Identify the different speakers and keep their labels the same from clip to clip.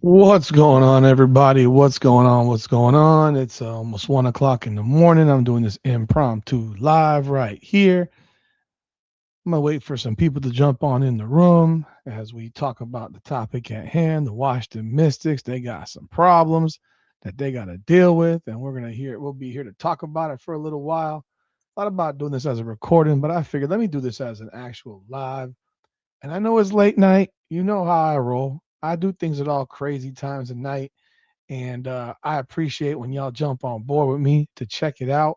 Speaker 1: What's going on, everybody? What's going on? What's going on? It's almost 1 o'clock in the morning. I'm doing this impromptu live right here. I'm gonna wait for some people to jump on in the room as we talk about the topic at hand. The Washington Mystics, they got some problems that they got to deal with, and we'll be here to talk about it for a little while. Thought about doing this as a recording, but I figured let me do this as an actual live. And I know it's late night. You know how I roll. I do things at all crazy times of night. And I appreciate when y'all jump on board with me to check it out.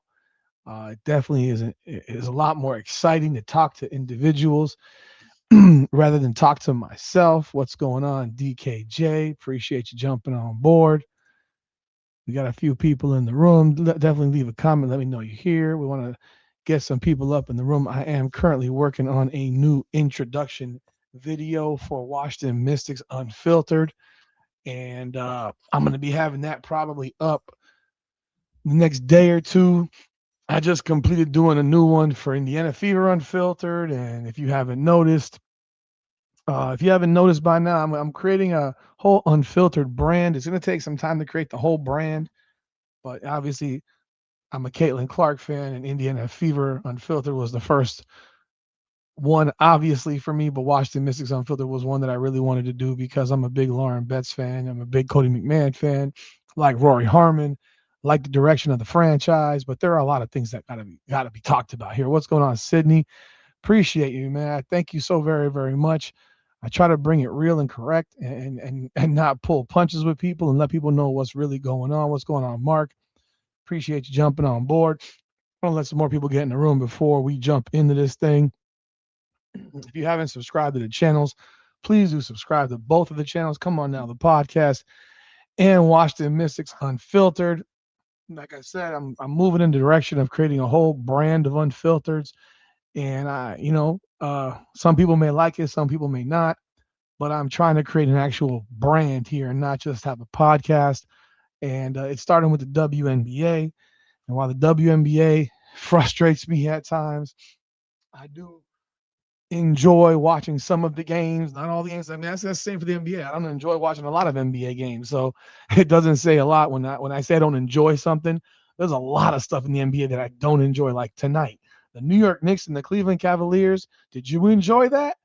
Speaker 1: It definitely is a lot more exciting to talk to individuals rather than talk to myself. What's going on, DKJ? Appreciate you jumping on board. We got a few people in the room. Definitely leave a comment. Let me know you're here. We want to get some people up in the room. I am currently working on a new introduction video for Washington Mystics Unfiltered, and I'm going to be having that probably up the next day or two. I just completed doing a new one for Indiana Fever Unfiltered, and if you haven't noticed by now, I'm creating a whole unfiltered brand. It's going to take some time to create the whole brand, but obviously, I'm a Caitlin Clark fan, and Indiana Fever Unfiltered was the first one, obviously, for me. But Washington Mystics Unfiltered was one that I really wanted to do because I'm a big Lauren Betts fan. I'm a big Cody McMahon fan, like Rory Harmon, like the direction of the franchise. But there are a lot of things that gotta be talked about here. What's going on, Sydney? Appreciate you, man. Thank you so very, very much. I try to bring it real and correct and not pull punches with people and let people know what's really going on. What's going on, Mark? Appreciate you jumping on board. I want to let some more people get in the room before we jump into this thing. If you haven't subscribed to the channels, please do subscribe to both of the channels. Come on now, the podcast and Washington Mystics Unfiltered. Like I said, I'm moving in the direction of creating a whole brand of unfiltered. And some people may like it, some people may not, but I'm trying to create an actual brand here and not just have a podcast. And it's starting with the WNBA. And while the WNBA frustrates me at times, I do enjoy watching some of the games, not all the games. I mean, that's the same for the NBA. I don't enjoy watching a lot of NBA games, so it doesn't say a lot when I say I don't enjoy something. There's a lot of stuff in the NBA that I don't enjoy, like tonight. The New York Knicks and the Cleveland Cavaliers. Did you enjoy that?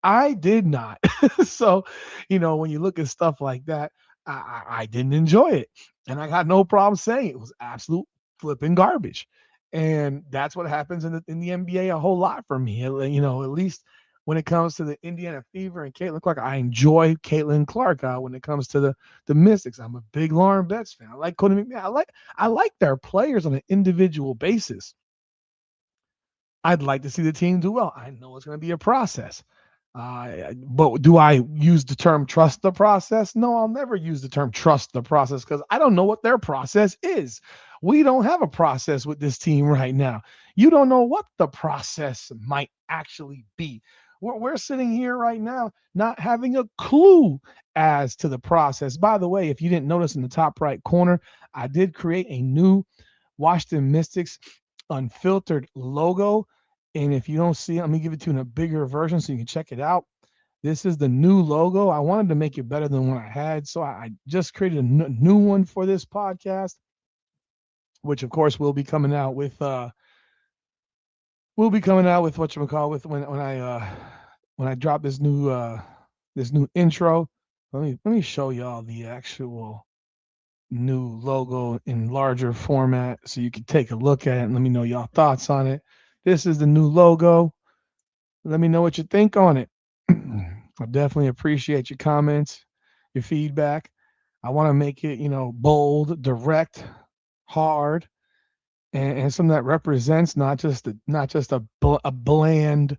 Speaker 1: I did not. So, when you look at stuff like that, I didn't enjoy it. And I got no problem saying it was absolute flipping garbage. And that's what happens in the NBA a whole lot for me. At least when it comes to the Indiana Fever and Caitlin Clark, I enjoy Caitlin Clark. When it comes to the Mystics, I'm a big Lauren Betts fan. I like Cody McMahon. I like their players on an individual basis. I'd like to see the team do well. I know it's going to be a process. But do I use the term trust the process? No, I'll never use the term trust the process because I don't know what their process is. We don't have a process with this team right now. You don't know what the process might actually be. We're sitting here right now not having a clue as to the process. By the way, if you didn't notice in the top right corner, I did create a new Washington Mystics unfiltered logo. And if you don't see it, let me give it to you in a bigger version so you can check it out. This is the new logo. I wanted to make it better than what I had. So I just created a new one for this podcast, which of course will be coming out with what you call with when I drop this new intro. Let me show y'all the actual new logo in larger format so you can take a look at it and let me know y'all thoughts on it. This is the new logo. Let me know what you think on it. I definitely appreciate your comments, your feedback. I want to make it, bold, direct, hard, and something that represents not just a bland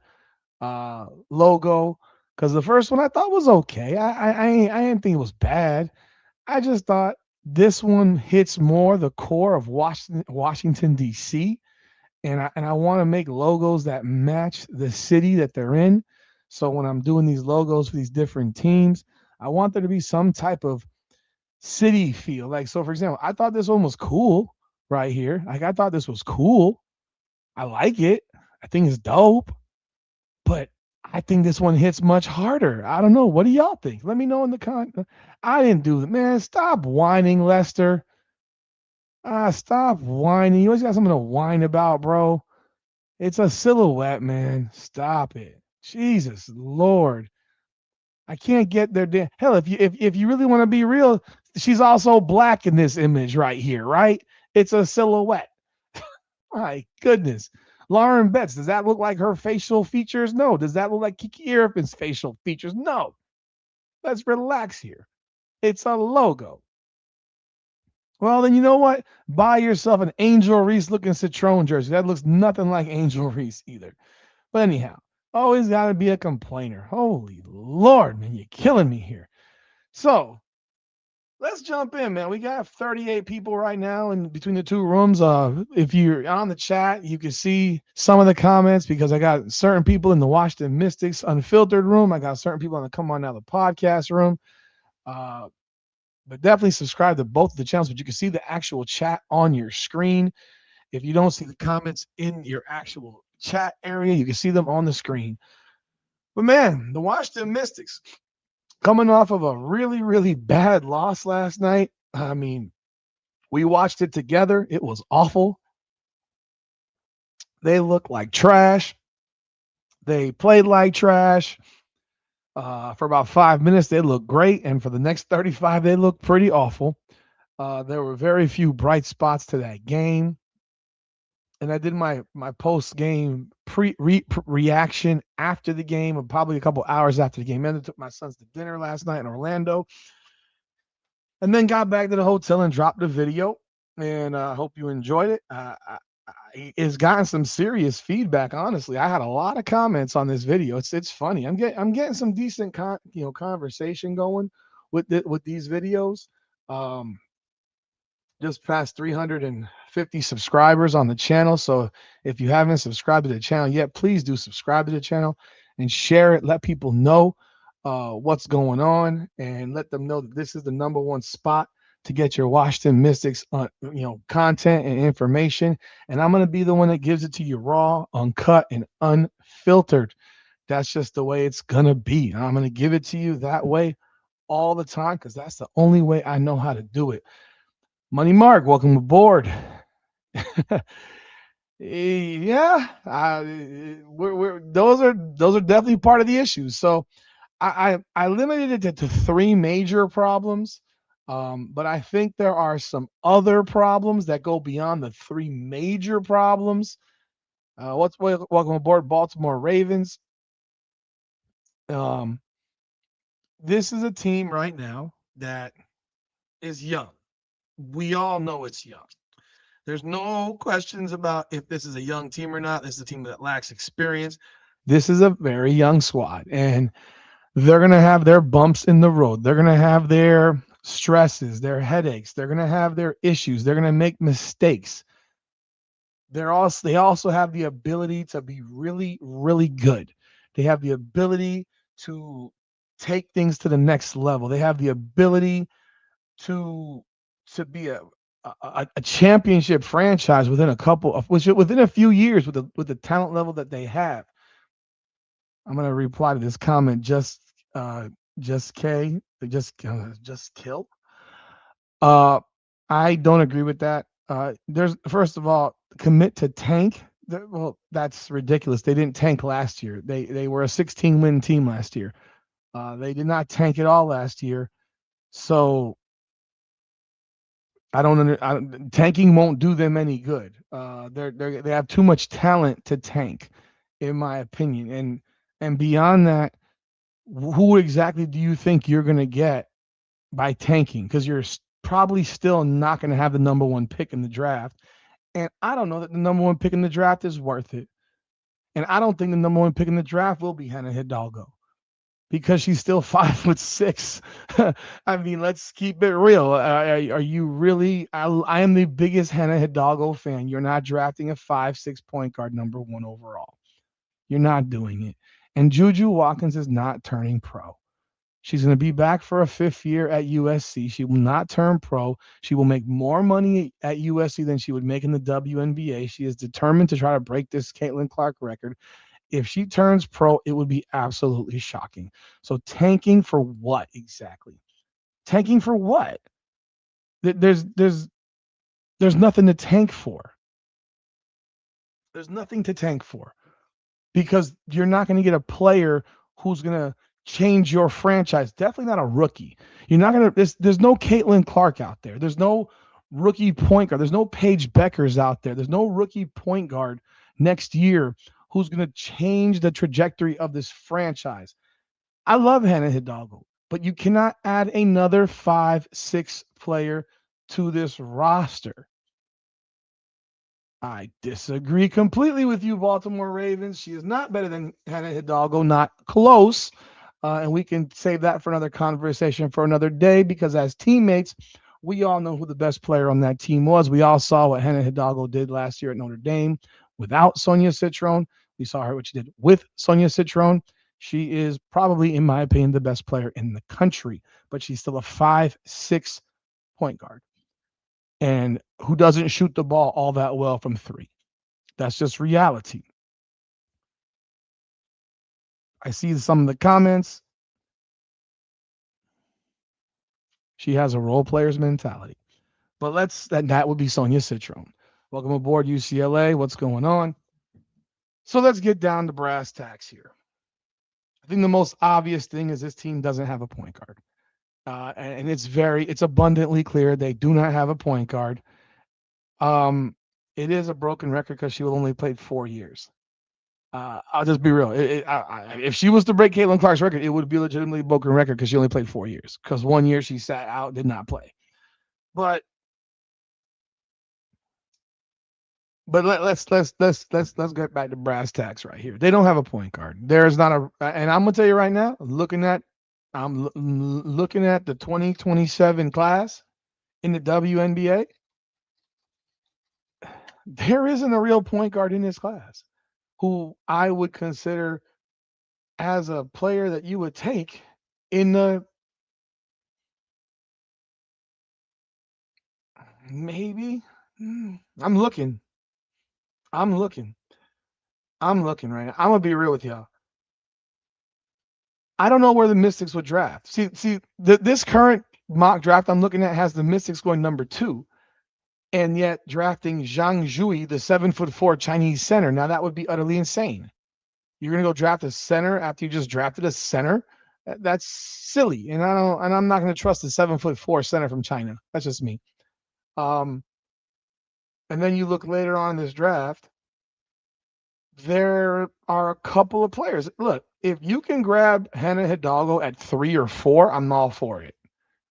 Speaker 1: logo. Because the first one I thought was okay. I didn't think it was bad. I just thought this one hits more the core of Washington D.C. And I want to make logos that match the city that they're in. So when I'm doing these logos for these different teams, I want there to be some type of city feel. Like, so for example, I thought this one was cool right here. Like, I thought this was cool. I like it. I think it's dope. But I think this one hits much harder. I don't know. What do y'all think? Let me know in the I didn't do it, man. Stop whining, Lester. Stop whining. You always got something to whine about, bro. It's a silhouette, man. Stop it. Jesus Lord. I can't get there. Hell, if you really want to be real, she's also black in this image right here, right? It's a silhouette. My goodness. Lauren Betts, does that look like her facial features? No. Does that look like Kiki Irvin's facial features? No. Let's relax here. It's a logo. Well, then you know what? Buy yourself an Angel Reese looking Citroen jersey. That looks nothing like Angel Reese either. But anyhow, always got to be a complainer. Holy Lord, man, you're killing me here. So let's jump in, man. We got 38 people right now in between the two rooms. If you're on the chat, you can see some of the comments because I got certain people in the Washington Mystics Unfiltered room. I got certain people on the Come On Now the podcast room. But definitely subscribe to both of the channels, but you can see the actual chat on your screen. If you don't see the comments in your actual chat area, you can see them on the screen. But man, the Washington Mystics coming off of a really, really bad loss last night. I mean, we watched it together. It was awful. They looked like trash. They played like trash. For about 5 minutes, they looked great. And for the next 35, they looked pretty awful. There were very few bright spots to that game. And I did my post game reaction after the game, or probably a couple hours after the game. And I took my sons to dinner last night in Orlando, and then got back to the hotel and dropped the video. And I hope you enjoyed it. It's gotten some serious feedback. Honestly, I had a lot of comments on this video. It's funny. I'm getting some decent conversation going with these videos. Just past 350 subscribers on the channel. So if you haven't subscribed to the channel yet, please do subscribe to the channel and share it. Let people know what's going on, and let them know that this is the number one spot to get your Washington Mystics content and information. And I'm going to be the one that gives it to you raw, uncut, and unfiltered. That's just the way it's going to be. I'm going to give it to you that way all the time because that's the only way I know how to do it. Money Mark, welcome aboard. Yeah, we're those are definitely part of the issues. So I limited it to three major problems, but I think there are some other problems that go beyond the three major problems. Welcome aboard, Baltimore Ravens. This is a team right now that is young. We all know it's young. There's no questions about if this is a young team or not. This is a team that lacks experience. This is a very young squad, and they're going to have their bumps in the road. They're going to have their stresses, their headaches. They're going to have their issues. They're going to make mistakes. They also have the ability to be really, really good. They have the ability to take things to the next level. They have the ability to be a championship franchise within within a few years with the talent level that they have. I'm gonna reply to this comment. Just kill. I don't agree with that. There's first of all, commit to tank. Well, that's ridiculous. They didn't tank last year. They were a 16-win team last year. They did not tank at all last year. So tanking won't do them any good. They have too much talent to tank, in my opinion. And beyond that, who exactly do you think you're going to get by tanking? Because you're probably still not going to have the number one pick in the draft. And I don't know that the number one pick in the draft is worth it. And I don't think the number one pick in the draft will be Hannah Hidalgo, because she's still 5'6". I mean, let's keep it real. Are you really? I am the biggest Hannah Hidalgo fan. You're not drafting a 5'6" point guard number one overall. You're not doing it. And Juju Watkins is not turning pro. She's going to be back for a fifth year at USC. She will not turn pro. She will make more money at USC than she would make in the WNBA. She is determined to try to break this Caitlin Clark record. If she turns pro, it would be absolutely shocking. So tanking for what exactly? Tanking for what? There's nothing to tank for. There's nothing to tank for because you're not going to get a player who's going to change your franchise. Definitely not a rookie. You're not going to. There's no Caitlin Clark out there. There's no rookie point guard. There's no Paige Beckers out there. There's no rookie point guard next year who's going to change the trajectory of this franchise. I love Hannah Hidalgo, but you cannot add another 5, 6 player to this roster. I disagree completely with you, Baltimore Ravens. She is not better than Hannah Hidalgo, not close. And we can save that for another conversation for another day because as teammates, we all know who the best player on that team was. We all saw what Hannah Hidalgo did last year at Notre Dame without Sonia Citron. We saw her what she did with Sonia Citron. She is probably, in my opinion, the best player in the country, but she's still a 5, 6 point guard and who doesn't shoot the ball all that well from three. That's just reality. I see some of the comments. She has a role player's mentality. But that would be Sonia Citron. Welcome aboard UCLA. What's going on? So let's get down to brass tacks here. I think the most obvious thing is this team doesn't have a point guard. And it's abundantly clear they do not have a point guard. It is a broken record because she only played 4 years. I'll just be real. If she was to break Caitlin Clark's record, it would be legitimately a broken record because she only played 4 years. Because 1 year she sat out, did not play. But let's get back to brass tacks right here. They don't have a point guard. There's not a, and I'm gonna tell you right now. I'm looking at the 2027 class in the WNBA. There isn't a real point guard in this class who I would consider as a player that you would take in the maybe. I'm looking. I'm looking. I'm looking right now. I'm gonna be real with y'all. I don't know where the Mystics would draft. This current mock draft I'm looking at has the Mystics going number 2, and yet drafting Zhang Jui, the 7'4" Chinese center. Now that would be utterly insane. You're gonna go draft a center after you just drafted a center? That's silly, and I'm not gonna trust the 7'4" center from China. That's just me. And then you look later on in this draft, there are a couple of players. Look, if you can grab Hannah Hidalgo at 3 or 4, I'm all for it.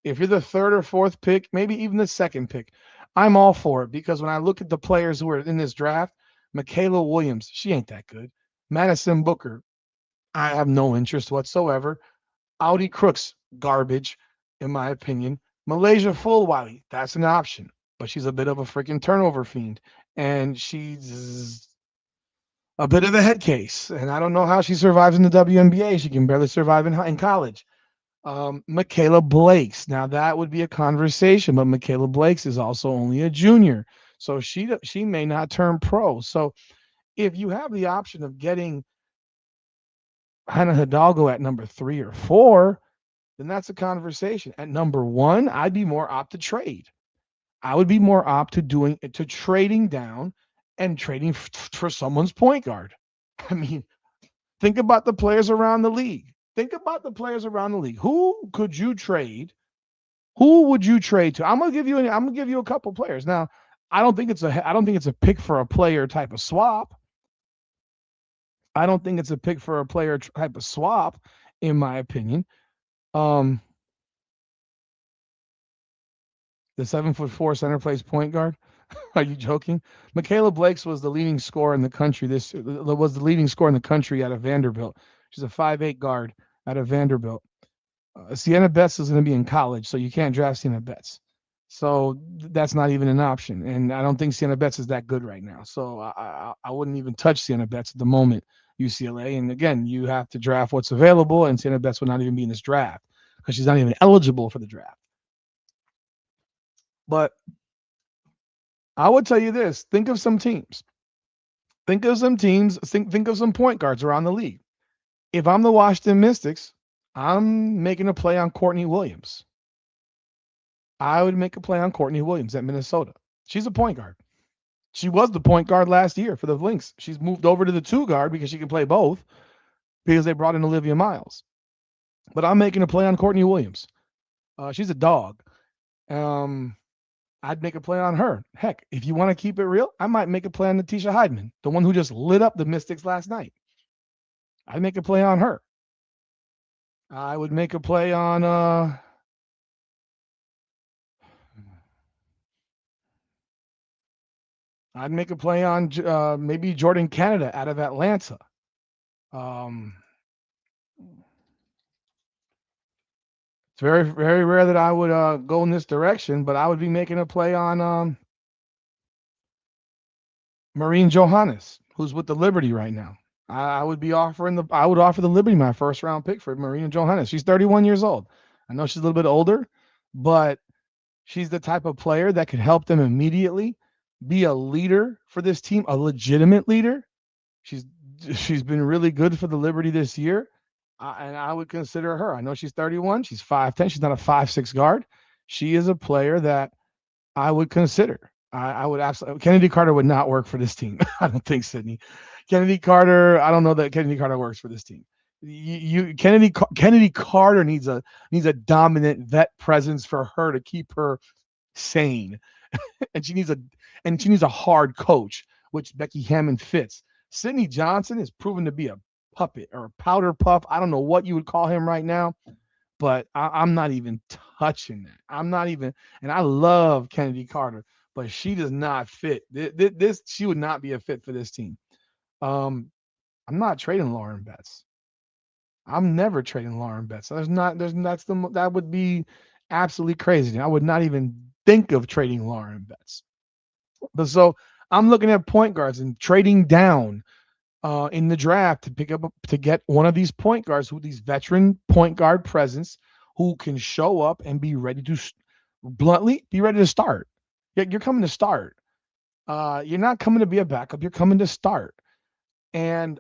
Speaker 1: If you're the 3rd or 4th pick, maybe even the 2nd pick, I'm all for it because when I look at the players who are in this draft, Michaela Williams, she ain't that good. Madison Booker, I have no interest whatsoever. Audi Crooks, garbage, in my opinion. Malaysia Fulwiley, that's an option, but she's a bit of a freaking turnover fiend, and she's a bit of a head case, and I don't know how she survives in the WNBA. She can barely survive in college. Michaela Blakes. Now that would be a conversation, but Michaela Blakes is also only a junior, so she may not turn pro. So if you have the option of getting Hannah Hidalgo at number 3 or 4, then that's a conversation. At number 1, I'd be more apt to trade. I would be more apt to trading down and trading for someone's point guard. I mean, think about the players around the league. Think about the players around the league. Who could you trade? Who would you trade to? I'm gonna give you a couple players. Now, I don't think it's a pick for a player type of swap. I don't think it's a pick for a player type of swap, in my opinion. The 7'4" center plays point guard. Are you joking? Michaela Blakes was the leading scorer in the country. This was the leading scorer in the country out of Vanderbilt. She's a 5'8" guard out of Vanderbilt. Sienna Betts is going to be in college, so you can't draft Sienna Betts. So that's not even an option. And I don't think Sienna Betts is that good right now. So I wouldn't even touch Sienna Betts at the moment, UCLA. And again, you have to draft what's available, and Sienna Betts would not even be in this draft because she's not even eligible for the draft. But I would tell you this. Think of some teams. Think of some teams. Think of some point guards around the league. If I'm the Washington Mystics, I'm making a play on Courtney Williams. I would make a play on Courtney Williams at Minnesota. She's a point guard. She was the point guard last year for the Lynx. She's moved over to the two guard because she can play both because they brought in Olivia Miles. But I'm making a play on Courtney Williams. She's a dog. Um, I'd make a play on her. Heck, if you want to keep it real, I might make a play on Natisha Heidman, the one who just lit up the Mystics last night. I'd make a play on her. I would make a play on I'd make a play on maybe Jordan Canada out of Atlanta. Um, it's very, very rare that I would go in this direction, but I would be making a play on Maureen Johannes, who's with the Liberty right now. I would offer the Liberty my first round pick for Marina Johannes. She's 31 years old. I know she's a little bit older, but she's the type of player that could help them immediately be a leader for this team, a legitimate leader. She's she's been really good for the Liberty this year, and I would consider her. I know she's 31. She's 5'10". She's not a 5'6" guard. She is a player that I would consider. I would absolutely. Kennedy Carter would not work for this team. I don't think, Sydney. Kennedy Carter. I don't know that Kennedy Carter works for this team. Kennedy Carter needs a dominant vet presence for her to keep her sane, and she needs a hard coach, which Becky Hammond fits. Sydney Johnson is proven to be a puppet or a powder puff. I don't know what you would call him right now, but I'm not even touching that. I'm not even, and I love Kennedy Carter, but she does not fit. This she would not be a fit for this team. I'm not trading Lauren Betts. I'm never trading Lauren Betts. That would be absolutely crazy. I would not even think of trading Lauren Betts. But so I'm looking at point guards and trading down in the draft to get one of these point guards, who these veteran point guard presence, who can show up and be ready to bluntly be ready to start. You're coming to start. You're not coming to be a backup. You're coming to start. And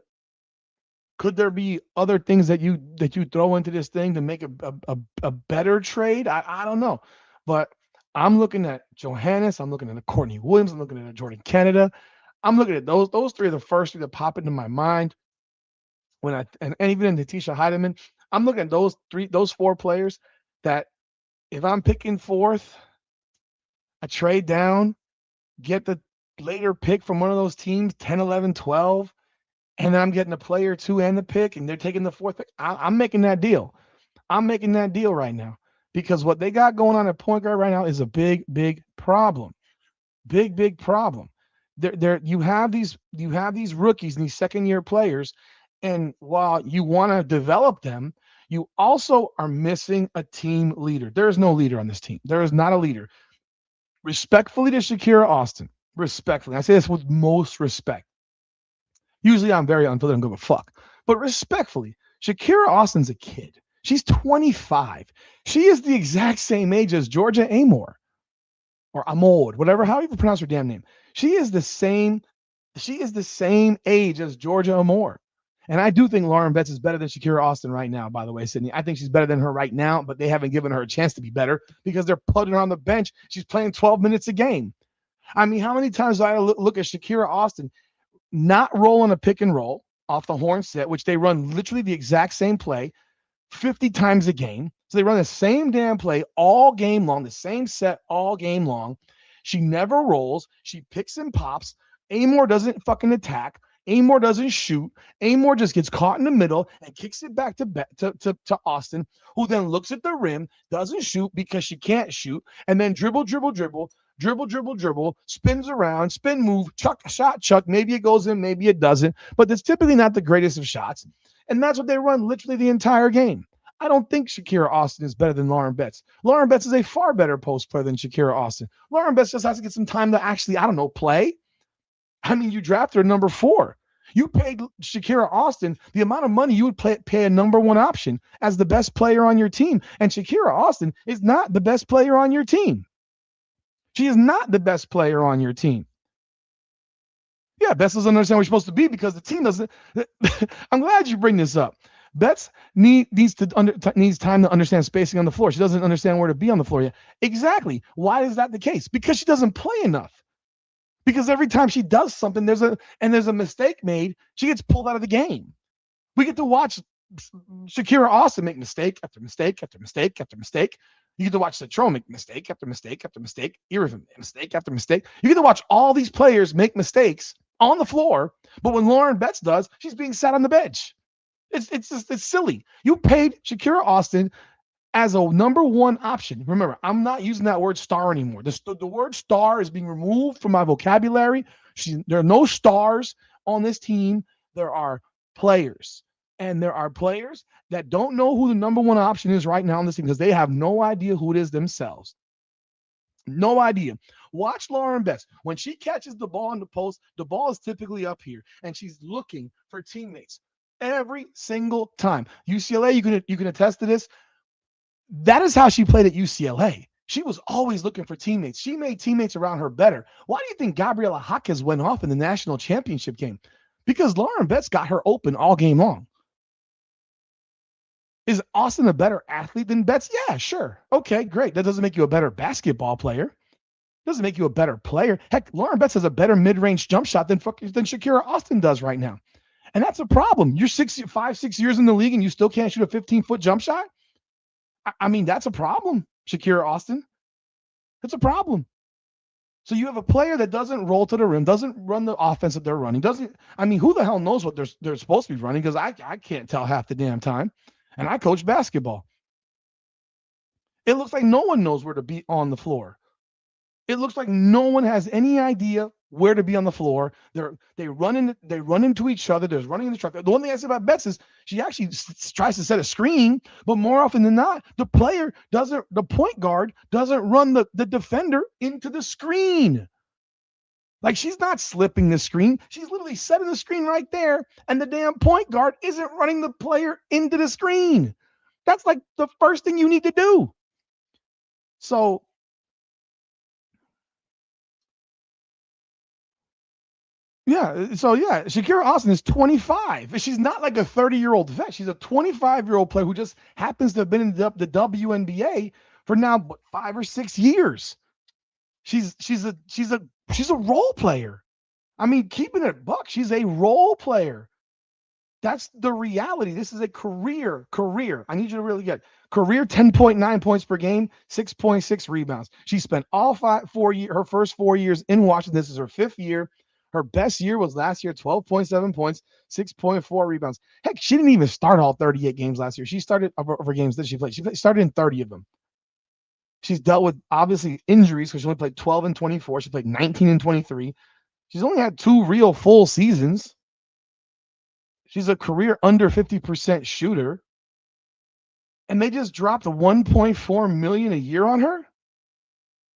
Speaker 1: could there be other things that you throw into this thing to make a better trade? I don't know, but I'm looking at Johannes. I'm looking at a Courtney Williams. I'm looking at a Jordan Canada. I'm looking at those three are the first three that pop into my mind and even in Natisha Heidemann. I'm looking at those four players that if I'm picking fourth, I trade down, get the later pick from one of those teams, 10, 11, 12, and then I'm getting a player two and the pick, and they're taking the fourth pick. I'm making that deal. I'm making that deal right now because what they got going on at point guard right now is a big, big problem. Big problem. You have these rookies and these second year players, and while you want to develop them, you also are missing a team leader. There is no leader on this team. There is not a leader. Respectfully to Shakira Austin, respectfully, I say this with most respect. Usually I'm very unfiltered and give a fuck, but respectfully, Shakira Austin's a kid. She's 25. She is the exact same age as Georgia Amore. Or Amode, whatever, how you pronounce her damn name. She is the same age as Georgia Amore. And I do think Lauren Betts is better than Shakira Austin right now, by the way, Sydney. I think she's better than her right now, but they haven't given her a chance to be better because they're putting her on the bench. She's playing 12 minutes a game. I mean, how many times do I look at Shakira Austin not rolling a pick and roll off the horn set, which they run literally the exact same play 50 times a game. So they run the same damn play all game long, the same set all game long. She never rolls. She picks and pops. Amore doesn't fucking attack. Amore doesn't shoot. Amore just gets caught in the middle and kicks it back to Austin, who then looks at the rim, doesn't shoot because she can't shoot, and then dribble, spins around, spin move, chuck. Maybe it goes in, maybe it doesn't, but it's typically not the greatest of shots. And that's what they run literally the entire game. I don't think Shakira Austin is better than Lauren Betts. Lauren Betts is a far better post player than Shakira Austin. Lauren Betts just has to get some time to actually, I don't know, play. I mean, you drafted her number 4. You paid Shakira Austin the amount of money you would pay a number 1 option as the best player on your team. And Shakira Austin is not the best player on your team. She is not the best player on your team. Yeah, Betts doesn't understand where he's supposed to be because the team doesn't. I'm glad you bring this up. Betts needs time to understand spacing on the floor. She doesn't understand where to be on the floor yet. Exactly. Why is that the case? Because she doesn't play enough. Because every time she does something, there's a mistake made, she gets pulled out of the game. We get to watch Shakira Austin make mistake after mistake after mistake after mistake. You get to watch Citron make mistake after mistake after mistake, Irvin mistake after mistake. You get to watch all these players make mistakes on the floor, but when Lauren Betts does, she's being sat on the bench. It's silly. You paid Shakira Austin as a number one option. Remember, I'm not using that word star anymore. The word star is being removed from my vocabulary. There are no stars on this team. There are players. And there are players that don't know who the number one option is right now on this team because they have no idea who it is themselves. No idea. Watch Lauren Betts. When she catches the ball in the post, the ball is typically up here, and she's looking for teammates every single time. UCLA, you can attest to this. That is how she played at UCLA. She was always looking for teammates. She made teammates around her better. Why do you think Gabriela Jaquez went off in the national championship game? Because Lauren Betts got her open all game long. Is Austin a better athlete than Betts? Yeah, sure. Okay, great. That doesn't make you a better basketball player. Doesn't make you a better player. Heck, Lauren Betts has a better mid-range jump shot than Shakira Austin does right now. And that's a problem. You're 6 years in the league and you still can't shoot a 15-foot jump shot? I mean, that's a problem, Shakira Austin. It's a problem. So you have a player that doesn't roll to the rim, doesn't run the offense that they're running, doesn't. I mean, who the hell knows what they're supposed to be running? Because I can't tell half the damn time, and I coach basketball. It looks like no one knows where to be on the floor. It looks like no one has any idea where to be on the floor. They run into each other. There's running in the truck. The one thing I say about Betts is she actually tries to set a screen, but more often than not, the point guard doesn't run the defender into the screen. Like she's not slipping the screen. She's literally setting the screen right there, and the damn point guard isn't running the player into the screen. That's like the first thing you need to do. So Shakira Austin is 25. She's not like a 30-year-old vet. She's a 25-year-old player who just happens to have been in the WNBA for now 5 or 6 years. She's a role player. I mean, keeping it buck, she's a role player. That's the reality. This is a career. I need you to really get career 10.9 points per game, 6.6 rebounds. She spent her first 4 years in Washington. This is her 5th year. Her best year was last year, 12.7 points, 6.4 rebounds. Heck, she didn't even start all 38 games last year. She started of her games that she played. She started in 30 of them. She's dealt with obviously injuries because she only played 12 and 24. She played 19 and 23. She's only had 2 real full seasons. She's a career under 50% shooter. And they just dropped a $1.4 million a year on her.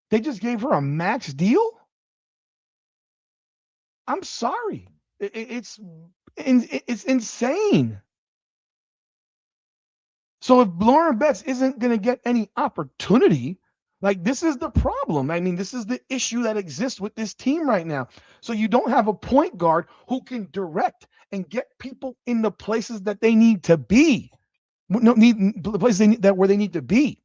Speaker 1: They just gave her a max deal. I'm sorry. It's insane. So if Lauren Betts isn't going to get any opportunity, like this is the problem. I mean, this is the issue that exists with this team right now. So you don't have a point guard who can direct and get people in the places that they need to be. No, need the places where they need to be.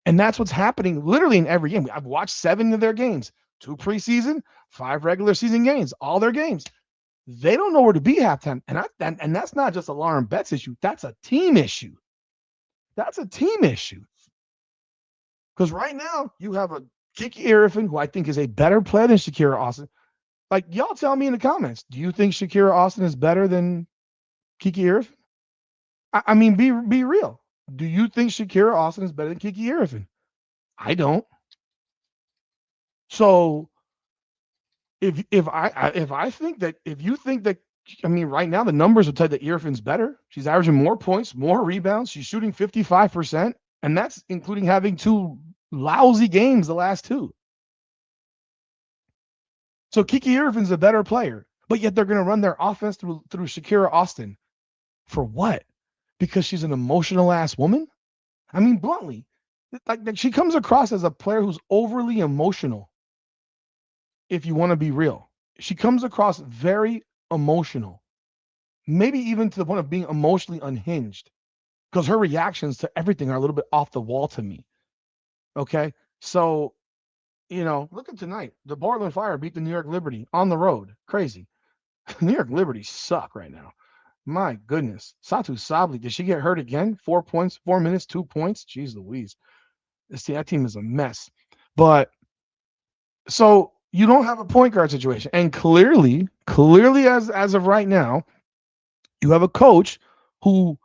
Speaker 1: And that's what's happening literally in every game. I've watched 7 of their games, 2 preseason, 5 regular season games, all their games. They don't know where to be halftime. And that's not just a Lauren Betts issue. That's a team issue. That's a team issue. Because right now, you have a Kiki Irvin, who I think is a better player than Shakira Austin. Like, y'all tell me in the comments, do you think Shakira Austin is better than Kiki Irvin? I mean, be real. Do you think Shakira Austin is better than Kiki Irvin? I don't. So if I think that if you think that I mean right now the numbers will tell you that Irvin's better. She's averaging more points, more rebounds. She's shooting 55%, and that's including having 2 lousy games the last 2. So Kiki Irvin's a better player, but yet they're going to run their offense through Shakira Austin. For what? Because she's an emotional ass woman? I mean, bluntly, like she comes across as a player who's overly emotional. If you want to be real, She comes across very emotional, maybe even to the point of being emotionally unhinged because her reactions to everything are a little bit off the wall to me. Okay. So, look at tonight. The Portland Fire beat the New York Liberty on the road. Crazy. New York Liberty suck right now. My goodness. Satu Sabli, did she get hurt again? 4 points, 4 minutes, 2 points. Jeez Louise. That team is a mess. But so you don't have a point guard situation. And clearly as of right now, you have a coach who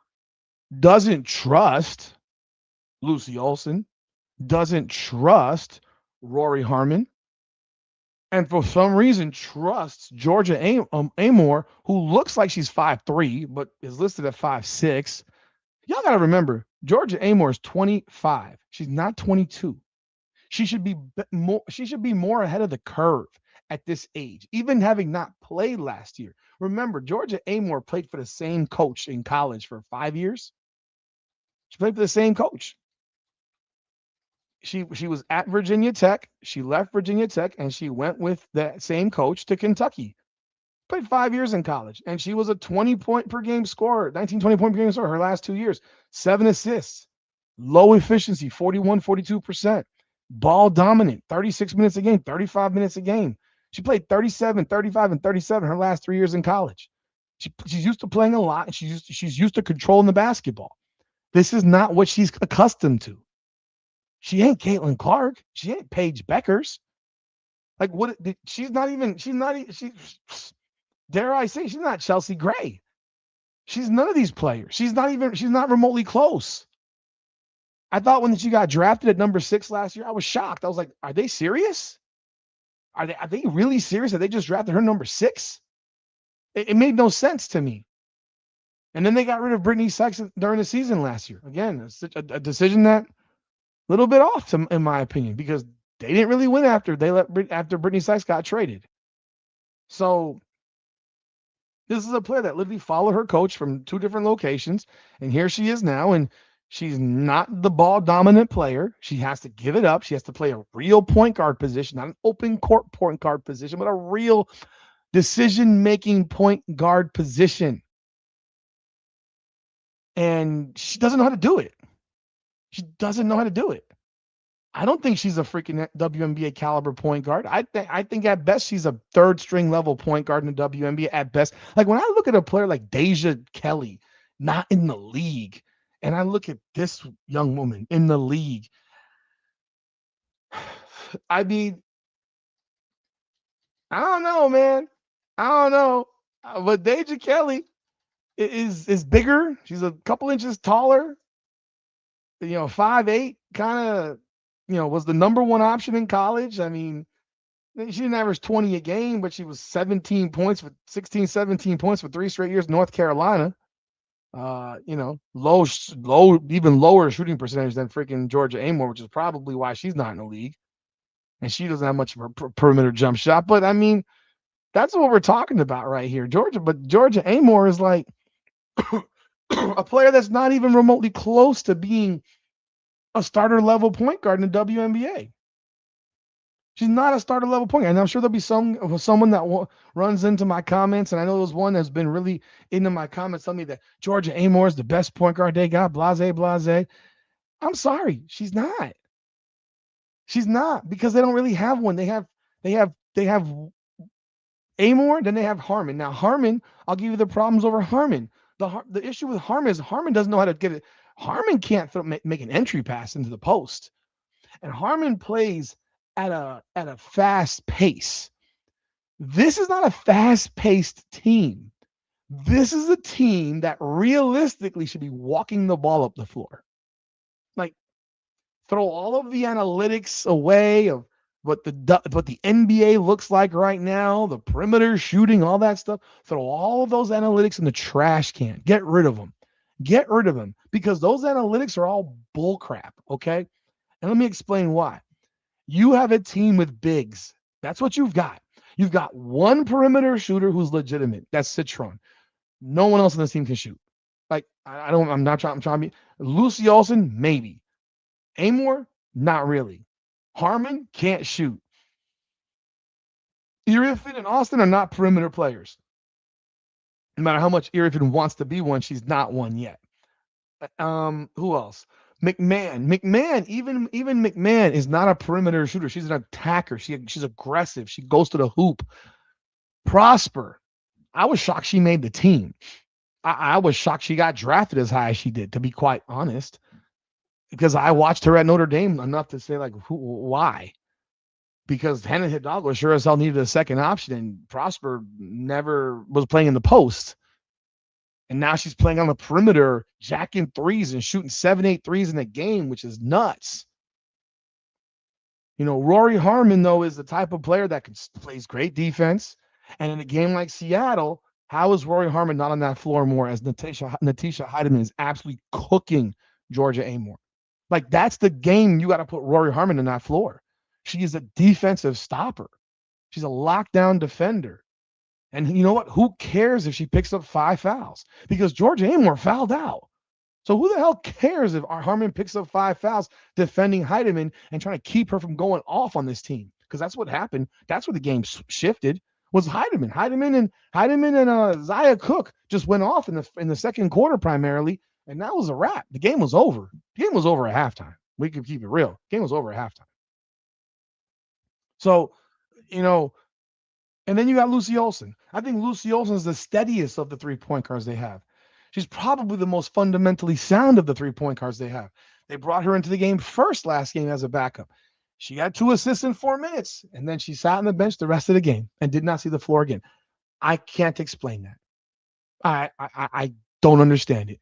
Speaker 1: doesn't trust Lucy Olson, doesn't trust Rory Harmon, and for some reason trusts Georgia Amore, who looks like she's 5'3", but is listed at 5'6". Y'all got to remember, Georgia Amore is 25. She's not 22. She should be more. She should be more ahead of the curve at this age, even having not played last year. Remember, Georgia Amore played for the same coach in college for 5 years. She played for the same coach. She was at Virginia Tech. She left Virginia Tech and she went with that same coach to Kentucky. Played 5 years in college, and she was a 20-point per game scorer, 19, 20 point per game scorer her last 2 years. 7 assists, low efficiency, 41, 42%. Ball dominant, 36 minutes a game, 35 minutes a game. She played 37, 35, and 37 her last 3 years in college. She's used to playing a lot, and she's used to controlling the basketball. This is not what she's accustomed to. She ain't Caitlin Clark. She ain't Paige Beckers. Like what? She's not even. She. Dare I say, she's not Chelsea Gray. She's none of these players. She's not remotely close. I thought when she got drafted at number 6 last year, I was shocked. I was like, are they serious? Are they really serious that they just drafted her number 6? It made no sense to me. And then they got rid of Brittany Sykes during the season last year. Again, a decision that a little bit off, in my opinion, because they didn't really win after Brittany Sykes got traded. So this is a player that literally followed her coach from 2 different locations, and here she is now, and she's not the ball dominant player. She has to give it up. She has to play a real point guard position, not an open court point guard position, but a real decision-making point guard position. And she doesn't know how to do it. She doesn't know how to do it. I don't think she's a freaking WNBA caliber point guard. I think at best she's a 3rd string level point guard in the WNBA at best. Like when I look at a player like Deja Kelly, not in the league, and I look at this young woman in the league, I mean, I don't know, man. I don't know. But Deja Kelly is bigger. She's a couple inches taller. 5'8", kind of, was the number 1 option in college. I mean, she didn't average 20 a game, but she was 17 points for 16, 17 points for 3 straight years. North Carolina, low, even lower shooting percentage than freaking Georgia Amore, which is probably why she's not in the league. And she doesn't have much of a perimeter jump shot. But I mean, that's what we're talking about right here. Georgia Amore is like a player that's not even remotely close to being a starter level point guard in the WNBA. She's not a starter level point guard. And I'm sure there'll be someone that runs into my comments. And I know there's one that's been really into my comments telling me that Georgia Amore is the best point guard they got. Blase, blase. I'm sorry. She's not. She's not, because they don't really have one. They have Amore, then they have Harmon. Now Harmon, I'll give you the problems over Harmon. The issue with Harmon is Harmon doesn't know how to get it. Harmon can't make an entry pass into the post. And Harmon plays at a fast pace. This is not a fast-paced team. This is a team that realistically should be walking the ball up the floor. Like, throw all of the analytics away of what the NBA looks like right now, the perimeter shooting, all that stuff. Throw all of those analytics in the trash can. Get rid of them. Get rid of them, because those analytics are all bull crap, okay? And let me explain why. You have a team with bigs. That's what you've got. You've got one perimeter shooter who's legitimate. That's Citron. No one else on this team can shoot. Like, I'm trying to be. Lucy Olson, maybe. Amore, not really. Harmon can't shoot. Irifin and Austin are not perimeter players. No matter how much Irifin wants to be one, she's not one yet. Who else? McMahon, even McMahon is not a perimeter shooter. She's an attacker. She's aggressive. She goes to the hoop. Prosper. I was shocked she made the team. I was shocked she got drafted as high as she did, to be quite honest, because I watched her at Notre Dame enough to say, like, why? Because Hannah Hidalgo sure as hell needed a second option, and Prosper never was playing in the post. And now she's playing on the perimeter, jacking threes and shooting 7-8 threes in a game, which is nuts. Rory Harmon, though, is the type of player that plays great defense. And in a game like Seattle, how is Rory Harmon not on that floor more as Natisha Heidemann is absolutely cooking Georgia Amore? Like, that's the game you got to put Rory Harmon on that floor. She is a defensive stopper. She's a lockdown defender. And you know what? Who cares if she picks up 5 fouls? Because Georgia Amore fouled out. So who the hell cares if Harmon picks up 5 fouls defending Heidemann and trying to keep her from going off on this team? Because that's what happened. That's where the game shifted. Was Heidemann. Heidemann and Zaya Cook just went off in the second quarter primarily, and that was a wrap. The game was over. The game was over at halftime. We could keep it real. The game was over at halftime. So, and then you got Lucy Olson. I think Lucy Olson is the steadiest of the 3-point guards they have. She's probably the most fundamentally sound of the 3-point guards they have. They brought her into the game first last game as a backup. She got 2 assists in 4 minutes, and then she sat on the bench the rest of the game and did not see the floor again. I can't explain that. I don't understand it.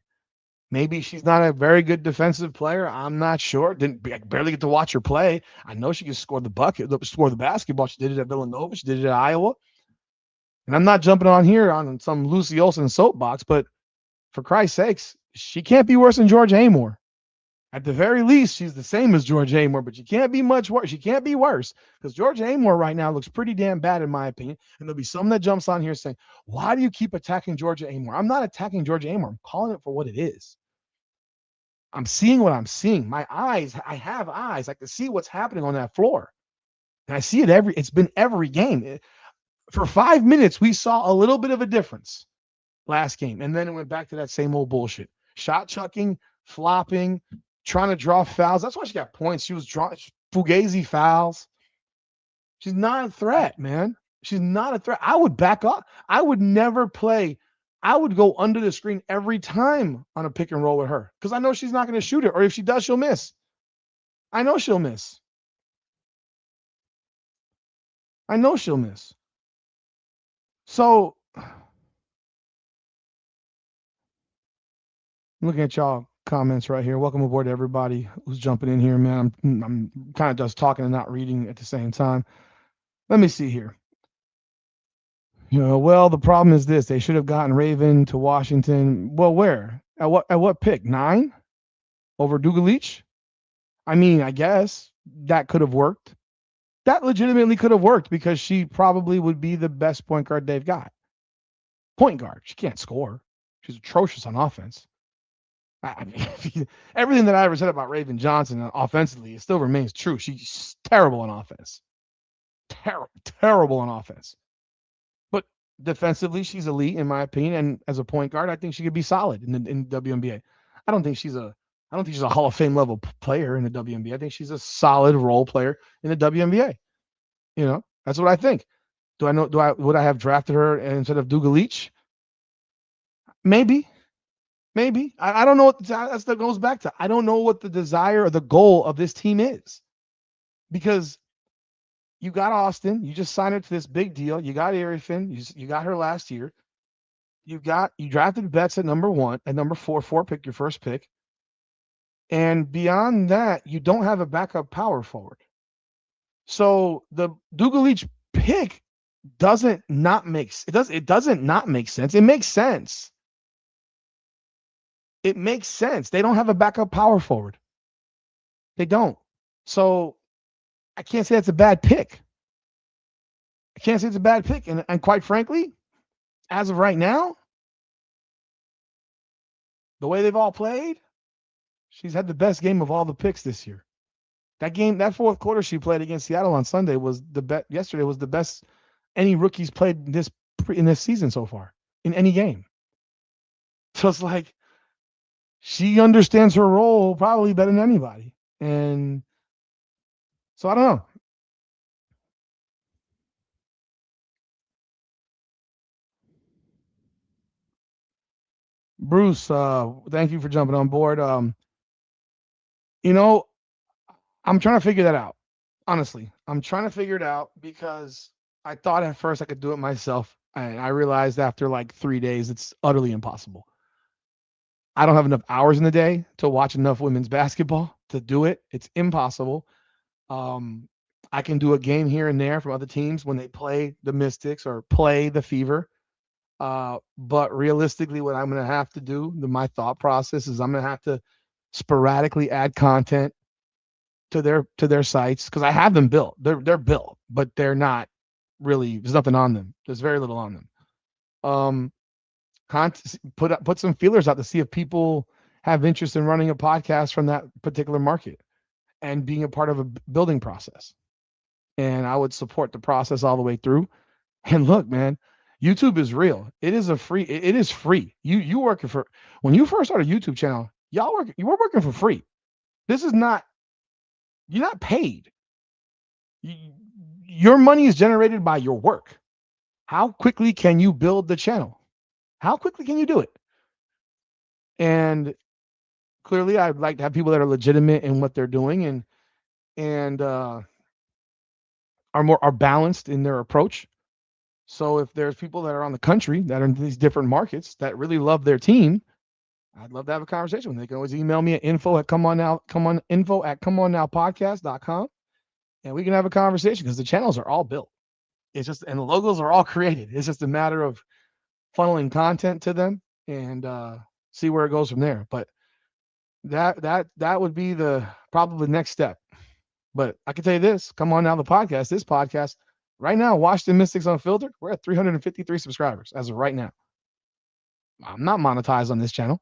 Speaker 1: Maybe she's not a very good defensive player. I'm not sure. Didn't barely get to watch her play. I know she can score the basketball. She did it at Villanova. She did it at Iowa. And I'm not jumping on here on some Lucy Olson soapbox, but for Christ's sakes, she can't be worse than Georgia Amore. At the very least, she's the same as Georgia Amore, but she can't be much worse. She can't be worse because Georgia Amore right now looks pretty damn bad, in my opinion. And there'll be some that jumps on here saying, why do you keep attacking Georgia Amore? I'm not attacking Georgia Amore. I'm calling it for what it is. I'm seeing what I'm seeing. My eyes, I have eyes. I can see what's happening on that floor. And I see it it's been every game. For 5 minutes, we saw a little bit of a difference last game. And then it went back to that same old bullshit. Shot chucking, flopping, trying to draw fouls. That's why she got points. She was drawing fugazi fouls. She's not a threat, man. She's not a threat. I would back up. I would never play. I would go under the screen every time on a pick and roll with her because I know she's not going to shoot it. Or if she does, she'll miss. I know she'll miss. I know she'll miss. So, looking at y'all comments right here. Welcome aboard to everybody who's jumping in here, man. I'm kind of just talking and not reading at the same time. Let me see here. Well, the problem is this. They should have gotten Raven to Washington. Well, where? At what pick? 9? Over Dugalich? I mean, I guess that could have worked. That legitimately could have worked because she probably would be the best point guard they've got. Point guard. She can't score. She's atrocious on offense. I mean, everything that I ever said about Raven Johnson offensively, it still remains true. She's terrible on offense. Terrible on offense. But defensively, she's elite in my opinion. And as a point guard, I think she could be solid in the WNBA. I don't think she's a Hall of Fame level player in the WNBA. I think she's a solid role player in the WNBA. That's what I think. Would I have drafted her instead of Dugalich? Maybe. I don't know what that goes back to. I don't know what the desire or the goal of this team is. Because you got Austin, you just signed her to this big deal. You got Irifin, you got her last year. You drafted Betts at number 1, at number 4 pick, your first pick. And beyond that, you don't have a backup power forward. So the Dugalich pick doesn't not make sense. It makes sense. It makes sense. They don't have a backup power forward. They don't. So I can't say that's a bad pick. And quite frankly, as of right now, the way they've all played, she's had the best game of all the picks this year. That fourth quarter she played against Seattle on Sunday was the best. Yesterday was the best any rookies played in this season so far in any game. So it's like she understands her role probably better than anybody. And so I don't know. Bruce, thank you for jumping on board. You know, I'm trying to figure that out. Honestly, I'm trying to figure it out because I thought at first I could do it myself, and I realized after like 3 days it's utterly impossible. I don't have enough hours in the day to watch enough women's basketball to do it. It's impossible. Um, I can do a game here and there from other teams when they play the Mystics or play the Fever. But realistically, what I'm going to have to do, my thought process is I'm going to have to sporadically add content to their sites because I have them built. They're built, but they're not really. There's nothing on them. There's very little on them. Um, put some feelers out to see if people have interest in running a podcast from that particular market and being a part of a building process. And I would support the process all the way through. And look, man, YouTube is real. It is it is free. You working for when you first started a YouTube channel, you were working for free. This is not you're not paid. You, your money is generated by your work. How quickly can you build the channel? How quickly can you do it? And clearly I'd like to have people that are legitimate in what they're doing and are balanced in their approach. So if there's people that are on the country that are in these different markets that really love their team, I'd love to have a conversation with them. They can always email me at info at comeonnowpodcast.com and we can have a conversation because the channels are all built. It's just and the logos are all created. It's just a matter of funneling content to them and see where it goes from there. But that would be the probably next step. But I can tell you this: come on now, this podcast, right now, Washington Mystics Unfiltered, we're at 353 subscribers as of right now. I'm not monetized on this channel.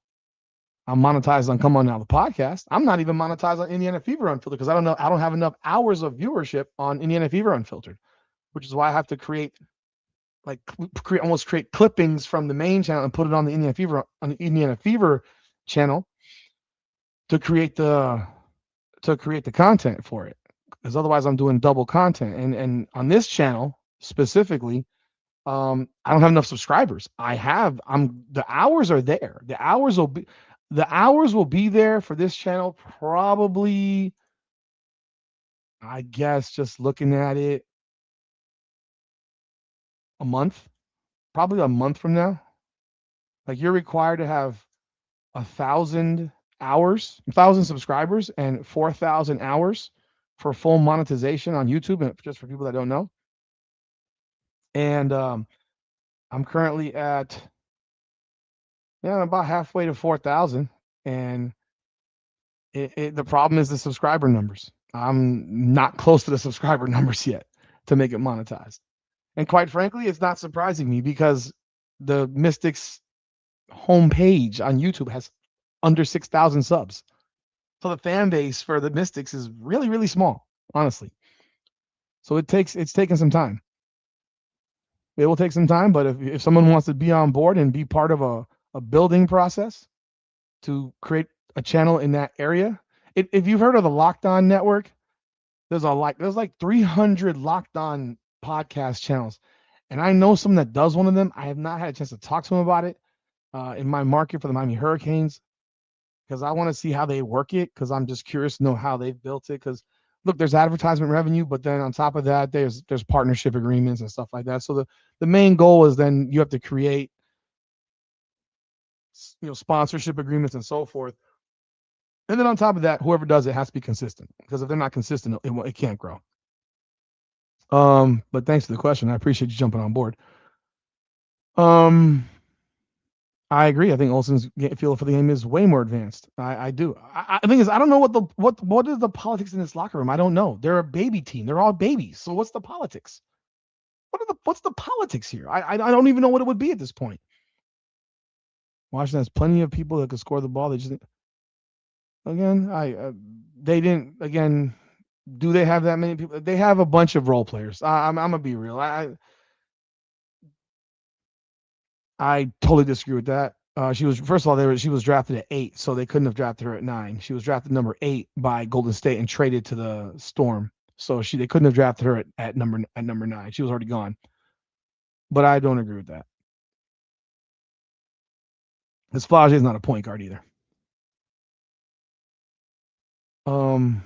Speaker 1: I'm monetized on Come On Now the podcast. I'm not even monetized on Indiana Fever Unfiltered because I don't have enough hours of viewership on Indiana Fever Unfiltered, which is why I have to almost create clippings from the main channel and put it on the Indiana Fever channel to create the content for it. Because otherwise I'm doing double content. And on this channel specifically, I don't have enough subscribers. The hours are there. The hours will be there for this channel probably, I guess, just looking at it, a month, probably a month from now. Like you're required to have 1,000 subscribers and 4,000 hours for full monetization on YouTube. And just for people that don't know, and I'm currently at about halfway to 4,000, and the problem is the subscriber numbers. I'm not close to the subscriber numbers yet to make it monetized. And quite frankly, it's not surprising me because the Mystics homepage on YouTube has under 6,000 subs. So the fan base for the Mystics is really, really small, honestly. So it's taken some time. It will take some time, but if someone wants to be on board and be part of a building process to create a channel in that area, if you've heard of the Locked On Network, there's like 300 Locked On podcast channels, and I know someone that does one of them. I have not had a chance to talk to him about it in my market for the Miami Hurricanes because I want to see how they work it because I'm just curious to know how they've built it because look, there's advertisement revenue, but then on top of that, there's partnership agreements and stuff like that. So the main goal is then you have to create sponsorship agreements and so forth. And then on top of that, whoever does it has to be consistent because if they're not consistent, it can't grow. But thanks for the question. I appreciate you jumping on board. I agree. I think Olsen's feel for the game is way more advanced. I do. I think is I don't know what is the politics in this locker room. I don't know. They're a baby team. They're all babies. So what's the politics? What's the politics here? I don't even know what it would be at this point. Washington has plenty of people that could score the ball. They just they didn't again. Do they have that many people? They have a bunch of role players. I'm gonna be real. I totally disagree with that. She was first of all, she was drafted at 8, so they couldn't have drafted her at 9. She was drafted number 8 by Golden State and traded to the Storm, so they couldn't have drafted her at number 9. She was already gone. But I don't agree with that. This Flage is not a point guard either. Um,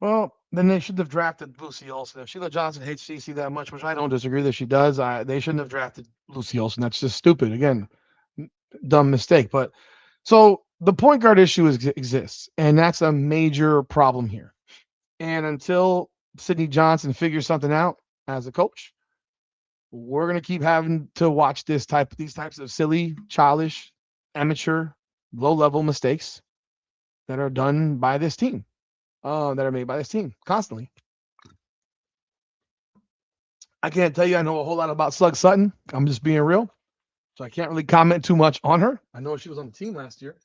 Speaker 1: well, then they should have drafted Lucy Olson. If Sheila Johnson hates CC that much, which I don't disagree that she does, they shouldn't have drafted Lucy Olson. That's just stupid. Again, dumb mistake. But so the point guard issue exists, and that's a major problem here. And until Sidney Johnson figures something out as a coach, we're gonna keep having to watch these types of silly, childish, amateur, low-level mistakes that are done by this team, that are made by this team constantly. I can't tell you I know a whole lot about Slug Sutton. I'm just being real, so I can't really comment too much on her. I know she was on the team last year,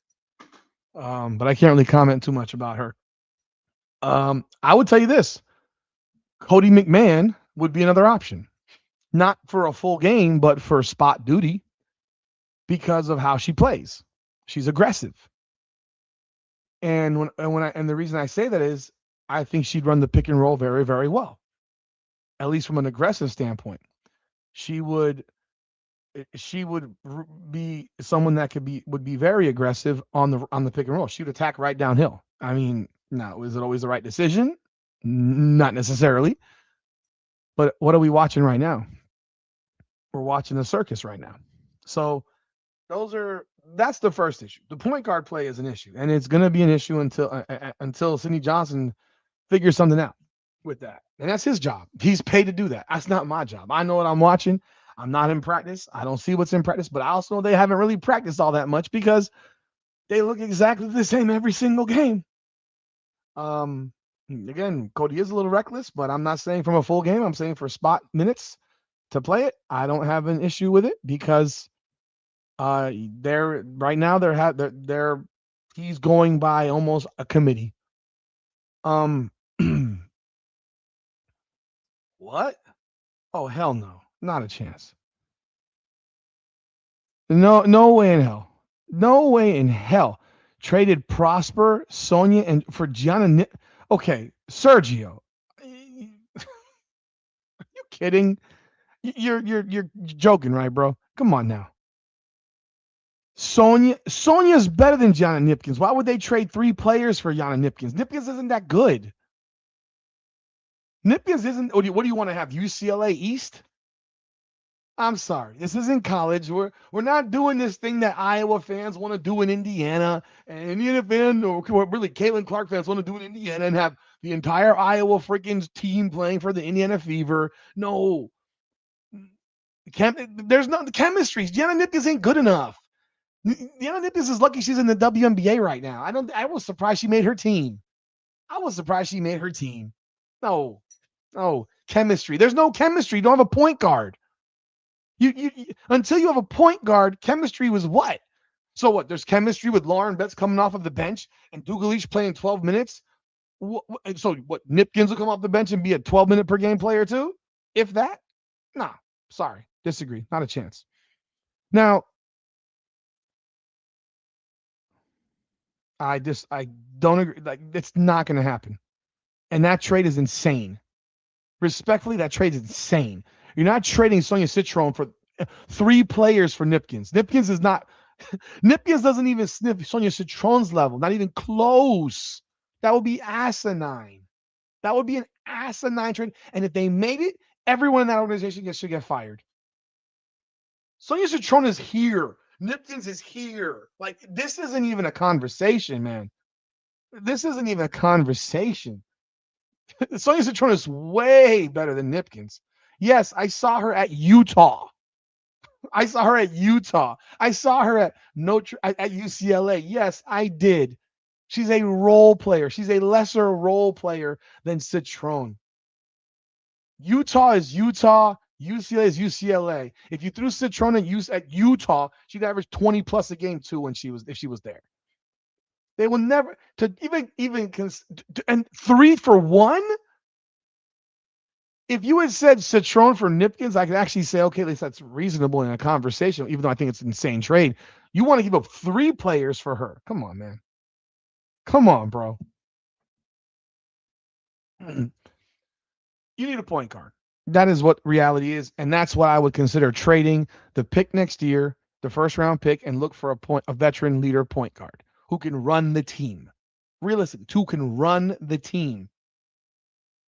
Speaker 1: but I can't really comment too much about her. I would tell you this: Cody McMahon would be another option. Not for a full game, but for spot duty because of how she plays. She's aggressive. And the reason I say that is I think she'd run the pick and roll very, very well. At least from an aggressive standpoint. She would be someone that would be very aggressive on the pick and roll. She would attack right downhill. I mean, now, is it always the right decision? Not necessarily. But what are we watching right now? We're watching the circus right now. So that's the first issue. The point guard play is an issue, and it's going to be an issue until Sidney Johnson figures something out with that, and that's his job. He's paid to do that. That's not my job. I know what I'm watching. I'm not in practice. I don't see what's in practice, but I also know they haven't really practiced all that much because they look exactly the same every single game. Again, Cody is a little reckless, but I'm not saying from a full game. I'm saying for spot minutes to play it, I don't have an issue with it because they're right now they're he's going by almost a committee. What? Oh hell no, not a chance. No way in hell. No way in hell. Traded Prosper, Sonia, and for Gianna. Okay, Sergio. Are you kidding? You're joking, right, bro? Come on now. Sonia's better than Gianna Nipkins. Why would they trade 3 players for Gianna Nipkins? Nipkins isn't that good. Nipkins isn't. What do you want to have? UCLA East? I'm sorry. This isn't college. We're not doing this thing that Iowa fans want to do in Indiana, and Indiana fans, or really Caitlin Clark fans want to do in Indiana and have the entire Iowa freaking team playing for the Indiana Fever. No. There's no chemistry. Gianna Nipkins ain't good enough. Gianna Nipkins is lucky she's in the WNBA right now. I was surprised she made her team. No. Chemistry. There's no chemistry. You don't have a point guard. You until you have a point guard, chemistry was what? So what? There's chemistry with Lauren Betts coming off of the bench and Dugalich playing 12 minutes. So what? Nipkins will come off the bench and be a 12-minute per game player too? If that? Nah. Sorry. Disagree. Not a chance. Now, I don't agree. Like, it's not going to happen. And that trade is insane. Respectfully, that trade is insane. You're not trading Sonia Citron for 3 players for Nipkins. Nipkins doesn't even sniff Sonia Citron's level, not even close. That would be asinine. That would be an asinine trade. And if they made it, everyone in that organization should get fired. Sonia Citron is here. Nipkins is here. Like, this isn't even a conversation, man. This isn't even a conversation. Sonia Citron is way better than Nipkins. Yes, I saw her at Utah. I saw her at UCLA. Yes, I did. She's a role player. She's a lesser role player than Citron. Utah is Utah. UCLA is UCLA. If you threw Citron at Utah, she'd average 20 plus a game too when she was if she was there. They will never to and 3 for 1. If you had said Citron for Nipkins, I could actually say, okay, at least that's reasonable in a conversation, even though I think it's an insane trade. You want to give up 3 players for her. Come on, man. Come on, bro. You need a point guard. That is what reality is. And that's what I would consider trading the pick next year, the first round pick, and look for a veteran leader point guard who can run the team. Realistic, who can run the team.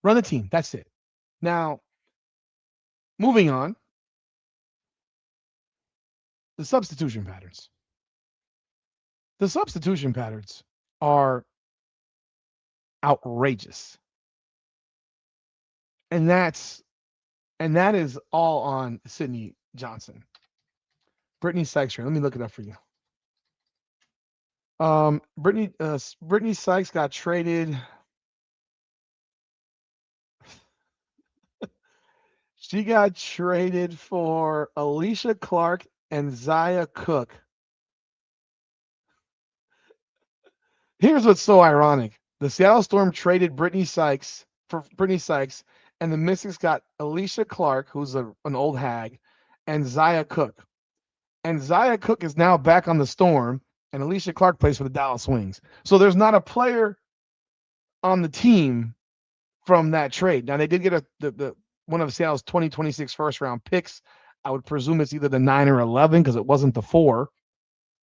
Speaker 1: Run the team. That's it. Now, moving on, the substitution patterns. The substitution patterns are outrageous. And that is all on Sydney Johnson. Brittany Sykes. Let me look it up for you. Brittany Sykes got traded. She got traded for Alicia Clark and Zaya Cook. Here's what's so ironic. The Seattle Storm traded Brittany Sykes, and the Mystics got Alicia Clark, who's an old hag, and Zaya Cook. And Zaya Cook is now back on the Storm, and Alicia Clark plays for the Dallas Wings. So there's not a player on the team from that trade. Now, they did get the one of Seattle's 2026 first-round picks. I would presume it's either the 9 or 11 because it wasn't the 4.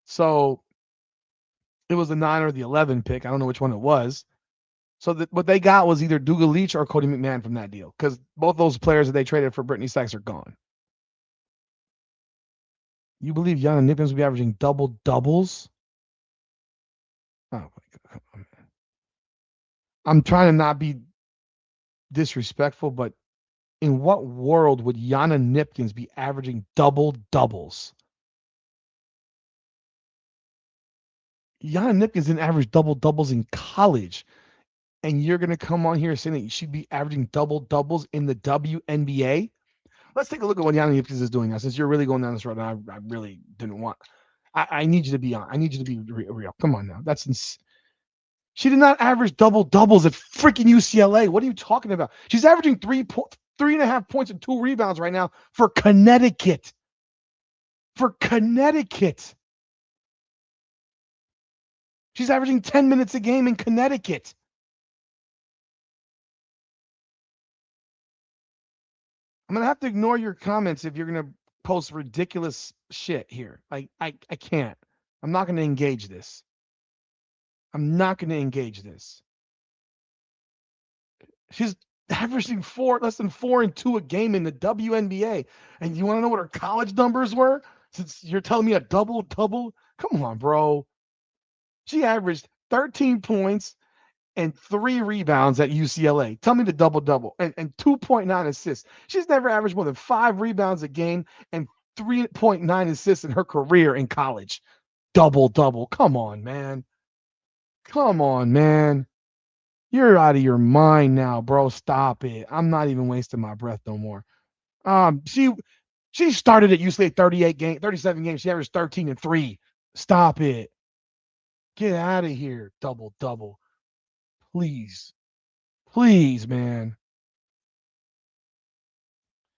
Speaker 1: So it was the 9 or the 11 pick. I don't know which one it was. So what they got was either Dougal Leach or Cody McMahon from that deal because both those players that they traded for Brittany Sykes are gone. You believe Yana Nipkins will be averaging double-doubles? Oh, my God. I'm trying to not be disrespectful, but in what world would Yana Nipkins be averaging double-doubles? Yana Nipkins didn't average double-doubles in college. And you're going to come on here saying that you should be averaging double-doubles in the WNBA? Let's take a look at what Yana Nipkins is doing now. Since you're really going down this road, and I really didn't want. I need you to be on. I need you to be real. Come on now. She did not average double-doubles at freaking UCLA. What are you talking about? She's averaging 3.5 points and 2 rebounds right now for Connecticut. She's averaging 10 minutes a game in Connecticut. I'm going to have to ignore your comments if you're going to post ridiculous shit here. I can't. I'm not going to engage this. She's averaging less than 4 and 2 a game in the WNBA. And you want to know what her college numbers were? Since you're telling me a double-double? Come on, bro. She averaged 13 points and 3 rebounds at UCLA. Tell me the double-double. And 2.9 assists. She's never averaged more than 5 rebounds a game and 3.9 assists in her career in college. Double-double. Come on, man. You're out of your mind now, bro. Stop it. I'm not even wasting my breath no more. She started at UCLA 37 games. She averaged 13 and 3. Stop it. Get out of here. Double-double. Please, man.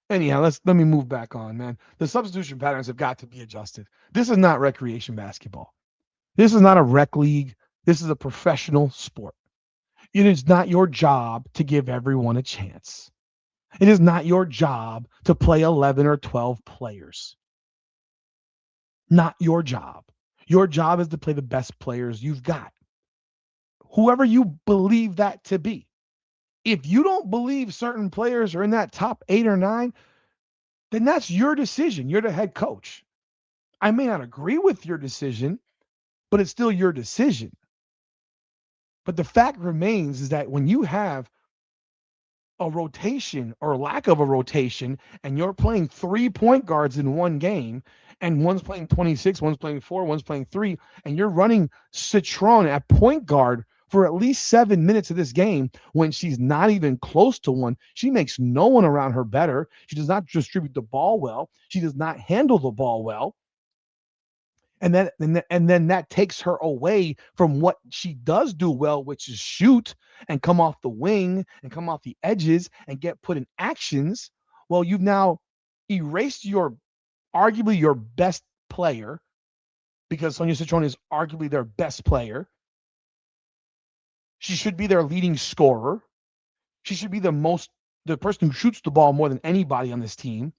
Speaker 1: Anyhow, let me move back on, man. The substitution patterns have got to be adjusted. This is not recreation basketball. This is not a rec league. This is a professional sport. It is not your job to give everyone a chance. It is not your job to play 11 or 12 players. Not your job. Your job is to play the best players you've got. Whoever you believe that to be. If you don't believe certain players are in that top 8 or 9, then that's your decision. You're the head coach. I may not agree with your decision, but it's still your decision. But the fact remains is that when you have a rotation or lack of a rotation and you're playing 3 point guards in one game and one's playing 26, one's playing 4, one's playing 3, and you're running Citron at point guard for at least 7 minutes of this game when she's not even close to one. She makes no one around her better. She does not distribute the ball well. She does not handle the ball well. And then that takes her away from what she does do well, which is shoot and come off the wing and come off the edges and get put in actions. Well, you've now erased your arguably your best player because Sonia Citrone is arguably their best player. She should be their leading scorer. She should be the person who shoots the ball more than anybody on this team.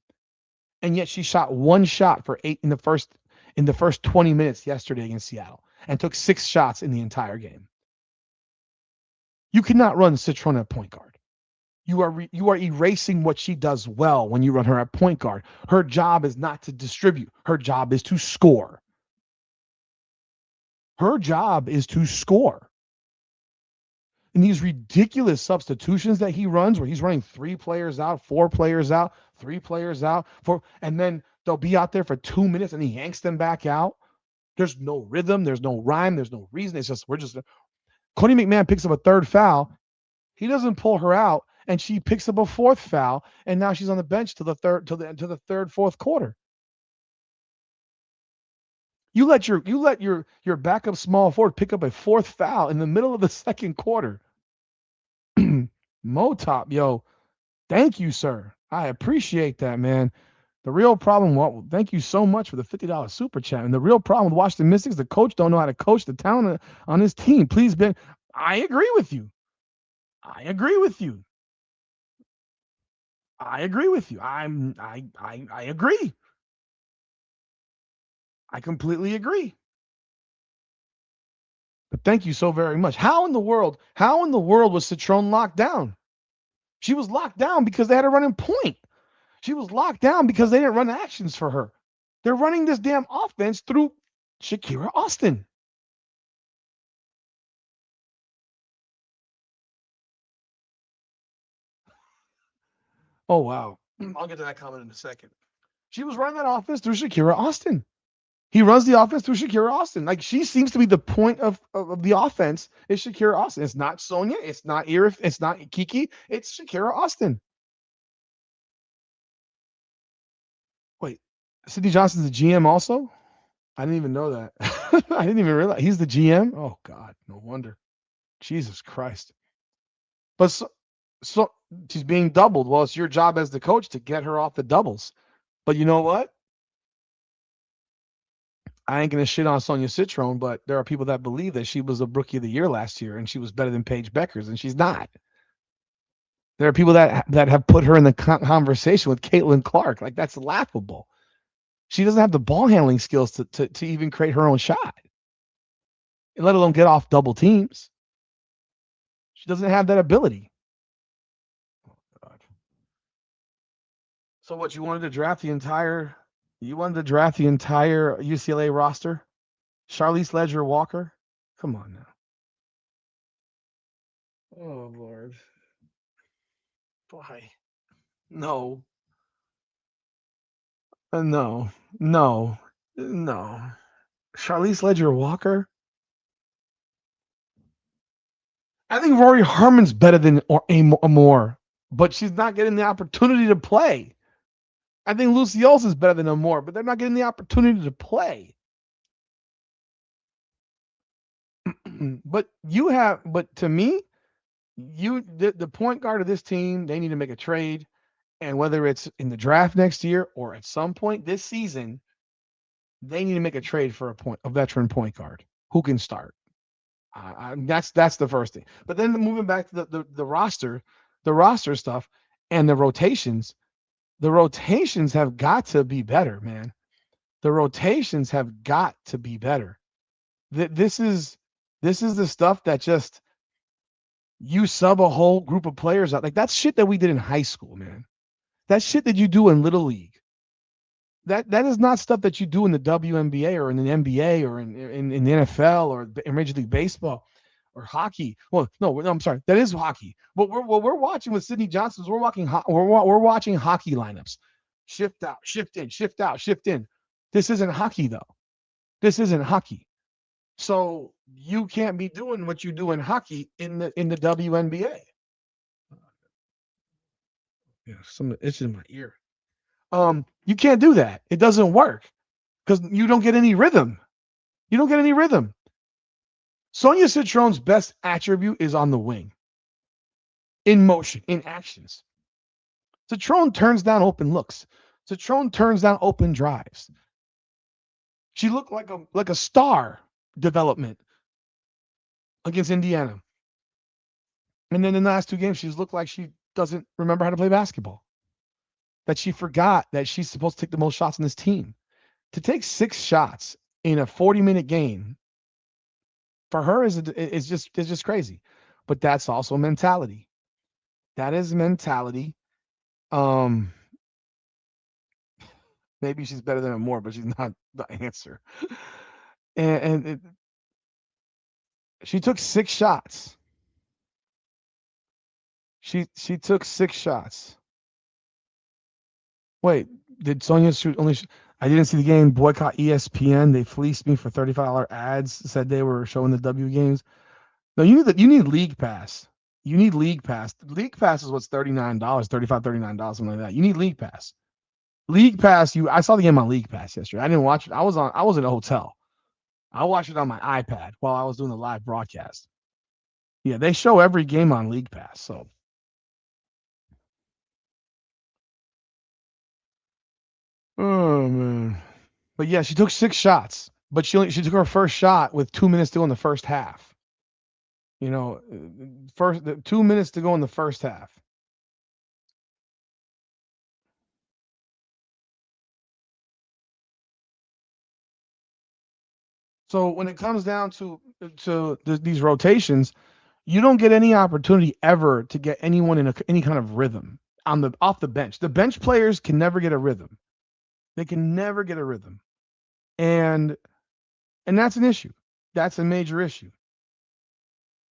Speaker 1: And yet she shot one shot for 8 in the first 20 minutes yesterday against Seattle and took 6 shots in the entire game. You cannot run Citrone at point guard. You are erasing what she does well when you run her at point guard. Her job is not to distribute. Her job is to score. Her job is to score. And these ridiculous substitutions that he runs, where he's running 3 players out, 4 players out, 3 players out, and then they'll be out there for 2 minutes and he yanks them back out. There's no rhythm, there's no rhyme, there's no reason. It's just Cody McMahon picks up a 3rd foul. He doesn't pull her out, and she picks up a 4th foul, and now she's on the bench to the third, 4th quarter. You let your backup small forward pick up a 4th foul in the middle of the 2nd quarter. Motop, yo, thank you, sir. I appreciate that, man. The real problem, thank you so much for the $50 super chat. And the real problem with Washington Mystics, the coach don't know how to coach the talent on his team. Please, Ben, I agree with you. I agree with you. I agree. I completely agree. But thank you so very much. How in the world was Citrone locked down? She was locked down because they had her running point. She was locked down because they didn't run actions for her. They're running this damn offense through Shakira Austin. Oh, wow. I'll get to that comment in a second. She was running that offense through Shakira Austin. He runs the offense through Shakira Austin. Like, she seems to be the point of the offense is Shakira Austin. It's not Sonia. It's not Irif. It's not Kiki. It's Shakira Austin. Wait, Sidney Johnson's the GM also? I didn't even know that. I didn't even realize he's the GM. Oh God, no wonder. Jesus Christ. But so she's being doubled. Well, it's your job as the coach to get her off the doubles. But you know what? I ain't gonna shit on Sonia Citrone, but there are people that believe that she was a rookie of the year last year and she was better than Paige Beckers, and she's not. There are people that have put her in the conversation with Caitlin Clark. Like, that's laughable. She doesn't have the ball handling skills to even create her own shot, let alone get off double teams. She doesn't have that ability. Oh, God. So what, you wanted to draft the entire UCLA roster? Charlize Ledger Walker? Come on now. Oh Lord. Why? No. No. No. No. Charlize Ledger Walker? I think Rory Harmon's better than Amore, but she's not getting the opportunity to play. I think Lucy Olsen's better than Amore, but they're not getting the opportunity to play. But to me, the point guard of this team, they need to make a trade, and whether it's in the draft next year or at some point this season, they need to make a trade for a veteran point guard who can start. That's the first thing. But then moving back to the roster stuff and the rotations have got to be better, man. The rotations have got to be better. This is the stuff that just you sub a whole group of players out. Like, that's shit that we did in high school, man. That's shit that you do in Little League. That is not stuff that you do in the WNBA or in the NBA or in the NFL or in Major League Baseball or hockey. Well, no, I'm sorry, that is hockey. But we're watching with Sidney Johnson's. We're watching hockey lineups. Shift out, shift in, shift out, shift in. This isn't hockey though. This isn't hockey. So you can't be doing what you do in hockey in the WNBA. Yeah, some itch in my ear. You can't do that. It doesn't work because you don't get any rhythm. You don't get any rhythm. Sonia Citron's best attribute is on the wing, in motion, in actions. Citron turns down open looks. Citron turns down open drives. She looked like a star development against Indiana. And then in the last two games, she's looked like she doesn't remember how to play basketball. That she forgot that she's supposed to take the most shots on this team. To take 6 shots in a 40-minute game for her is just crazy. But that's also mentality. That is mentality. Um, maybe she's better than him more, but she's not the answer. And she took 6 shots. She took 6 shots. Wait, did Sonya shoot only? I didn't see the game. Boycott ESPN. They fleeced me for $35 ads. Said they were showing the W games. No, you need League Pass. You need League Pass. League Pass is what's $39, 35 $39, something like that. You need League Pass. League Pass. I saw the game on League Pass yesterday. I didn't watch it. I was in a hotel. I watched it on my iPad while I was doing the live broadcast. Yeah, they show every game on League Pass. So, oh man. But yeah, she took 6 shots, but she took her first shot with 2 minutes to go in the first half. You know, 2 minutes to go in the first half. So when it comes down to these rotations, you don't get any opportunity ever to get anyone in any kind of rhythm on the off the bench. The bench players can never get a rhythm. They can never get a rhythm, and that's an issue. That's a major issue.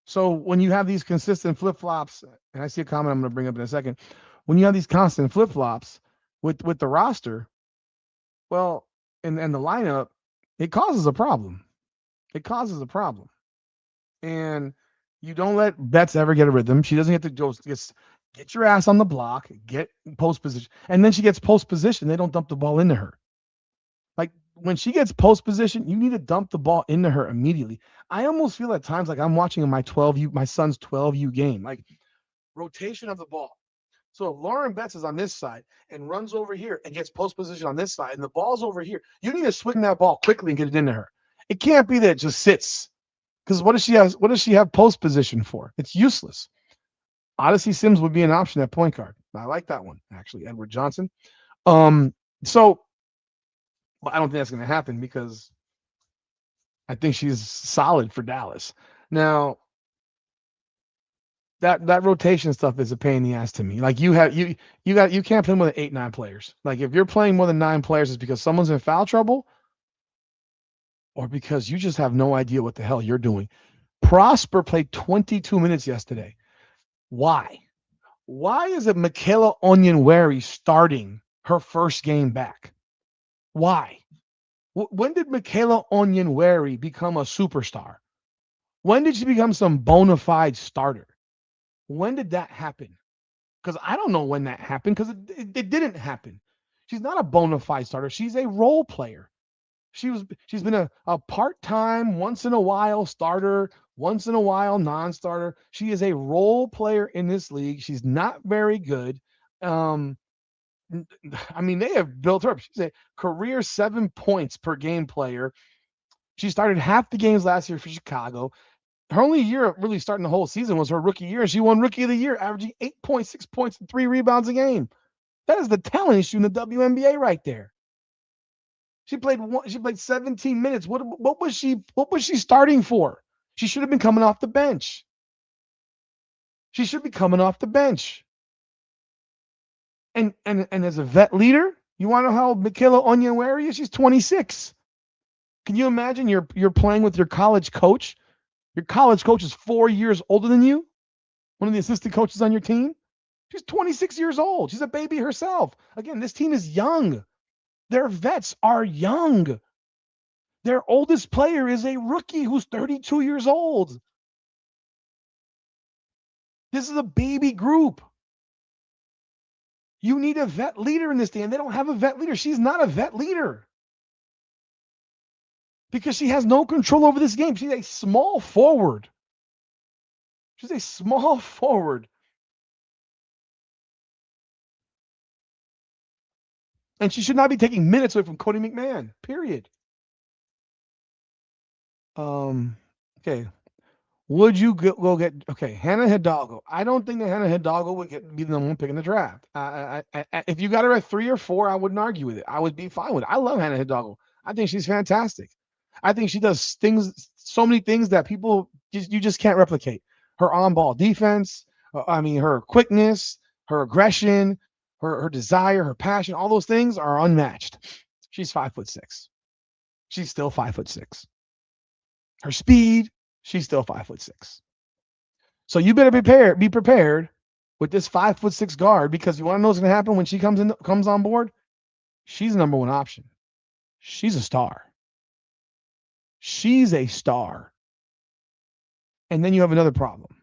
Speaker 1: So when you have these consistent flip flops, and I see a comment I'm going to bring up in a second, when you have these constant flip flops with the roster, well, and the lineup, it causes a problem. It causes a problem. And you don't let Betts ever get a rhythm. She doesn't get to just get your ass on the block, get post position, and then she gets post position. They don't dump the ball into her. Like when she gets post position, you need to dump the ball into her immediately. I almost feel at times like I'm watching my son's 12U game, like rotation of the ball. So if Lauren Betts is on this side and runs over here and gets post position on this side, and the ball's over here, you need to swing that ball quickly and get it into her. It can't be that it just sits. Because what does she have post position for? It's useless. Odyssey Sims would be an option at point guard. I like that one, actually. Edward Johnson. So I don't think that's gonna happen because I think she's solid for Dallas. Now that rotation stuff is a pain in the ass to me. Like you can't play more than 8, 9 players. Like if you're playing more than 9 players, it's because someone's in foul trouble or because you just have no idea what the hell you're doing. Prosper played 22 minutes yesterday. Why? Why is it Michaela Onyenwere starting her first game back? Why? When did Michaela Onyenwere become a superstar? When did she become some bona fide starter? When did that happen? Because I don't know when that happened because it didn't happen. She's not a bona fide starter. She's a role player. She's been a part-time, once in a while starter, once in a while non-starter. She is a role player in this league. She's not very good. I mean, they have built her up. She's a career 7 points per game player. She started half the games last year for Chicago. Her only year of really starting the whole season was her rookie year, and she won Rookie of the Year, averaging 8.6 points and 3 rebounds a game. That is the talent issue in the WNBA right there. She played 17 minutes. What was she starting for? She should have been coming off the bench. She should be coming off the bench. And as a vet leader, you want to know how old Michaela Onyenwere is? She's 26. Can you imagine you're playing with your college coach? Your college coach is 4 years older than you. One of the assistant coaches on your team. She's 26 years old. She's a baby herself. Again, this team is young. Their vets are young. Their oldest player is a rookie who's 32 years old. This is a baby group. You need a vet leader in this team. They don't have a vet leader. She's not a vet leader because she has no control over this game. She's a small forward. She's a small forward. And she should not be taking minutes away from Cody McMahon, period. Okay. Would you go get Hannah Hidalgo? I don't think that Hannah Hidalgo would be the number one pick in the draft. If you got her at 3 or 4, I wouldn't argue with it. I would be fine with it. I love Hannah Hidalgo. I think she's fantastic. I think she does so many things that you just can't replicate. Her on-ball defense, her quickness, her aggression, her desire, her passion, all those things are unmatched. She's 5'6". She's still 5'6". Her speed, she's still 5'6". So you better be prepared with this 5'6" guard, because you want to know what's going to happen when she comes on board? She's the number one option. She's a star. She's a star. And then you have another problem.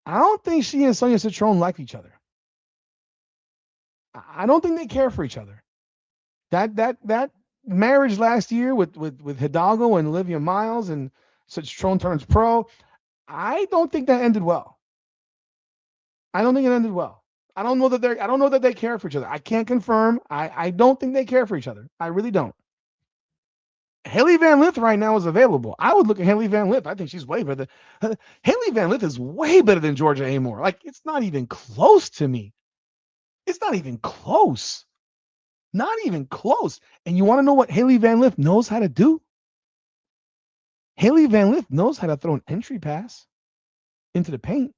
Speaker 1: I don't think she and Sonia Citrone like each other. I don't think they care for each other. That marriage last year with Hidalgo and Olivia Miles, and Citrone turns pro, I don't think that ended well. I don't think it ended well. I don't know that they care for each other. I can't confirm. I don't think they care for each other. I really don't. Haley Van Lith right now is available. I would look at Haley Van Lith. I think she's way better than Haley Van Lith is way better than Georgia Amore. Like, it's not even close to me. It's not even close. Not even close. And you want to know what Haley Van Lith knows how to do? Haley Van Lith knows how to throw an entry pass into the paint.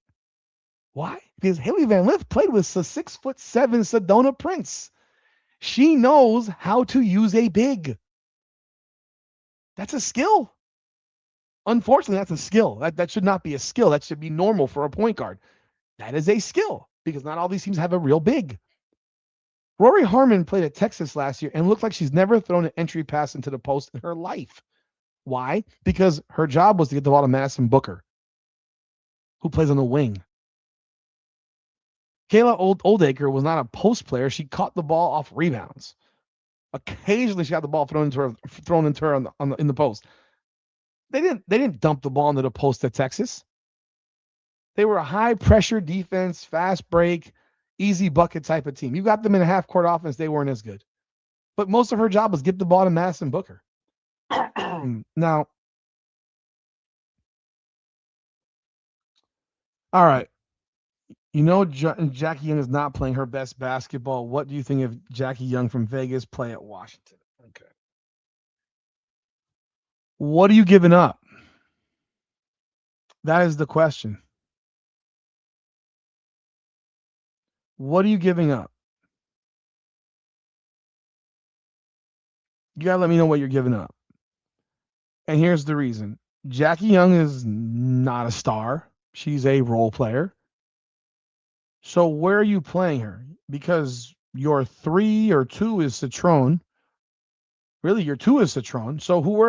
Speaker 1: Why? Because Haley Van Lith played with the 6'7" Sedona Prince. She knows how to use a big. That's a skill. Unfortunately, that's a skill. That should not be a skill. That should be normal for a point guard. That is a skill, because not all these teams have a real big. Rory Harmon played at Texas last year and looked like she's never thrown an entry pass into the post in her life. Why? Because her job was to get the ball to Madison Booker, who plays on the wing. Kayla Oldacre was not a post player. She caught the ball off rebounds. Occasionally, she got the ball thrown into her in the post. They didn't dump the ball into the post at Texas. They were a high pressure defense, fast break, easy bucket type of team. You got them in a half court offense, they weren't as good. But most of her job was get the ball to Madison Booker. Now, all right. You know, Jackie Young is not playing her best basketball. What do you think of Jackie Young from Vegas play at Washington? Okay. What are you giving up? That is the question. What are you giving up? You got to let me know what you're giving up. And here's the reason. Jackie Young is not a star. She's a role player. So where are you playing her? Because your 3 or 2 is Citrone. Really, your 2 is Citrone. So who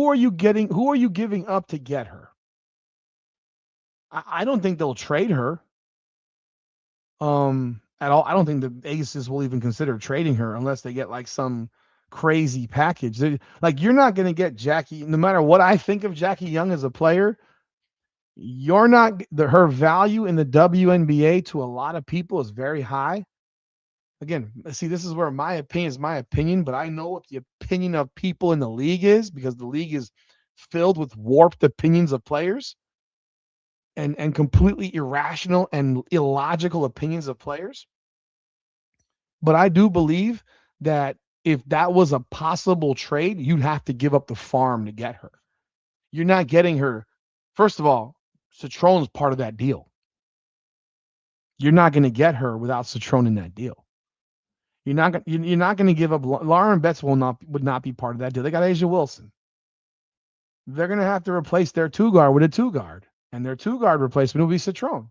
Speaker 1: are you giving up to get her? I don't think they'll trade her. At all. I don't think the Aces will even consider trading her unless they get like some crazy package. Like, you're not going to get Jackie, no matter what I think of Jackie Young as a player. You're not her value in the WNBA to a lot of people is very high. Again, see, this is where my opinion is my opinion, but I know what the opinion of people in the league is, because the league is filled with warped opinions of players and completely irrational and illogical opinions of players. But I do believe that if that was a possible trade, you'd have to give up the farm to get her. You're not getting her. First of all, Citrone's part of that deal. You're not going to get her without Citrone in that deal. You're not going to give up. Lauren Betts would not be part of that deal. They got Asia Wilson. They're going to have to replace their 2 guard with a 2 guard, and their 2 guard replacement will be Citrone.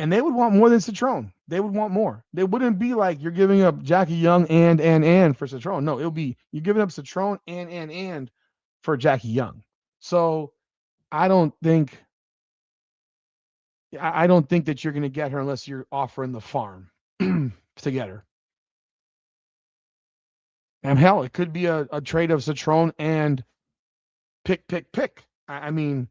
Speaker 1: And they would want more than Citrone. They would want more. They wouldn't be like you're giving up Jackie Young and for Citrone. No, it'll be you're giving up Citrone and for Jackie Young. So I don't think I don't think that you're going to get her unless you're offering the farm to get her. And hell, it could be a trade of Citrone and pick. I mean,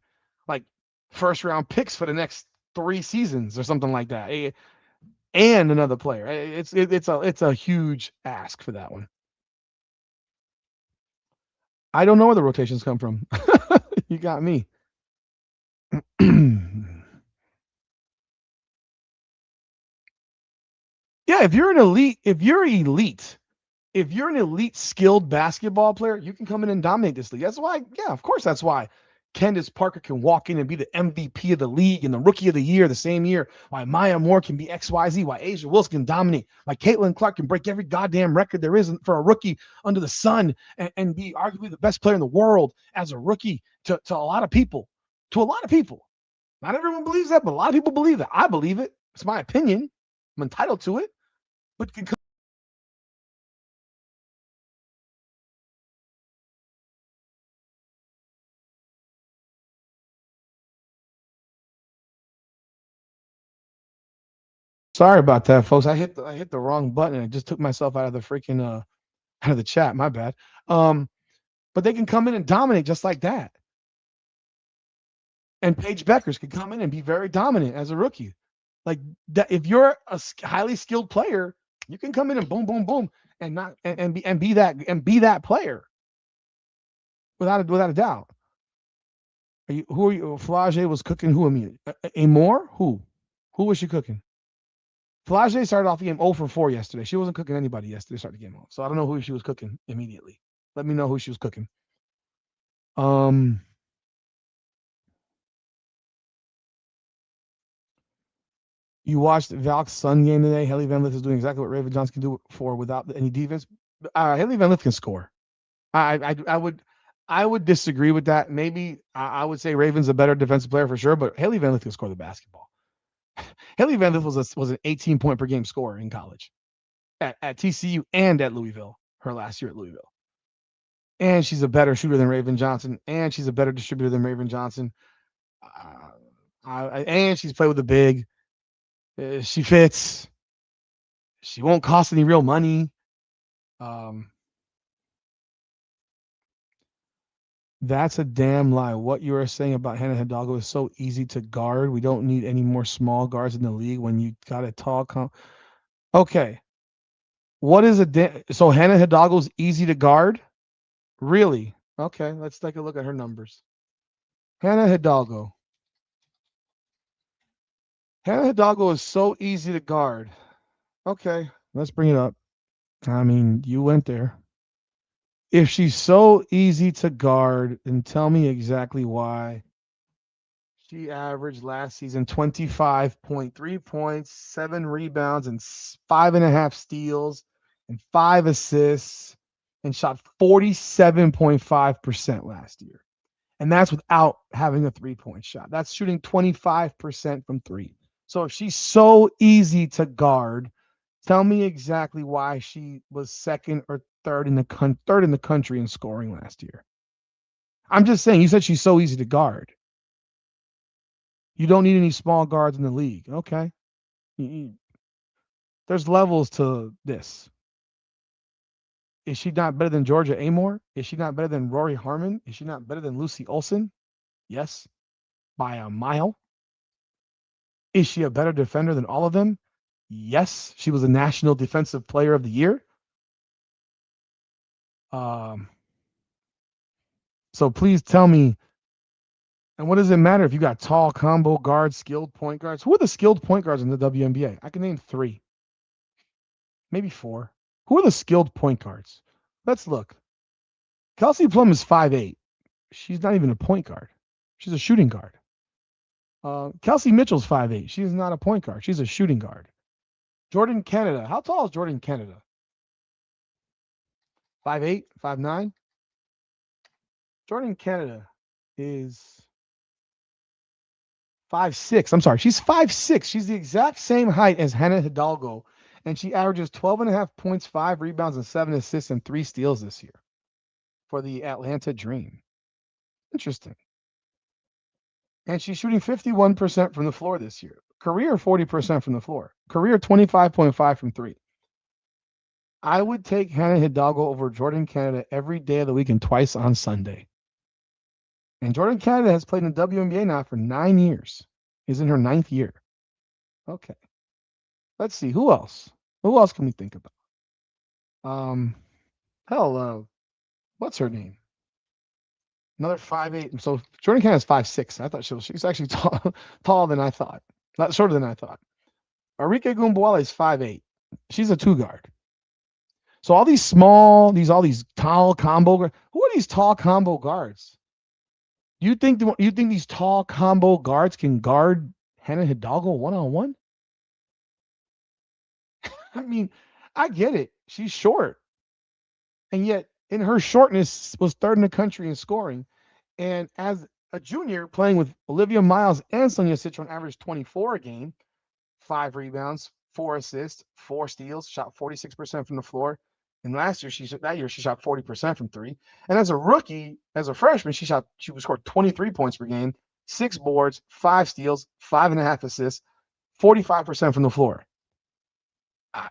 Speaker 1: like first round picks for the next 3 seasons or something like that, and another player. It's a huge ask for that one. I don't know where the rotations come from. You got me. Yeah, if you're an elite skilled basketball player, you can come in and dominate this league. That's why, yeah, of course, that's why Candace Parker can walk in and be the MVP of the league and the rookie of the year the same year. Why Maya Moore can be XYZ. Why Asia Wilson can dominate. Why Caitlin Clark can break every goddamn record there is for a rookie under the sun and be arguably the best player in the world as a rookie to a lot of people. To a lot of people. Not everyone believes that, but a lot of people believe that. I believe it. It's my opinion. I'm entitled to it. But sorry about that, folks. I hit the wrong button. I just took myself out of the freaking out of the chat. My bad. Um, but they can come in and dominate just like that. And Paige Beckers can come in and be very dominant as a rookie. Like that, if you're a highly skilled player, you can come in and boom, boom, boom, and not and be that player without a doubt. Who are you? Flage was cooking who immediately? A more who? Who was she cooking? Flage started off the game 0 for 4 yesterday. She wasn't cooking anybody yesterday. Started the game off, so I don't know who she was cooking immediately. Let me know who she was cooking. Um, you watched Valk's Sun game today. Haley Van Lith is doing exactly what Raven Johnson can do for without any defense. Haley Van Lith can score. I would disagree with that. Maybe I would say Raven's a better defensive player for sure, but Haley Van Lith can score the basketball. Haley Van Lith was an 18 point per game scorer in college at TCU and at Louisville. Her last year at Louisville. And she's a better shooter than Raven Johnson, and she's a better distributor than Raven Johnson. And she's played with the big. She fits. She won't cost any real money. Um, that's a damn lie. What you are saying about Hannah Hidalgo is so easy to guard. We don't need any more small guards in the league when you got a tall. Okay. What is so Hannah Hidalgo's easy to guard? Really? Okay. Let's take a look at her numbers. Hannah Hidalgo. Hannah Hidalgo is so easy to guard. Okay. Let's bring it up. I mean, you went there. If she's so easy to guard, then tell me exactly why. She averaged last season 25.3 points, 7 rebounds, and 5.5 steals, and 5 assists, and shot 47.5% last year. And that's without having a 3-point shot. That's shooting 25% from three. So if she's so easy to guard, tell me exactly why she was second or third in the country in scoring last year. I'm just saying. You said she's so easy to guard. You don't need any small guards in the league. Okay. There's levels to this. Is she not better than Georgia Amore? Is she not better than Rory Harmon? Is she not better than Lucy Olson? Yes, by a mile. Is she a better defender than all of them? Yes, she was a National Defensive Player of the Year. Um, so please tell me. And what does it matter if you got tall combo guards, skilled point guards? Who are the skilled point guards in the WNBA? I can name 3, maybe 4. Who are the skilled point guards? Let's look. Kelsey Plum is 5'8". She's not even a point guard. She's a shooting guard. Kelsey Mitchell's 5'8". She's not a point guard. She's a shooting guard. Jordan Canada. How tall is Jordan Canada? 5'8", 5'9"? Jordan Canada is 5'6". I'm sorry. She's 5'6". She's the exact same height as Hannah Hidalgo, and she averages 12 and a half points, 5 rebounds, and 7 assists and 3 steals this year for the Atlanta Dream. Interesting. And she's shooting 51% from the floor this year. Career 40% from the floor. Career 25.5 from three. I would take Hannah Hidalgo over Jordan Canada every day of the week and twice on Sunday. And Jordan Canada has played in the WNBA now for 9 years. Is in her 9th year. Okay. Let's see. Who else? Who else can we think about? Hell, what's her name? Another 5'8". So Jordan Canada's 5'6". I thought she's actually taller than I thought. Not shorter than I thought. Arike Gumbawale is 5'8". She's a 2 guard. So all these small, all these tall combo guards. Who are these tall combo guards? You think these tall combo guards can guard Hannah Hidalgo 1-on-1? I mean, I get it. She's short. And yet, in her shortness, was third in the country in scoring. And as a junior, playing with Olivia Miles and Sonia Citron, averaged 24 a game, 5 rebounds, 4 assists, 4 steals, shot 46% from the floor. And last year, she shot 40% from three. And as a rookie, as a freshman, she scored 23 points per game, 6 boards, 5 steals, 5.5 assists, 45% from the floor.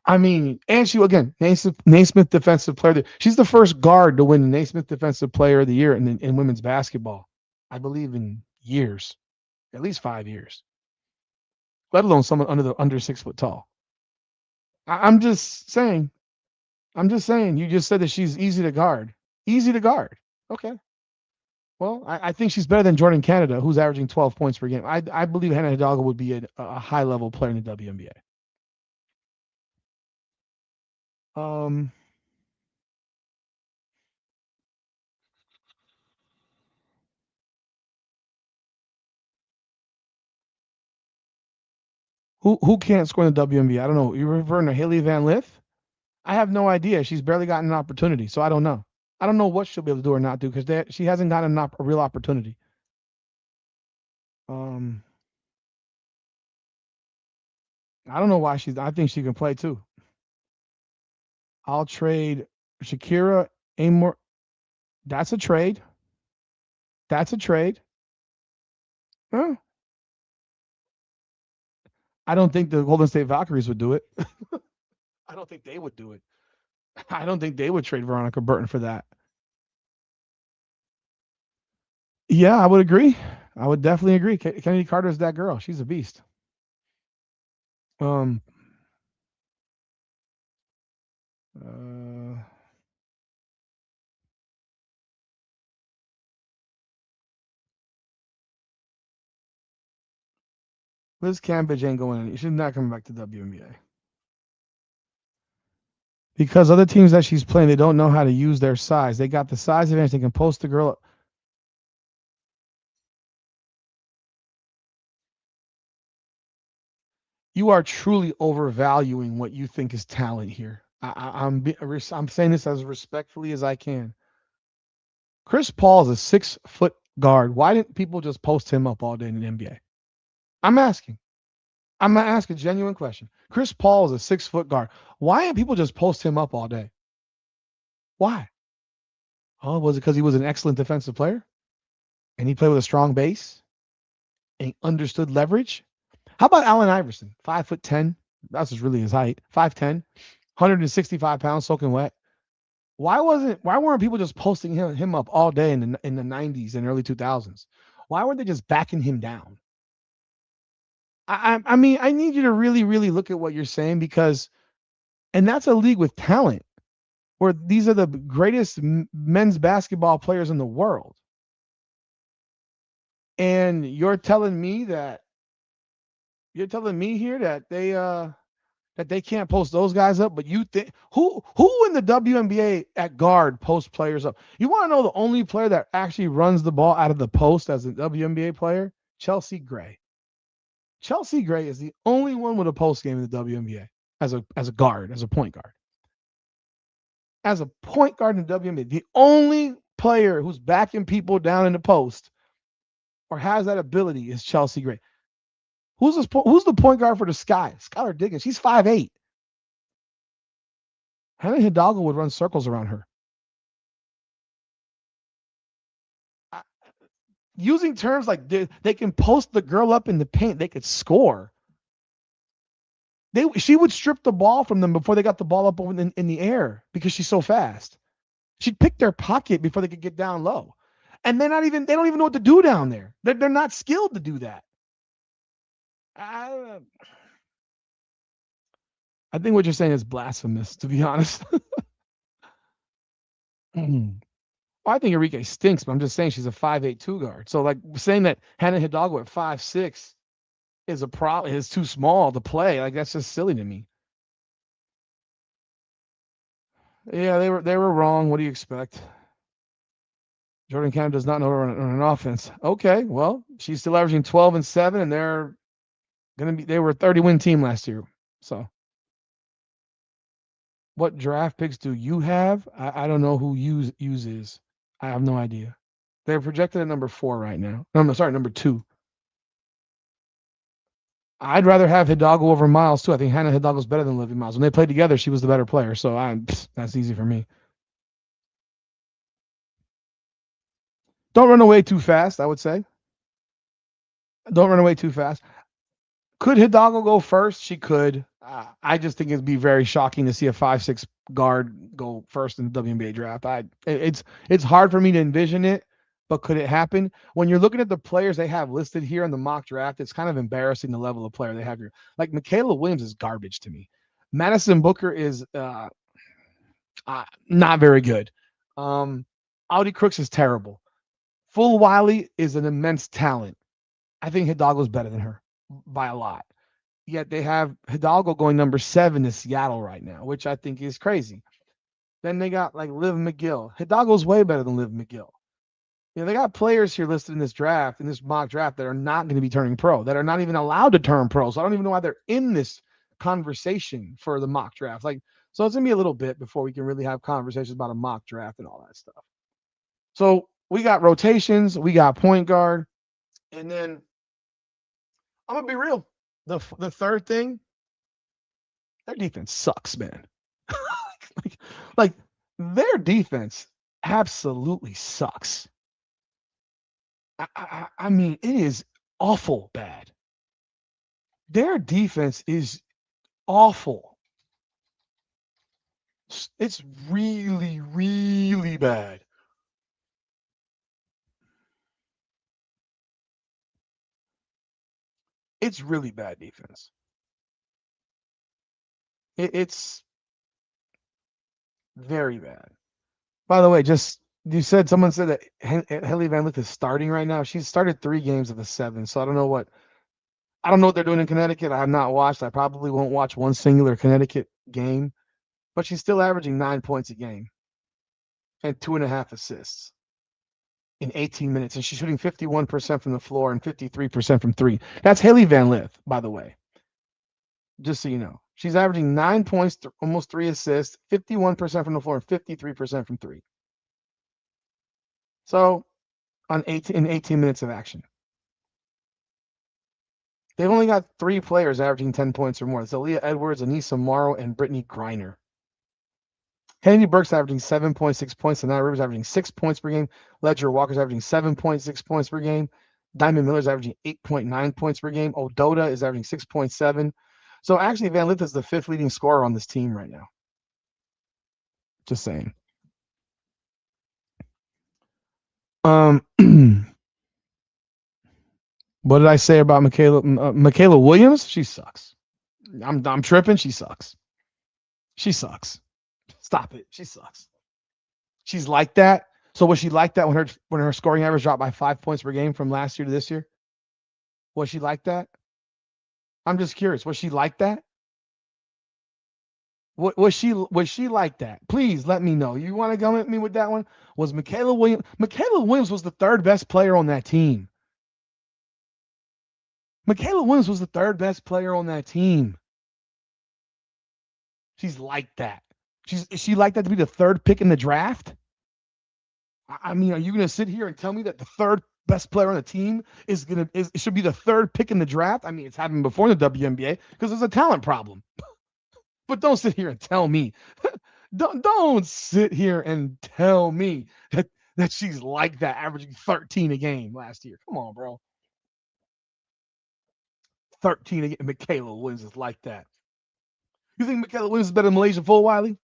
Speaker 1: I mean, and she again, Naismith Defensive Player. She's the first guard to win the Naismith Defensive Player of the Year in women's basketball. I believe in years, at least 5 years. Let alone someone under 6 foot tall. I'm just saying. You just said that she's easy to guard. Easy to guard. Okay. Well, I think she's better than Jordan Canada, who's averaging 12 points per game. I believe Hannah Hidalgo would be a high level player in the WNBA. Who can't score in the WNBA? I don't know. You're referring to Haley Van Lith? I have no idea. She's barely gotten an opportunity, so I don't know. I don't know what she'll be able to do or not do because she hasn't gotten a real opportunity. I don't know why I think she can play too. I'll trade Shakira Amor. That's a trade. That's a trade. Huh? I don't think the Golden State Valkyries would do it. I don't think they would do it. I don't think they would trade Veronica Burton for that. Yeah, I would agree. I would definitely agree. Kennedy Carter's that girl. She's a beast. Uh, Liz Cambridge ain't going in. She's not coming back to WNBA. Because other teams that she's playing, they don't know how to use their size. They got the size advantage. They can post the girl up. You are truly overvaluing what you think is talent here. I'm saying this as respectfully as I can. Chris Paul is a 6-foot guard. Why didn't people just post him up all day in the NBA? I'm asking. I'm gonna ask a genuine question. Chris Paul is a 6-foot guard. Why didn't people just post him up all day? Why? Oh, was it because he was an excellent defensive player? And he played with a strong base? And he understood leverage? How about Allen Iverson? 5'10". That's just really his height. 5'10", 165 pounds, soaking wet. Why weren't people just posting him up all day in the 90s and early 2000s? Why weren't they just backing him down? I mean, I need you to really, really look at what you're saying because, and that's a league with talent, where these are the greatest men's basketball players in the world. And you're telling me here that they can't post those guys up, but you think who in the WNBA at guard posts players up? You want to know the only player that actually runs the ball out of the post as a WNBA player? Chelsea Gray. Chelsea Gray is the only one with a post game in the WNBA as a guard, as a point guard. As a point guard in the WNBA, the only player who's backing people down in the post or has that ability is Chelsea Gray. Who's the point guard for the Sky? Skylar Diggins. She's 5'8". Hannah Hidalgo would run circles around her. Using terms like they can post the girl up in the paint, they could score. She would strip the ball from them before they got the ball up in the air because she's so fast. She'd pick their pocket before they could get down low. And they don't even know what to do down there. They're not skilled to do that. I think what you're saying is blasphemous, to be honest. I think Enrique stinks, but I'm just saying she's a 5'8" guard. So like saying that Hannah Hidalgo at 5'6" is a problem, is too small to play. Like that's just silly to me. Yeah, they were wrong. What do you expect? Jordan Cannon does not know her on an offense. Okay, well, she's still averaging 12 and 7, and they were a 30-win team last year. So what draft picks do you have? I don't know who use is. I have no idea. They're projected at number 4 right now. No, I'm sorry, number 2. I'd rather have Hidalgo over Miles too. I think Hannah Hidalgo's better than Olivia Miles. When they played together, she was the better player. So that's easy for me. Don't run away too fast, I would say. Don't run away too fast. Could Hidalgo go first? She could. I just think it'd be very shocking to see a 5'6" guard go first in the WNBA draft. It's hard for me to envision it, but could it happen? When you're looking at the players they have listed here in the mock draft, it's kind of embarrassing the level of player they have here. Like Michaela Williams is garbage to me. Madison Booker is not very good. Audie Crooks is terrible. Full Wiley is an immense talent. I think Hidalgo's better than her by a lot. Yet they have Hidalgo going number 7 to Seattle right now, which I think is crazy. Then they got like Liv McGill. Hidalgo's way better than Liv McGill. They got players here listed in this draft, in this mock draft, that are not going to be turning pro, that are not even allowed to turn pro. So I don't even know why they're in this conversation for the mock draft. So it's going to be a little bit before we can really have conversations about a mock draft and all that stuff. So we got rotations, we got point guard, and then I'm going to be real. The third thing, their defense sucks, man. like their defense absolutely sucks. I mean, it is awful bad. Their defense is awful. It's really, really bad. It's really bad defense. It's very bad. By the way, someone said that Haley Van Lith is starting right now. She's started 3 games of the 7, so I don't know what they're doing in Connecticut. I have not watched. I probably won't watch one singular Connecticut game, but she's still averaging 9 points a game and 2.5 assists in 18 minutes, and she's shooting 51% from the floor and 53% from 3. That's Haley Van Lith, by the way. Just so you know, she's averaging 9 points, almost 3 assists, 51% from the floor, and 53% from 3. So, in 18 minutes of action, they've only got 3 players averaging 10 points or more. It's Aaliyah Edwards, Anissa Morrow, and Brittany Griner. Kennedy Burke's averaging 7.6 points. Anaya Rivers averaging 6 points per game. Ledger Walker's averaging 7.6 points per game. Diamond Miller's averaging 8.9 points per game. Odota is averaging 6.7. So actually, Van Lith is the 5th leading scorer on this team right now. Just saying. What did I say about Michaela Williams? She sucks. I'm tripping. She sucks. She sucks. Stop it. She sucks. She's like that. So was she like that when her scoring average dropped by 5 points per game from last year to this year? Was she like that? I'm just curious. Was she like that? What was she like that? Please let me know. You want to go at me with that one? Was Michaela Williams? Michaela Williams was the 3rd best player on that team. Michaela Williams was the 3rd best player on that team. She's like that. Is she like that to be the 3rd pick in the draft? I mean, are you going to sit here and tell me that the 3rd best player on the team it should be the third pick in the draft. I mean, it's happened before in the WNBA because there's a talent problem. But don't sit here and tell me. don't sit here and tell me that she's like that, averaging 13 a game last year. Come on, bro. 13 a game. Michaela Williams is like that. You think Michaela Williams is better than Malaysia Fulwiley?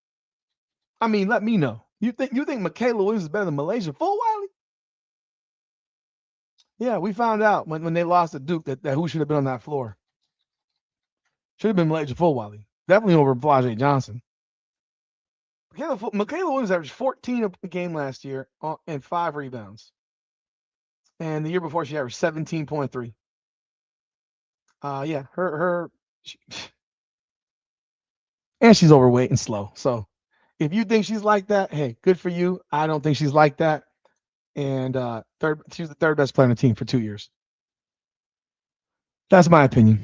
Speaker 1: I mean, let me know. You think Michaela Williams is better than Malaysia Fulwiley? Yeah, we found out when they lost to Duke that who should have been on that floor. Should have been Malaysia Fulwiley. Definitely over Flajay Johnson. Michaela Williams averaged 14 a game last year and 5 rebounds. And the year before, she averaged 17.3. Yeah, and she's overweight and slow. So if you think she's like that, hey, good for you. I don't think she's like that. And she's the third best player on the team for 2 years. That's my opinion.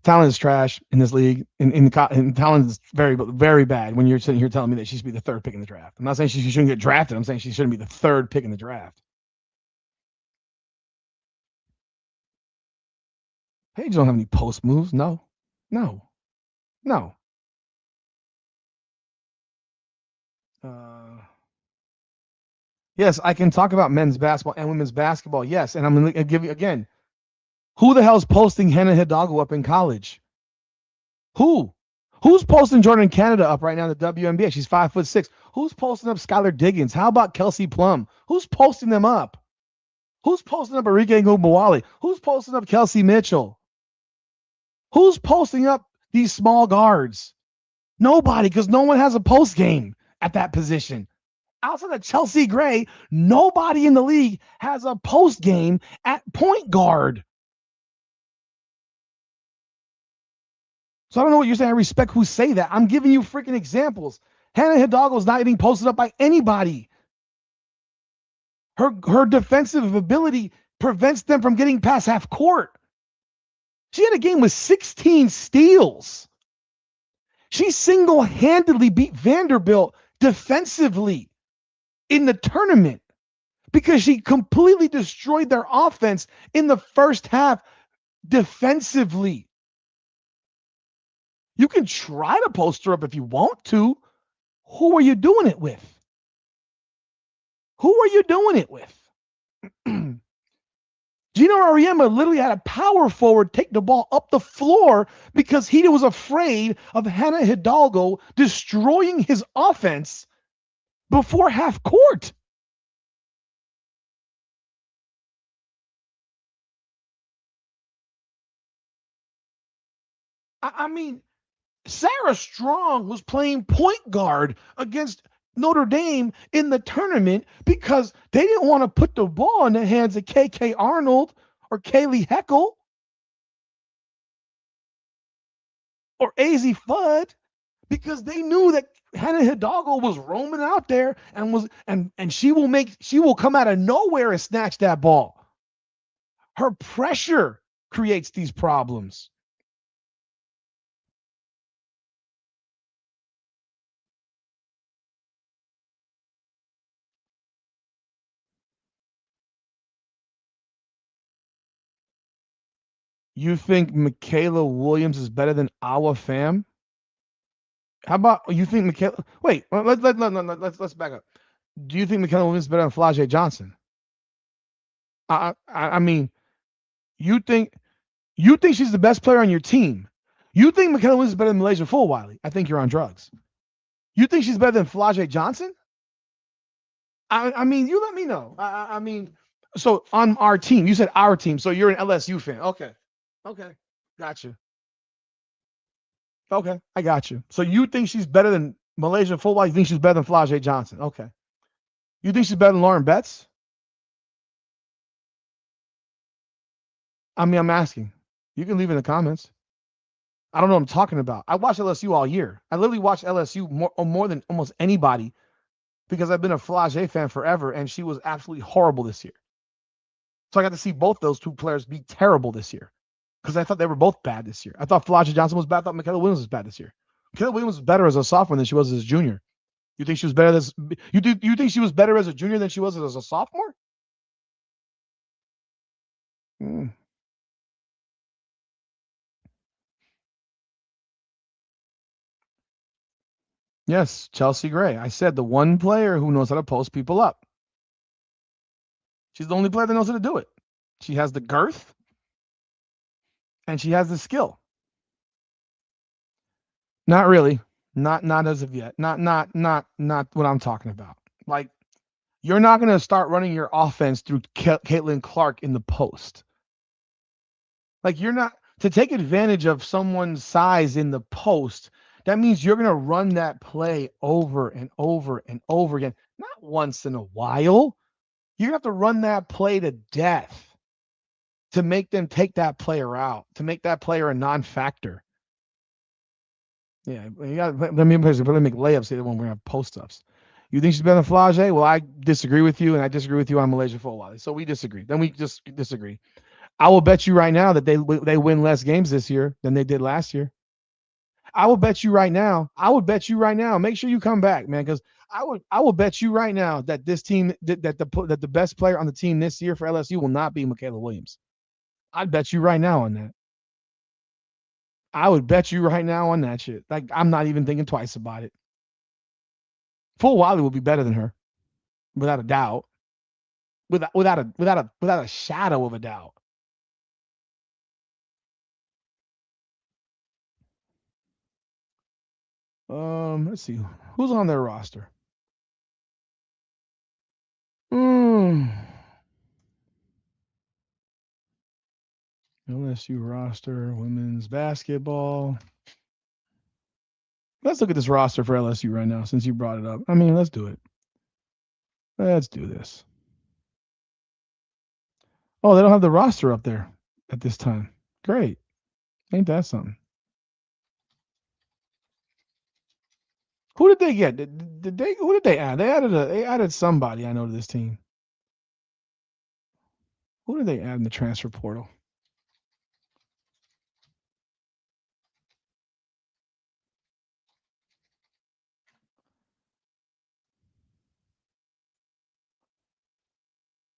Speaker 1: Talent is trash in this league. And talent is very, very bad when you're sitting here telling me that she should be the third pick in the draft. I'm not saying she shouldn't get drafted. I'm saying she shouldn't be the third pick in the draft. Paige don't have any post moves. No. Yes, I can talk about men's basketball and women's basketball. Yes, and I'm going to give you again. Who the hell's posting Hannah Hidalgo up in college? Who? Who's posting Jordan Canada up right now in the WNBA? She's 5'6". Who's posting up Skylar Diggins? How about Kelsey Plum? Who's posting them up? Who's posting up Arike Ngubawale? Who's posting up Kelsey Mitchell? Who's posting up these small guards? Nobody, because no one has a post game at that position. Outside of Chelsea Gray, nobody in the league has a post game at point guard. So I don't know what you're saying. I respect who say that. I'm giving you freaking examples. Hannah Hidalgo is not getting posted up by anybody. Her defensive ability prevents them from getting past half court. She had a game with 16 steals. She single-handedly beat Vanderbilt defensively in the tournament because she completely destroyed their offense in the first half defensively. You can try to post her up if you want to. Who are you doing it with? Gino Auriemma literally had a power forward take the ball up the floor because he was afraid of Hannah Hidalgo destroying his offense before half court. I mean, Sarah Strong was playing point guard against Notre Dame in the tournament because they didn't want to put the ball in the hands of KK Arnold or Kaylee Heckel or AZ Fudd because they knew that Hannah Hidalgo was roaming out there and she will come out of nowhere and snatch that ball. Her pressure creates these problems. You think Michaela Williams is better than Awa Pham? How about you think Michaela? Wait, let's back up. Do you think Michaela Williams is better than Flajay Johnson? I mean, you think she's the best player on your team. You think Michaela Williams is better than Malaysia Fulwiley. I think you're on drugs. You think she's better than Flajay Johnson? I mean, you let me know. I mean, so on our team, you said our team, so you're an LSU fan. Okay, gotcha. Okay, I got you. So you think she's better than Malaysia Fulwiley? You think she's better than Flajay Johnson? Okay. You think she's better than Lauren Betts? I mean, I'm asking. You can leave in the comments. I don't know what I'm talking about. I watched LSU all year. I literally watched LSU more than almost anybody because I've been a Flage fan forever, and she was absolutely horrible this year. So I got to see both those two players be terrible this year because I thought they were both bad this year. I thought Flage Johnson was bad. I thought Michaela Williams was bad this year. Michaela Williams was better as a sophomore than she was as a junior. You think she was better you think she was better as a junior than she was as a sophomore? Mm. Yes, Chelsea Gray. I said the one player who knows how to post people up. She's the only player that knows how to do it. She has the girth and she has the skill. Not really. Not as of yet. Not what I'm talking about. Like you're not going to start running your offense through Caitlin Clark in the post. Like you're not to take advantage of someone's size in the post. That means you're going to run that play over and over and over again. Not once in a while. You're going to have to run that play to death to make them take that player out, to make that player a non-factor. Yeah, you got let me make layups here when we're gonna have post ups. You think she's better than Flage? Well, I disagree with you, and I disagree with you on Malaysia Fulwali. So we disagree. Then we just disagree. I will bet you right now that they win less games this year than they did last year. I will bet you right now. I would bet you right now. Make sure you come back, man, because I will bet you right now that this team that the best player on the team this year for LSU will not be Michaela Williams. I'd bet you right now on that. I would bet you right now on that shit. Like I'm not even thinking twice about it. Full Wally will be better than her, without a doubt. Without a shadow of a doubt. Let's see who's on their roster. Mm. LSU roster, women's basketball. Let's look at this roster for LSU right now since you brought it up. I mean, let's do it. Let's do this. Oh, they don't have the roster up there at this time. Great. Ain't that something? Who did they get? Did they? Who did they add? They added somebody I know to this team. Who did they add in the transfer portal?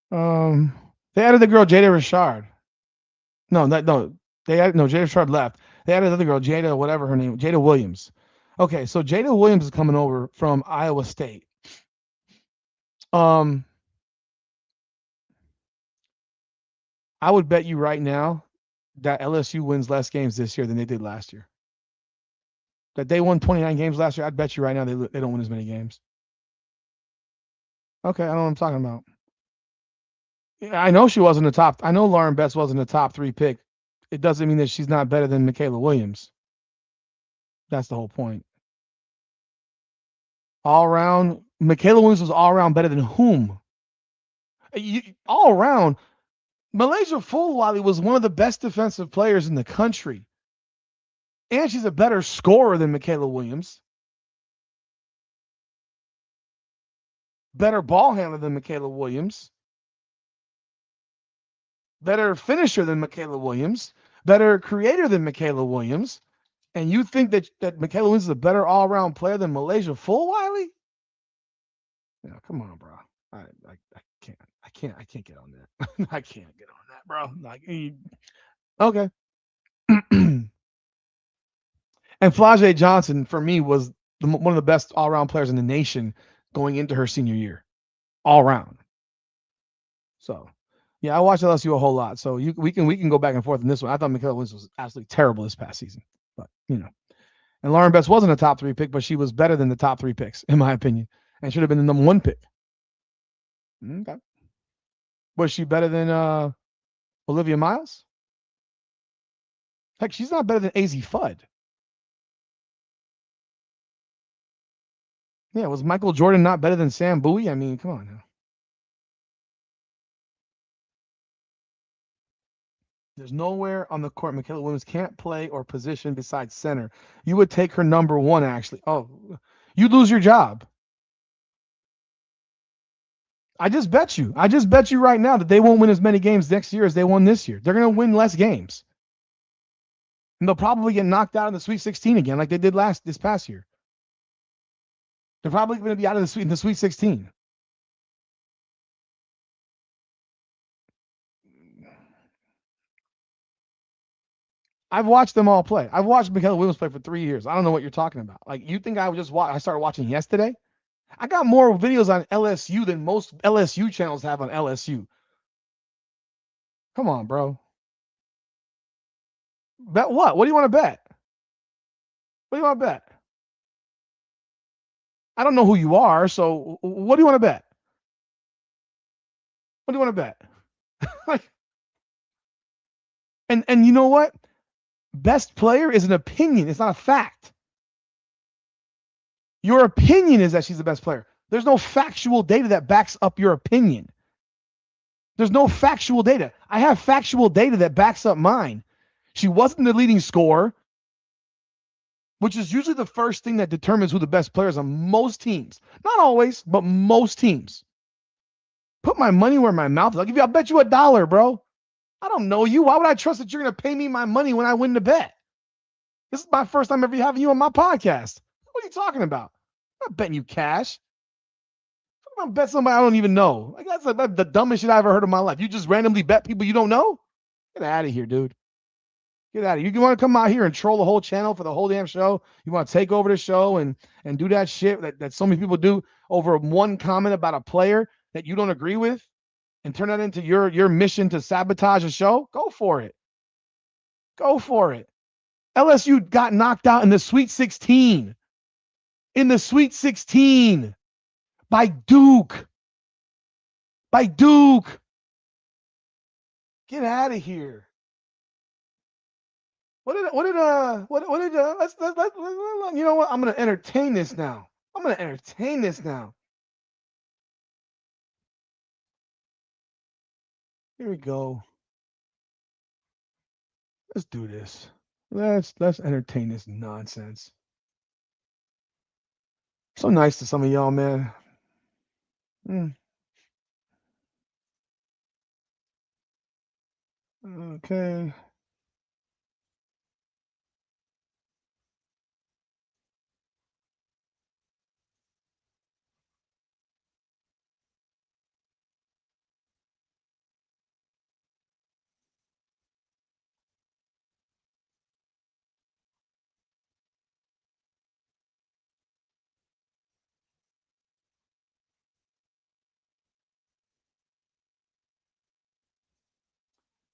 Speaker 1: Um, they added the girl Jada Richard. No. They added no Jada Richard left. They added another girl, Jada, whatever her name, Jada Williams. Okay, so Jada Williams is coming over from Iowa State. Um, I would bet you right now that LSU wins less games this year than they did last year. That they won 29 games last year. I'd bet you right now they don't win as many games. Okay, I know what I'm talking about. Yeah, I know she wasn't the top. I know Lauren Betts wasn't a top 3 pick. It doesn't mean that she's not better than Michaela Williams. That's the whole point. All around, Michaela Williams was all around better than whom? All around, Malaysia Fulwali was one of the best defensive players in the country. And she's a better scorer than Michaela Williams. Better ball handler than Michaela Williams. Better finisher than Michaela Williams. Better creator than Michaela Williams. And you think that Michaela Williams is a better all-around player than Malaysia Fulwali? Yeah, come on, bro. I can't get on that. I can't get on that, bro. Like, okay. And Flage Johnson, for me, was one of the best all around players in the nation going into her senior year, all around. So, yeah, I watched LSU a whole lot. So we can go back and forth in this one. I thought Michaela Williams was absolutely terrible this past season, but and Lauren Betts wasn't a top 3 pick, but she was better than the top 3 picks in my opinion, and should have been the number 1 pick. Okay. Was she better than Olivia Miles? Heck, she's not better than AZ Fudd. Yeah, was Michael Jordan not better than Sam Bowie? I mean, come on now. There's nowhere on the court Michaela Williams can't play or position besides center. You would take her number 1, actually. Oh, you'd lose your job. I just bet you. I just bet you right now that they won't win as many games next year as they won this year. They're going to win less games. And they'll probably get knocked out in the Sweet 16 again, like they did this past year. They're probably going to be out of the Sweet 16. I've watched them all play. I've watched Michaela Williams play for 3 years. I don't know what you're talking about. Like, you think I would just watch? I started watching yesterday. I got more videos on LSU than most LSU channels have on LSU. Come on, bro. Bet what? What do you want to bet? What do you want to bet? I don't know who you are, so what do you want to bet? What do you want to bet? Like, and you know what? Best player is an opinion. It's not a fact. Your opinion is that she's the best player. There's no factual data that backs up your opinion. There's no factual data. I have factual data that backs up mine. She wasn't the leading scorer, which is usually the first thing that determines who the best player is on most teams. Not always, but most teams. Put my money where my mouth is. I'll bet you $1, bro. I don't know you. Why would I trust that you're going to pay me my money when I win the bet? This is my first time ever having you on my podcast. What are you talking about? I'm not betting you cash. I'm bet somebody I don't even know. Like, that's the dumbest shit I ever heard in my life. You just randomly bet people you don't know? Get out of here, dude. Get out of here. You want to come out here and troll the whole channel for the whole damn show? You want to take over the show and do that shit that so many people do over one comment about a player that you don't agree with and turn that into your mission to sabotage a show? Go for it. Go for it. LSU got knocked out in the Sweet 16. In the Sweet 16 by Duke. By Duke. Get out of here. Let's you know what? I'm gonna entertain this now. Here we go. Let's do this. Let's entertain this nonsense. So nice to some of y'all, man. Okay.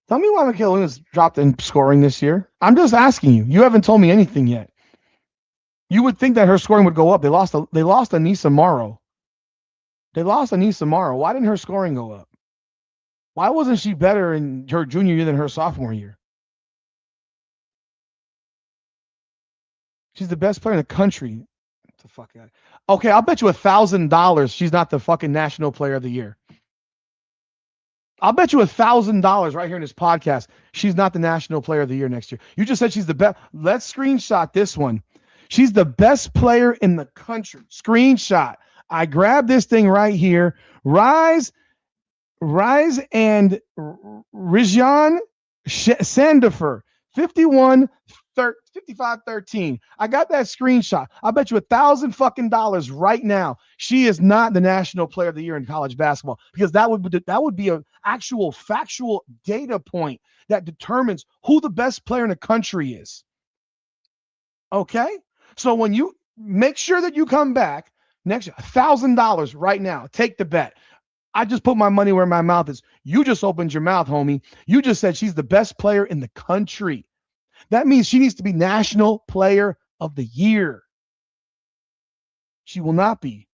Speaker 1: Tell me why Michaela Williams dropped in scoring this year. I'm just asking you. You haven't told me anything yet. You would think that her scoring would go up. They lost Anissa Morrow. Why didn't her scoring go up? Why wasn't she better in her junior year than her sophomore year? She's the best player in the country. What the fuck? Okay, I'll bet you $1,000 she's not the fucking national player of the year. I'll bet you $1,000 right here in this podcast she's not the national player of the year next year. You just said she's the best. Let's screenshot this one. She's the best player in the country. Screenshot. I grabbed this thing right here. Rise and Rijan Sandifer, 55-13. I got that screenshot. I bet you $1,000 right now she is not the national player of the year in college basketball, because that would be an actual factual data point that determines who the best player in the country is. Okay? So when you make sure that you come back next year, $1,000 right now, take the bet. I just put my money where my mouth is. You just opened your mouth, homie. You just said she's the best player in the country. That means she needs to be national player of the year. She will not be.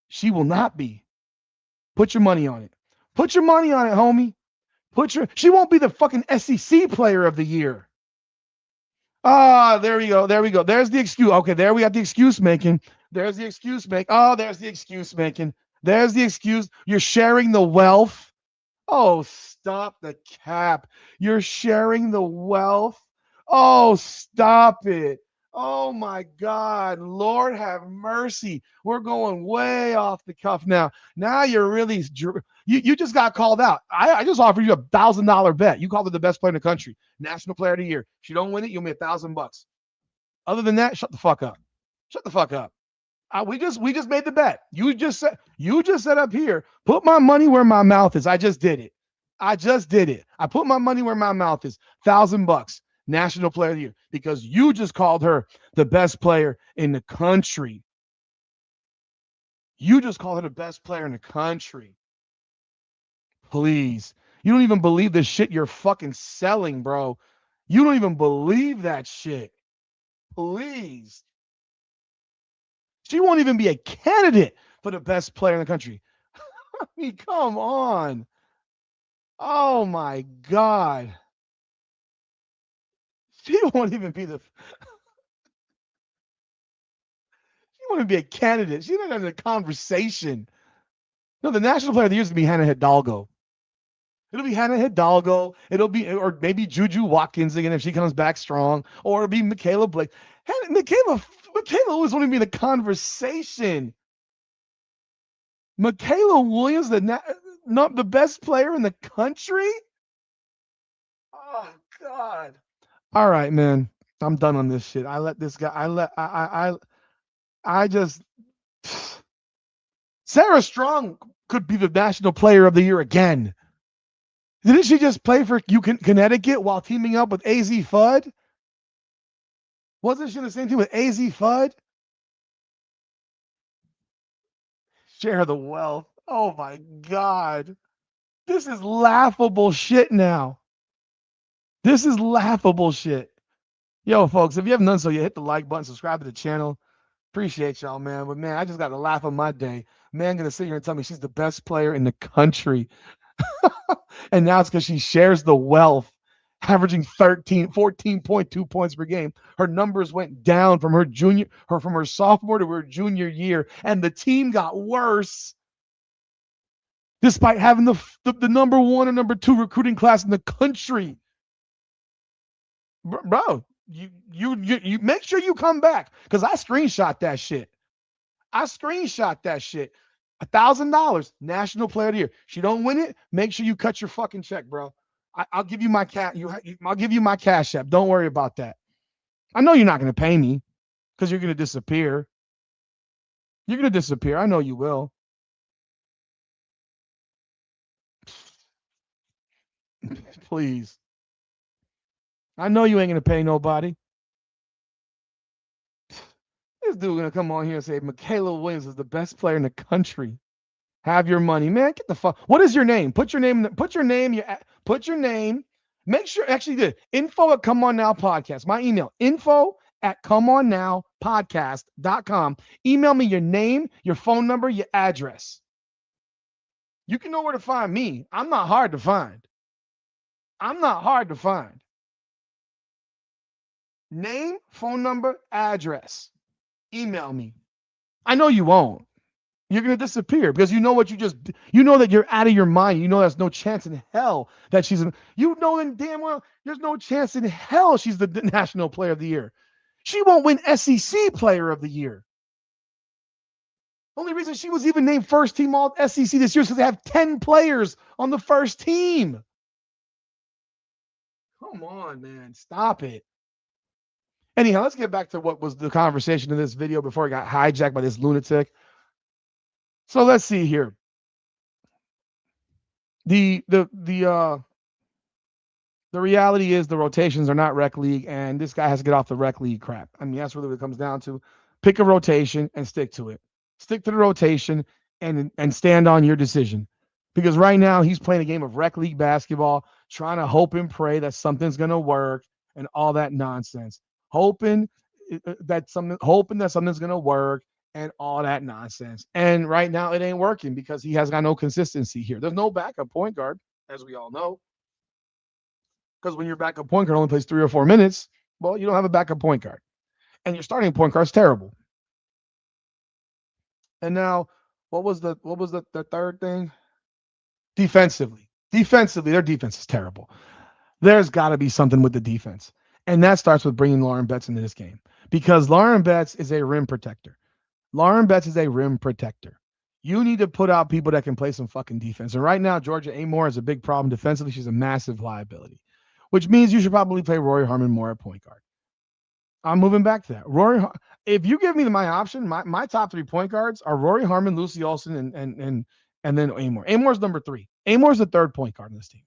Speaker 1: She will not be. Put your money on it. Put your money on it, homie. She won't be the fucking SEC player of the year. Ah, there we go. There's the excuse. Okay, there we got the excuse making. There's the excuse making. There's the excuse. You're sharing the wealth. Oh, stop the cap. You're sharing the wealth. Oh, stop it. Oh, my God. Lord have mercy. We're going way off the cuff now. Now you're really – you just got called out. I just offered you $1,000 bet. You called her the best player in the country, national player of the year. If you don't win it, you'll make $1,000. Other than that, shut the fuck up. We just made the bet. You just said up here, put my money where my mouth is. I just did it. I put my money where my mouth is. $1,000. National Player of the Year, because you just called her the best player in the country. You just called her the best player in the country. Please. You don't even believe the shit you're fucking selling, bro. You don't even believe that shit. Please. She won't even be a candidate for the best player in the country. I mean, come on. Oh my God. She won't even be the she won't even be a candidate. She's not in a conversation. No, the national player of the year is gonna be Hannah Hidalgo. It'll be Hannah Hidalgo. It'll be, or maybe Juju Watkins again if she comes back strong, or it'll be Michaela Blake. Michaela always want to be in the conversation. Michaela Williams, not the best player in the country. Oh God. All right, man. I'm done on this shit. I let this guy. I just. Sarah Strong could be the national player of the year again. Didn't she just play for Connecticut while teaming up with AZ Fudd? Wasn't she on the same team with AZ Fudd? Share the wealth. Oh my God. This is laughable shit now. This is laughable shit. Yo, folks, if you haven't done so yet, hit the like button, subscribe to the channel. Appreciate y'all, man. But man, I just got to laugh on my day. Man, gonna sit here and tell me she's the best player in the country. And now it's because she shares the wealth, averaging 14.2 points per game. Her numbers went down from her sophomore to her junior year, and the team got worse despite having the number one or number two recruiting class in the country. Bro, you make sure you come back, because I screenshot that shit. $1,000, National Player of the Year. She don't win it, make sure you cut your fucking check, bro. I'll give you my I'll give you my cash app. Don't worry about that. I know you're not going to pay me because you're going to disappear. You're going to disappear. I know you will. Please. I know you ain't going to pay nobody. This dude going to come on here and say Michaela Williams is the best player in the country. Have your money, man. Get the fuck. What is your name? Put your name. Put your name. Make sure, actually, the info at Come On Now Podcast. My email, info@comeonnowpodcast.com. Email me your name, your phone number, your address. You can know where to find me. I'm not hard to find. Name, phone number, address. Email me. I know you won't. You're going to disappear because you know that you're out of your mind. You know there's no chance in hell that you know in damn well there's no chance in hell she's the National Player of the Year. She won't win SEC Player of the Year. Only reason she was even named first team all SEC this year is because they have 10 players on the first team. Come on, man. Stop it. Anyhow, let's get back to what was the conversation in this video before it got hijacked by this lunatic. So let's see here. The reality is the rotations are not rec league, and this guy has to get off the rec league crap. I mean, that's really what it comes down to. Pick a rotation and stick to it. Stick to the rotation and stand on your decision. Because right now he's playing a game of rec league basketball, trying to hope and pray that something's going to work and all that nonsense. Hoping that something's going to work and all that nonsense. And right now it ain't working because he has got no consistency here. There's no backup point guard, as we all know. Because when your backup point guard only plays 3 or 4 minutes, well, you don't have a backup point guard. And your starting point guard's terrible. And now, what was the third thing? Defensively, their defense is terrible. There's got to be something with the defense. And that starts with bringing Lauren Betts into this game. Because Lauren Betts is a rim protector. You need to put out people that can play some fucking defense. And right now, Georgia Amore is a big problem defensively. She's a massive liability, which means you should probably play Rory Harmon more at point guard. I'm moving back to that. If you give me my option, my top 3 point guards are Rory Harmon, Lucy Olson, and then Amore. Amore's number 3. Amore's the 3rd point guard in this team.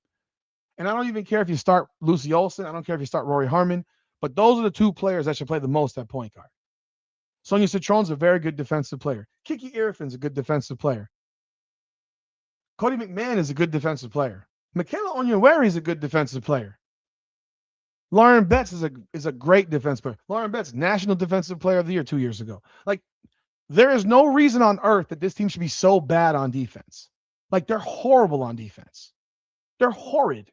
Speaker 1: And I don't even care if you start Lucy Olsen. I don't care if you start Rory Harmon. But those are the two players that should play the most at point guard. Sonia Citron's a very good defensive player. Kiki Irifin's a good defensive player. Cody McMahon is a good defensive player. Michaela Onyenwere is a good defensive player. Lauren Betts is a great defensive player. Lauren Betts, National Defensive Player of the Year 2 years ago. Like, there is no reason on earth that this team should be so bad on defense. Like, they're horrible on defense. They're horrid.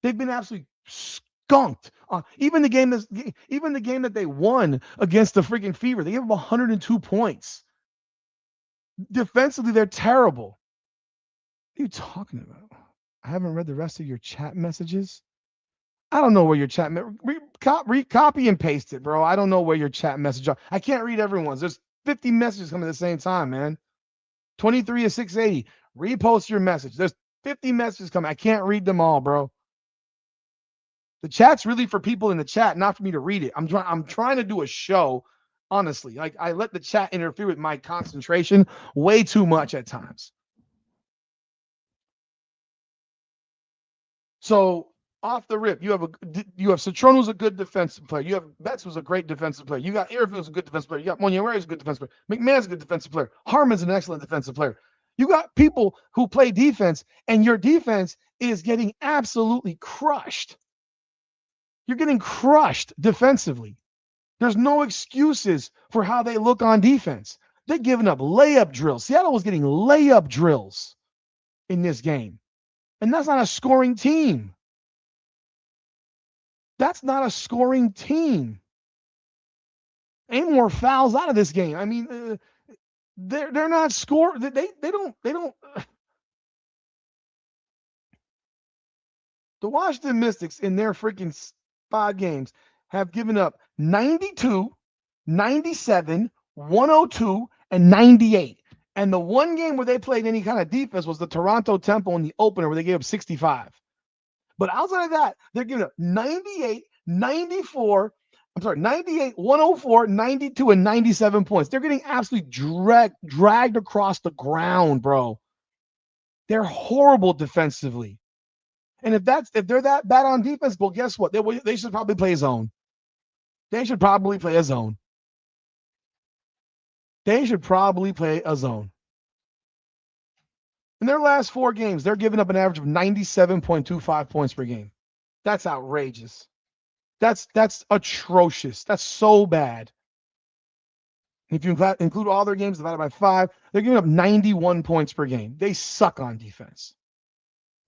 Speaker 1: They've been absolutely skunked. Even the game that they won against the freaking Fever, they gave them 102 points. Defensively, they're terrible. What are you talking about? I haven't read the rest of your chat messages. I don't know where your chat copy and paste it, bro. I don't know where your chat message are. I can't read everyone's. There's 50 messages coming at the same time, man. 23 is 680. Repost your message. There's 50 messages coming. I can't read them all, bro. The chat's really for people in the chat, not for me to read it. I'm trying to do a show, honestly. Like, I let the chat interfere with my concentration way too much at times. So off the rip, you have Citron, who's a good defensive player. You have Betts, who's a great defensive player. You got Irvin, who's a good defensive player. You got Monyewer, who's a good defensive player. McMahon's a good defensive player. Harmon's an excellent defensive player. You got people who play defense, and your defense is getting absolutely crushed. You're getting crushed defensively. There's no excuses for how they look on defense. They're giving up layup drills. Seattle was getting layup drills in this game. And that's not a scoring team. That's not a scoring team. Ain't more fouls out of this game. I mean, they're not scoring. They don't. The Washington Mystics in their freaking 5 games have given up 92, 97, 102, and 98. And the one game where they played any kind of defense was the Toronto Temple in the opener where they gave up 65. But outside of that, they're giving up 98, 94, 98, 104, 92, and 97 points. They're getting absolutely dragged across the ground, bro. They're horrible defensively. And if they're that bad on defense, well, guess what? They should probably play zone. They should probably play a zone. They should probably play a zone. In their last 4 games, they're giving up an average of 97.25 points per game. That's outrageous. That's atrocious. That's so bad. If you include all their games divided by 5, they're giving up 91 points per game. They suck on defense.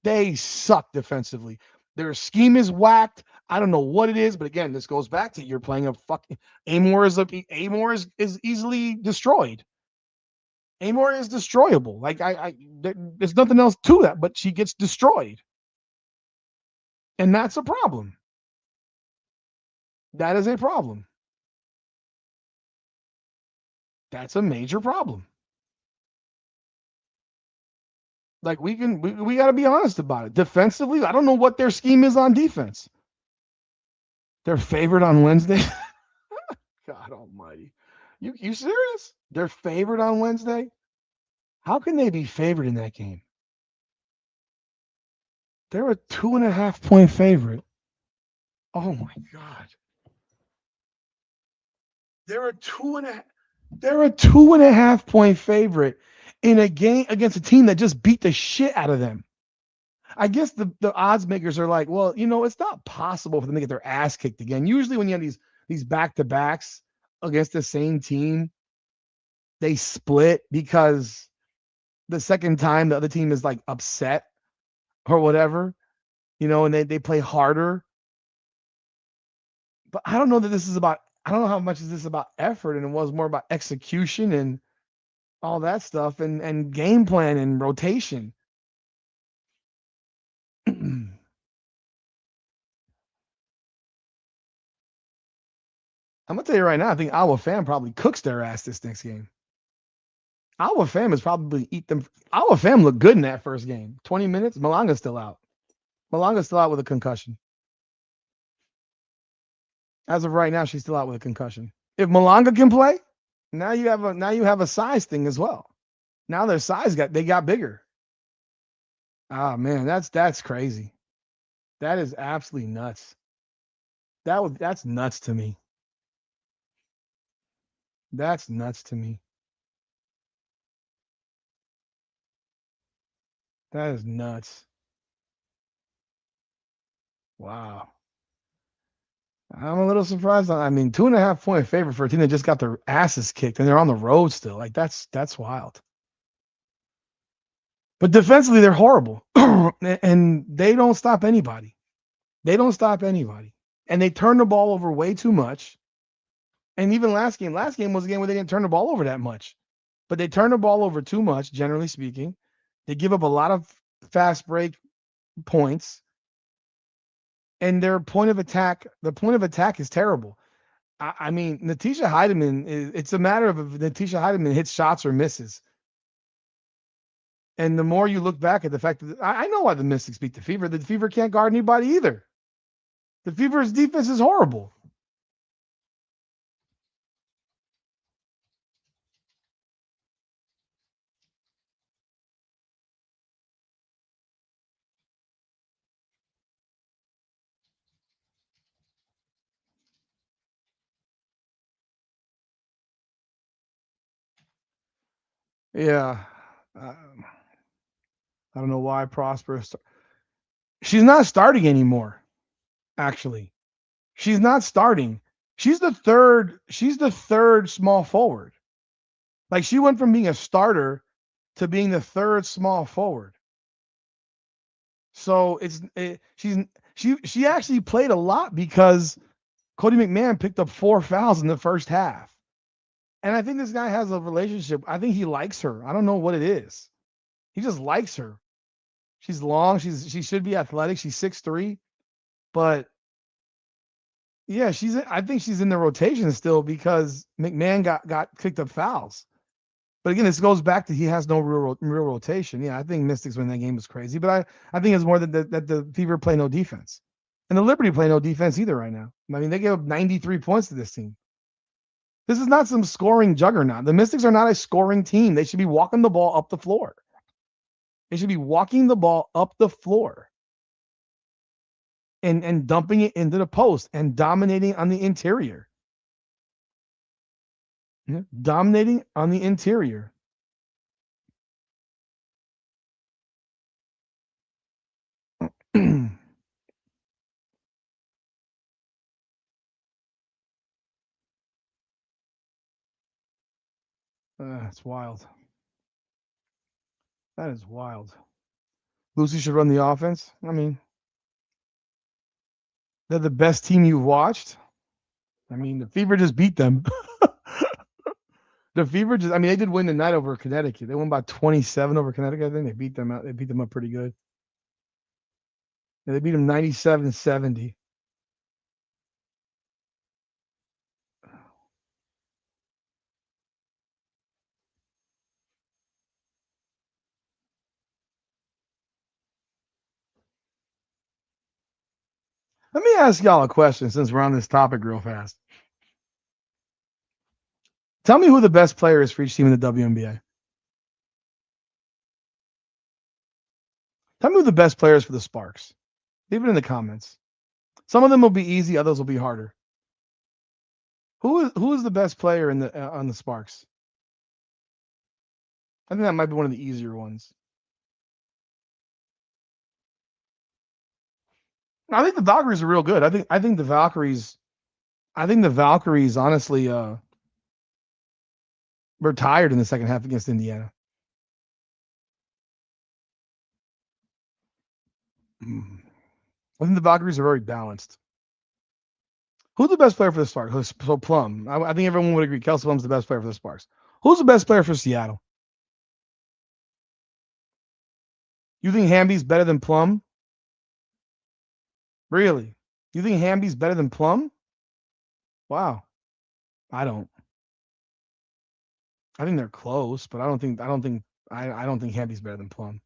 Speaker 1: They suck defensively. Their scheme is whacked. I don't know what it is, but again, this goes back to you're playing a fucking Amor is easily destroyed. Amor is destroyable. Like there's nothing else to that, but she gets destroyed. And that's a problem. That is a problem. That's a major problem. Like we got to be honest about it. Defensively, I don't know what their scheme is on defense. They're favored on Wednesday. God almighty. You serious? They're favored on Wednesday? How can they be favored in that game? They're a 2.5 point favorite. Oh my God. They're a 2.5 point favorite in a game against a team that just beat the shit out of them. I guess the odds makers are like, well, it's not possible for them to get their ass kicked again. Usually when you have these back-to-backs against the same team, they split because the second time the other team is like upset or whatever, and they play harder. But I don't know how much is this about effort and it was more about execution and all that stuff and game plan and rotation. I'm gonna tell you right now, I think Iowa Fam probably cooks their ass this next game. Iowa Fam is probably eat them. Iowa Fam looked good in that first game. 20 minutes, Malanga's still out. Malanga's still out with a concussion. As of right now, she's still out with a concussion. If Malanga can play, now you have a size thing as well. Now their size got bigger. Ah man, that's crazy. That is absolutely nuts. That's nuts to me. That's nuts to me. That is nuts. Wow. I'm a little surprised. I mean, 2.5 point favorite for a team that just got their asses kicked and they're on the road still. Like that's wild. But defensively, they're horrible, and they don't stop anybody. They don't stop anybody, and they turn the ball over way too much. And even last game was a game where they didn't turn the ball over that much, but they turn the ball over too much, generally speaking. They give up a lot of fast break points, and their the point of attack is terrible. I mean, Natisha Heidemann, it's a matter of if Natisha Heidemann hits shots or misses. And the more you look back at the fact that I know why the Mystics beat the Fever. The Fever can't guard anybody either. The Fever's defense is horrible. Yeah. I don't know why Prosperous. She's not starting anymore, actually. She's not starting. She's the third small forward. Like she went from being a starter to being the third small forward. So she actually played a lot because Cody McMahon picked up 4 fouls in the first half. And I think this guy has a relationship. I think he likes her. I don't know what it is. He just likes her. She's long. She should be athletic. She's 6'3". But yeah, I think she's in the rotation still because McMahon got kicked up fouls. But again, this goes back to he has no real rotation. Yeah, I think Mystics win that game was crazy, but I think it's more that the Fever play no defense, and the Liberty play no defense either right now. I mean, they gave up 93 points to this team. This is not some scoring juggernaut. The Mystics are not a scoring team. They should be walking the ball up the floor. They should be walking the ball up the floor and dumping it into the post and dominating on the interior. Yeah, dominating on the interior. That's wild. That is wild. Lucy should run the offense. I mean, they're the best team you've watched. I mean, the Fever just beat them. I mean, they did win tonight over Connecticut. They won by 27 over Connecticut. I think they beat them out. They beat them up pretty good. Yeah, they beat them 97-70. Let me ask y'all a question since we're on this topic real fast. Tell me who the best player is for each team in the WNBA. Tell me who the best player is for the Sparks. Leave it in the comments. Some of them will be easy, others will be harder. Who is the best player in the on the Sparks? I think that might be one of the easier ones. I think the Valkyries are real good. I think the Valkyries honestly were tired in the second half against Indiana. I think the Valkyries are very balanced. Who's the best player for the Sparks? So Plum. I think everyone would agree Kelsey Plum's the best player for the Sparks. Who's the best player for Seattle? You think Hamby's better than Plum? Really? You think Hamby's better than Plum? Wow. I don't. I think they're close, but I don't think Hamby's better than Plum.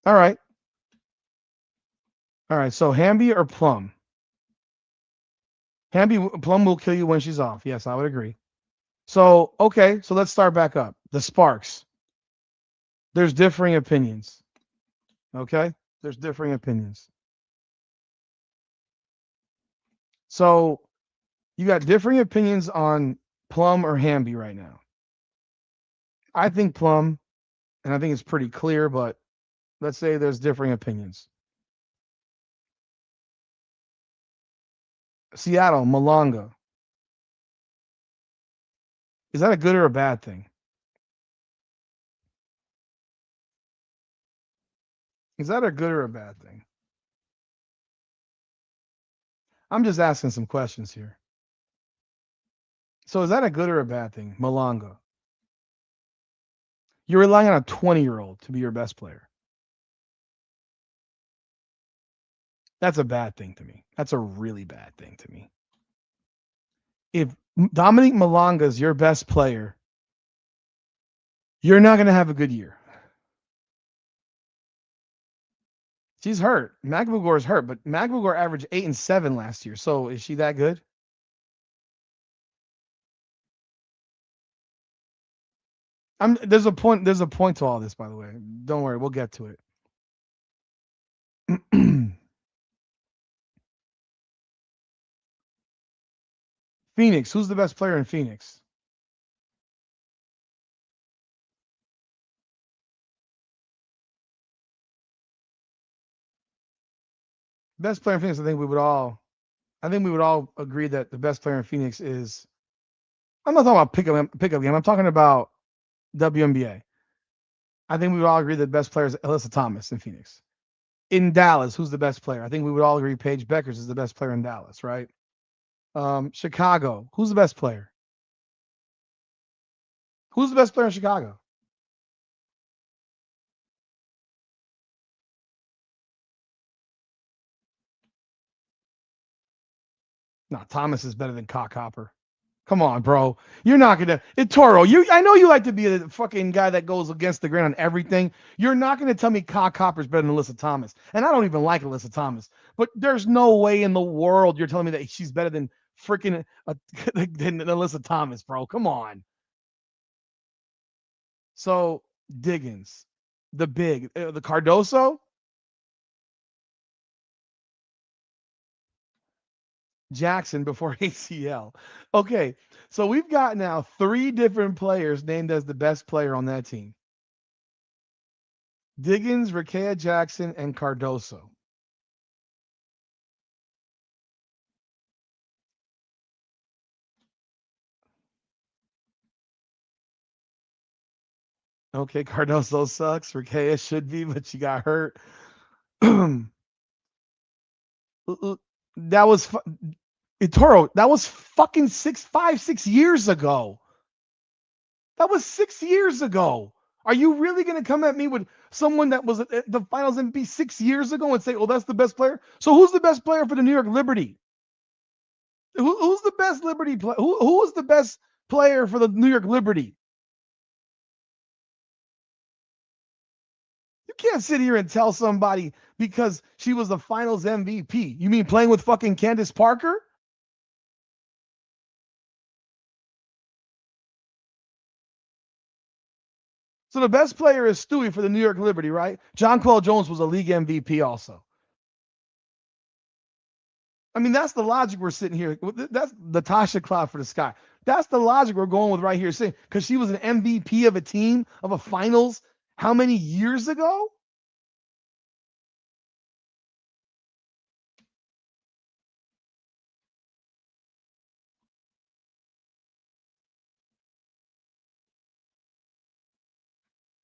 Speaker 1: All right. All right. So Hamby or Plum? Plum will kill you when she's off. Yes, I would agree. So, okay, so let's start back up. The Sparks. There's differing opinions. Okay? There's differing opinions. So you got differing opinions on Plum or Hamby right now. I think Plum, and I think it's pretty clear, but let's say there's differing opinions. Seattle, Malonga. Is that a good or a bad thing? Is that a good or a bad thing? I'm just asking some questions here. So is that a good or a bad thing? Malonga. You're relying on a 20-year-old to be your best player. That's a bad thing to me. That's a really bad thing to me. If Dominic Malonga is your best player, you're not going to have a good year. She's hurt. McElroy is hurt, but McElroy averaged 8 and 7 last year. So is she that good? There's a point. There's a point to all this, by the way. Don't worry, we'll get to it. Phoenix. Who's the best player in Phoenix? Best player in Phoenix. I think we would all agree that the best player in Phoenix is. I'm not talking about pickup game. I'm talking about WNBA. I think we would all agree that the best player is Alyssa Thomas in Phoenix. In Dallas, who's the best player? I think we would all agree Paige Beckers is the best player in Dallas, right? Chicago, who's the best player? Who's the best player in Chicago? No, Thomas is better than Cock Hopper. Come on, bro. You're not gonna Toro. I know you like to be a fucking guy that goes against the grain on everything. You're not gonna tell me Cock Hopper's better than Alyssa Thomas. And I don't even like Alyssa Thomas. But there's no way in the world you're telling me that she's better than freaking than Alyssa Thomas, bro. Come on. So Diggins, the Cardoso, Jackson before ACL. Okay, so we've got now 3 different players named as the best player on that team. Diggins, Rakea Jackson, and Cardoso. Okay, Cardoso sucks. Rakea should be, but she got hurt. that was Toro. That was fucking 6 years ago. That was 6 years ago. Are you really going to come at me with someone that was at the Finals MVP 6 years ago and say, "Oh, that's the best player"? So who's the best player for the New York Liberty? Who's the best Liberty player? Who was the best player for the New York Liberty? You can't sit here and tell somebody because she was the Finals MVP. You mean playing with fucking Candace Parker? So the best player is Stewie for the New York Liberty, right? Jonquel Jones was a league MVP also. I mean, that's the logic we're sitting here. That's Natasha Cloud for the Sky. That's the logic we're going with right here, saying because she was an MVP of a team of a finals how many years ago?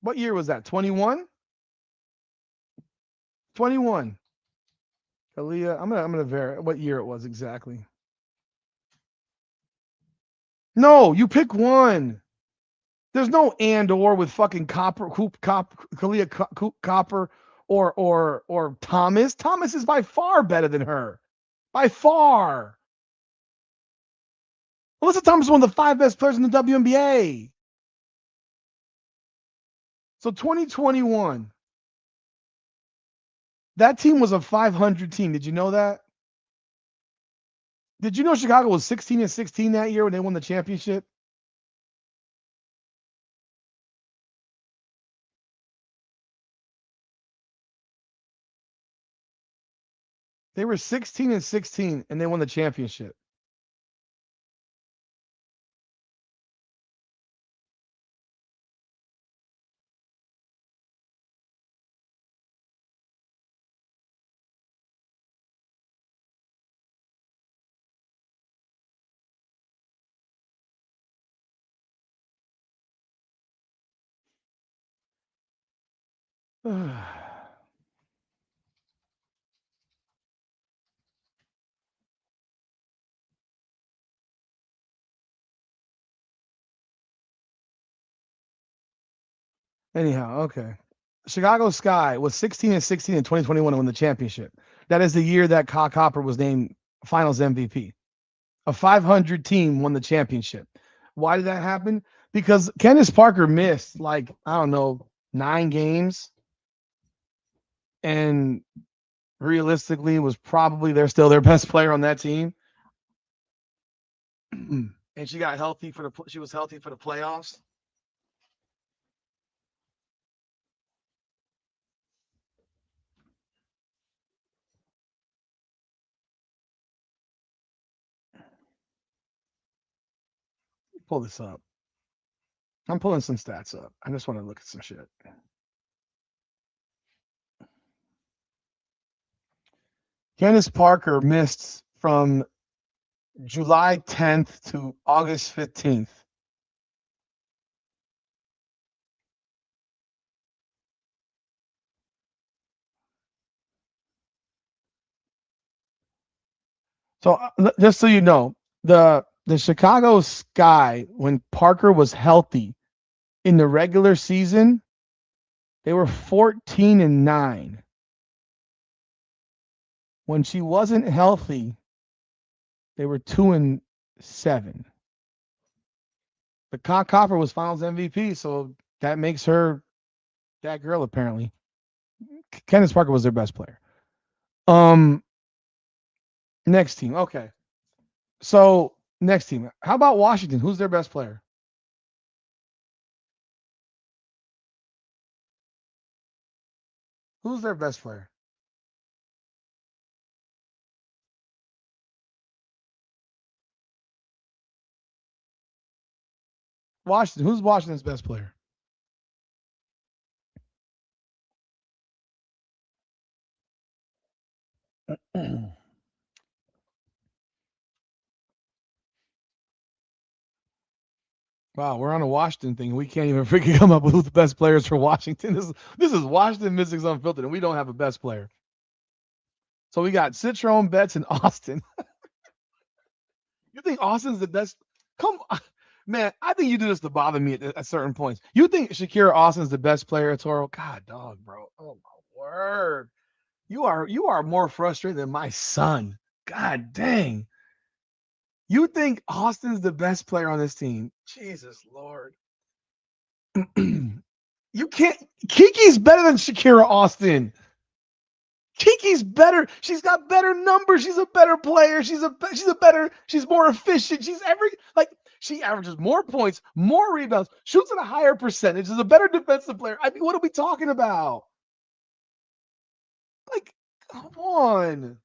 Speaker 1: What year was that? 21? 21. Aaliyah, I'm gonna verify what year it was exactly. No, you pick one. There's no and or with fucking Kalia Copper or Thomas. Thomas is by far better than her. By far. Alyssa Thomas is one of the 5 best players in the WNBA. So 2021, that team was a 500 team. Did you know that? Did you know Chicago was 16 and 16 that year when they won the championship? They were 16-16, and they won the championship. Anyhow, okay. Chicago Sky was 16-16 in 2021 and won the championship. That is the year that Kyle Copper was named Finals MVP. A 500 team won the championship. Why did that happen? Because Candace Parker missed like I don't know 9 games, and realistically was probably they're still their best player on that team. And she got healthy for the she was healthy for the playoffs. Pull this up. I'm pulling some stats up. I just want to look at some shit. Candace Parker missed from July 10th to August 15th. So just so you know, the Chicago Sky when Parker was healthy in the regular season, they were 14-9. When she wasn't healthy, they were 2-7. The Copper was Finals MVP, so that makes her that girl apparently. Candace Parker was their best player. Um, next team. Okay. So next team. How about Washington? Who's their best player? Who's their best player? Washington. Who's Washington's best player? Wow, we're on a Washington thing. We can't even freaking come up with who the best players for Washington. This is Washington Mystics Unfiltered, and we don't have a best player. So we got Citrone, Betts, and Austin. You think Austin's the best? Come on. Man, I think you do this to bother me at certain points. You think Shakira Austin's the best player at Toro? God dog, bro. Oh my word. You are more frustrated than my son. God dang. You think Austin's the best player on this team? Jesus Lord. You can't. Kiki's better than Shakira Austin. Kiki's better. She's got better numbers. She's a better player. She's a better. She's more efficient. She's she averages more points, more rebounds, shoots at a higher percentage. Is a better defensive player. I mean, what are we talking about? Like, come on.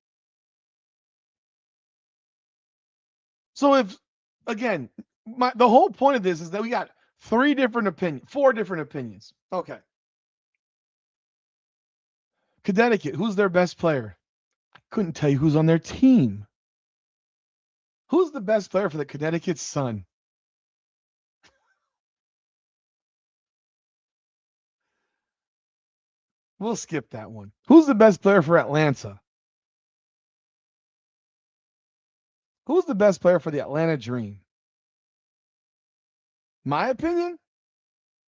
Speaker 1: So if again, the whole point of this is that we got four different opinions. Okay. Connecticut, who's their best player? I couldn't tell you who's on their team. Who's the best player for the Connecticut Sun? We'll skip that one. Who's the best player for Atlanta? Who's the best player for the Atlanta Dream? My opinion?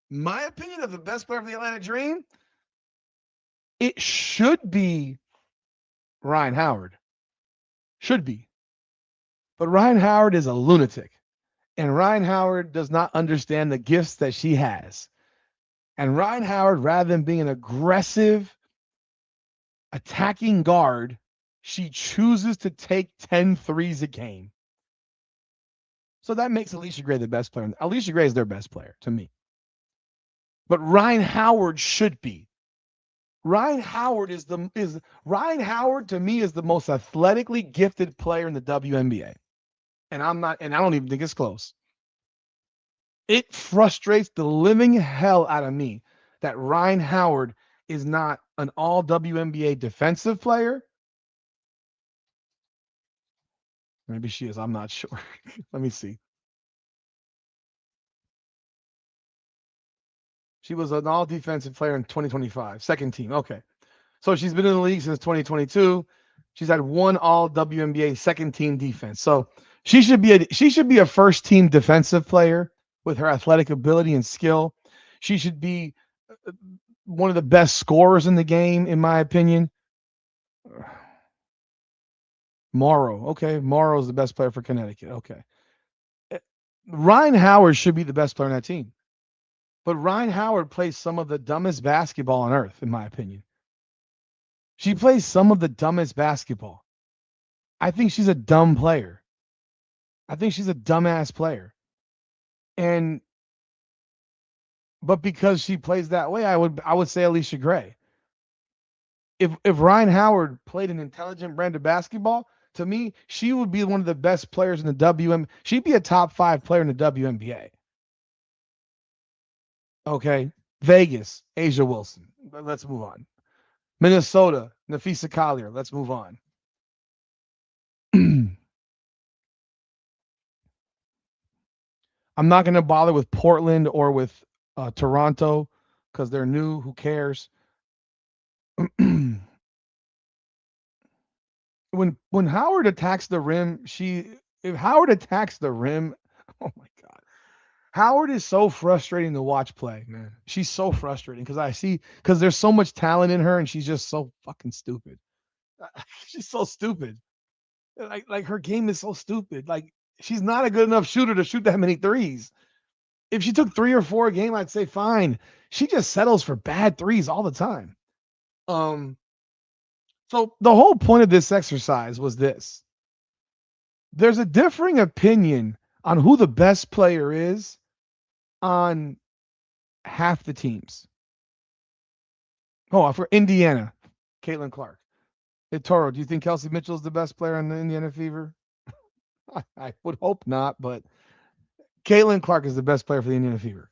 Speaker 1: My opinion of the best player for the Atlanta Dream? It should be Ryan Howard. Should be. But Ryan Howard is a lunatic. And Ryan Howard does not understand the gifts that she has. And Ryan Howard, rather than being an aggressive, attacking guard, she chooses to take 10 threes a game. So that makes Alicia Gray the best player. Alicia Gray is their best player to me. But Ryan Howard should be. Ryan Howard is Ryan Howard to me is the most athletically gifted player in the WNBA. And I don't even think it's close. It frustrates the living hell out of me that Ryan Howard is not an all WNBA defensive player. Maybe she is. I'm not sure. Let me see. She was an all defensive player in 2025, second team. Okay. So she's been in the league since 2022. She's had one all WNBA second team defense. So she should be a first team defensive player with her athletic ability and skill. She should be one of the best scorers in the game, in my opinion. Morrow. Okay. Morrow is the best player for Connecticut. Okay. Eh, Ryan Howard should be the best player on that team. But Ryan Howard plays some of the dumbest basketball on earth, in my opinion. She plays some of the dumbest basketball. I think she's a dumb player. I think she's a dumbass player. And but because she plays that way, I would say Alicia Gray. If Ryan Howard played an intelligent brand of basketball, to me, she would be one of the best players in the WM. She'd be a top 5 player in the WNBA. Okay. Vegas, Asia Wilson. Let's move on. Minnesota, Nafisa Collier. Let's move on. I'm not going to bother with Portland or with Toronto because they're new. Who cares? when Howard attacks the rim, if Howard attacks the rim, oh my god. Howard is so frustrating to watch play, man. She's so frustrating because there's so much talent in her and she's just so fucking stupid. She's so stupid. Like her game is so stupid. Like she's not a good enough shooter to shoot that many threes. If she took 3 or 4 a game, I'd say fine. She just settles for bad threes all the time. Um so the whole point of this exercise was this. There's a differing opinion on who the best player is on half the teams. Oh, for Indiana, Caitlin Clark. Hey, Toro, do you think Kelsey Mitchell is the best player in the Indiana Fever? I would hope not, but Caitlin Clark is the best player for the Indiana Fever.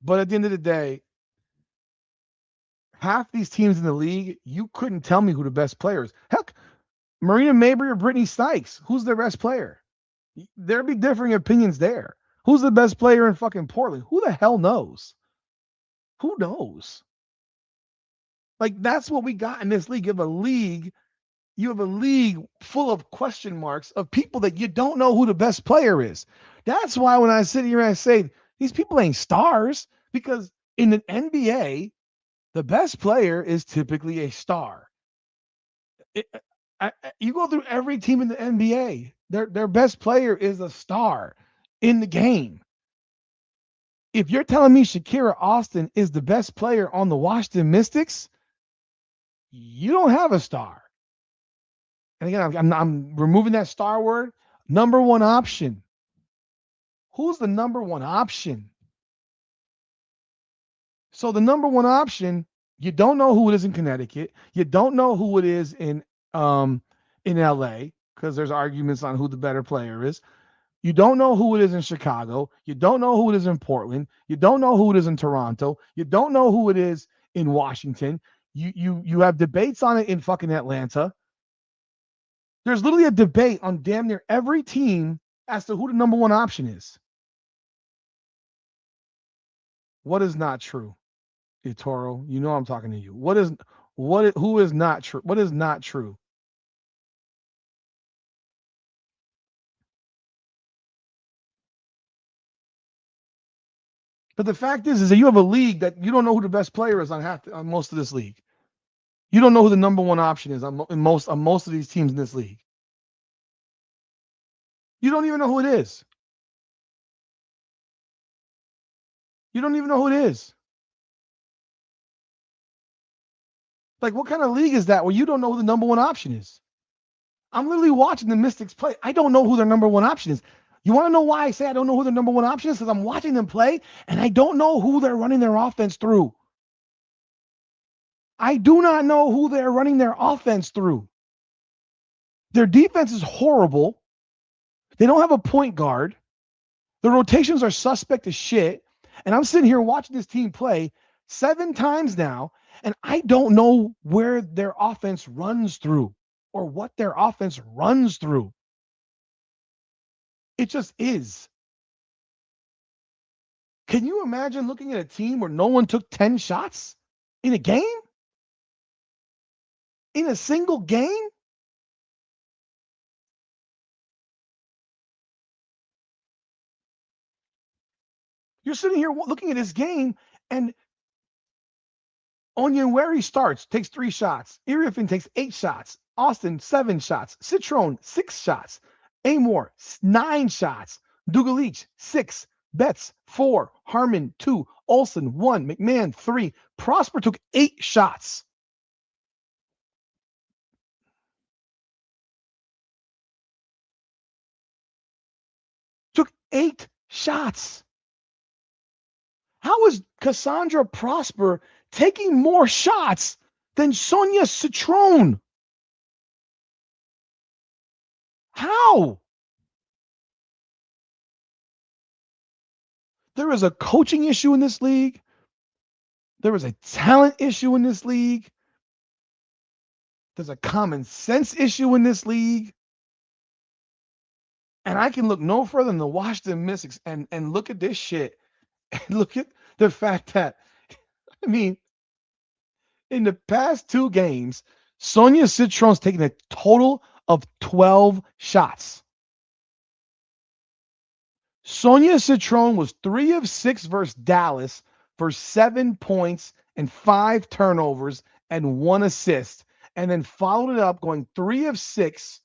Speaker 1: But at the end of the day, half these teams in the league, you couldn't tell me who the best player is. Heck, Marina Mabrey or Brittany Sykes, who's their best player? There'd be differing opinions there. Who's the best player in fucking Portland? Who the hell knows? Who knows? Like that's what we got in this league. You have a league full of question marks of people that you don't know who the best player is. That's why when I sit here and I say these people ain't stars, because in the NBA, the best player is typically a star. It, you go through every team in the NBA, their best player is a star in the game. If you're telling me Shakira Austin is the best player on the Washington Mystics, you don't have a star. And again, I'm removing that star word. Number one option. Who's the number one option? So the number one option, you don't know who it is in Connecticut. You don't know who it is in LA because there's arguments on who the better player is. You don't know who it is in Chicago. You don't know who it is in Portland. You don't know who it is in Toronto. You don't know who it is in Washington. You have debates on it in fucking Atlanta. There's literally a debate on damn near every team as to who the number one option is. What is not true, Toro? You know I'm talking to you. Who is not true? What is not true? But the fact is that you have a league that you don't know who the best player is on most of this league. You don't know who the number one option is on most of these teams in this league. You don't even know who it is. You don't even know who it is. Like, what kind of league is that where you don't know who the number one option is? I'm literally watching the Mystics play. I don't know who their number one option is. You want to know why I say I don't know who their number one option is? Because I'm watching them play and I don't know who they're running their offense through. I do not know who they're running their offense through. Their defense is horrible. They don't have a point guard. The rotations are suspect as shit. And I'm sitting here watching this team play 7 times now, and I don't know where their offense runs through or what their offense runs through. It just is. Can you imagine looking at a team where no one took 10 shots in a game? In a single game? You're sitting here looking at this game, and Onyenwere starts, takes 3 shots. Iriafin takes 8 shots. Austin, 7 shots. Citrone, 6 shots. Amor, 9 shots. Dugalich, 6. Betts, 4. Harmon, 2. Olsen, 1. McMahon, 3. Prosper took 8 shots. Took 8 shots. How is Cassandra Prosper taking more shots than Sonia Citrone? How? There is a coaching issue in this league. There is a talent issue in this league. There's a common sense issue in this league. And I can look no further than the Washington Mystics and look at this shit and look at the fact that, I mean, in the past 2 games, Sonia Citrone's taken a total of 12 shots. Sonia Citrone was 3 of 6 versus Dallas for 7 points and 5 turnovers and 1 assist, and then followed it up going 3 of 6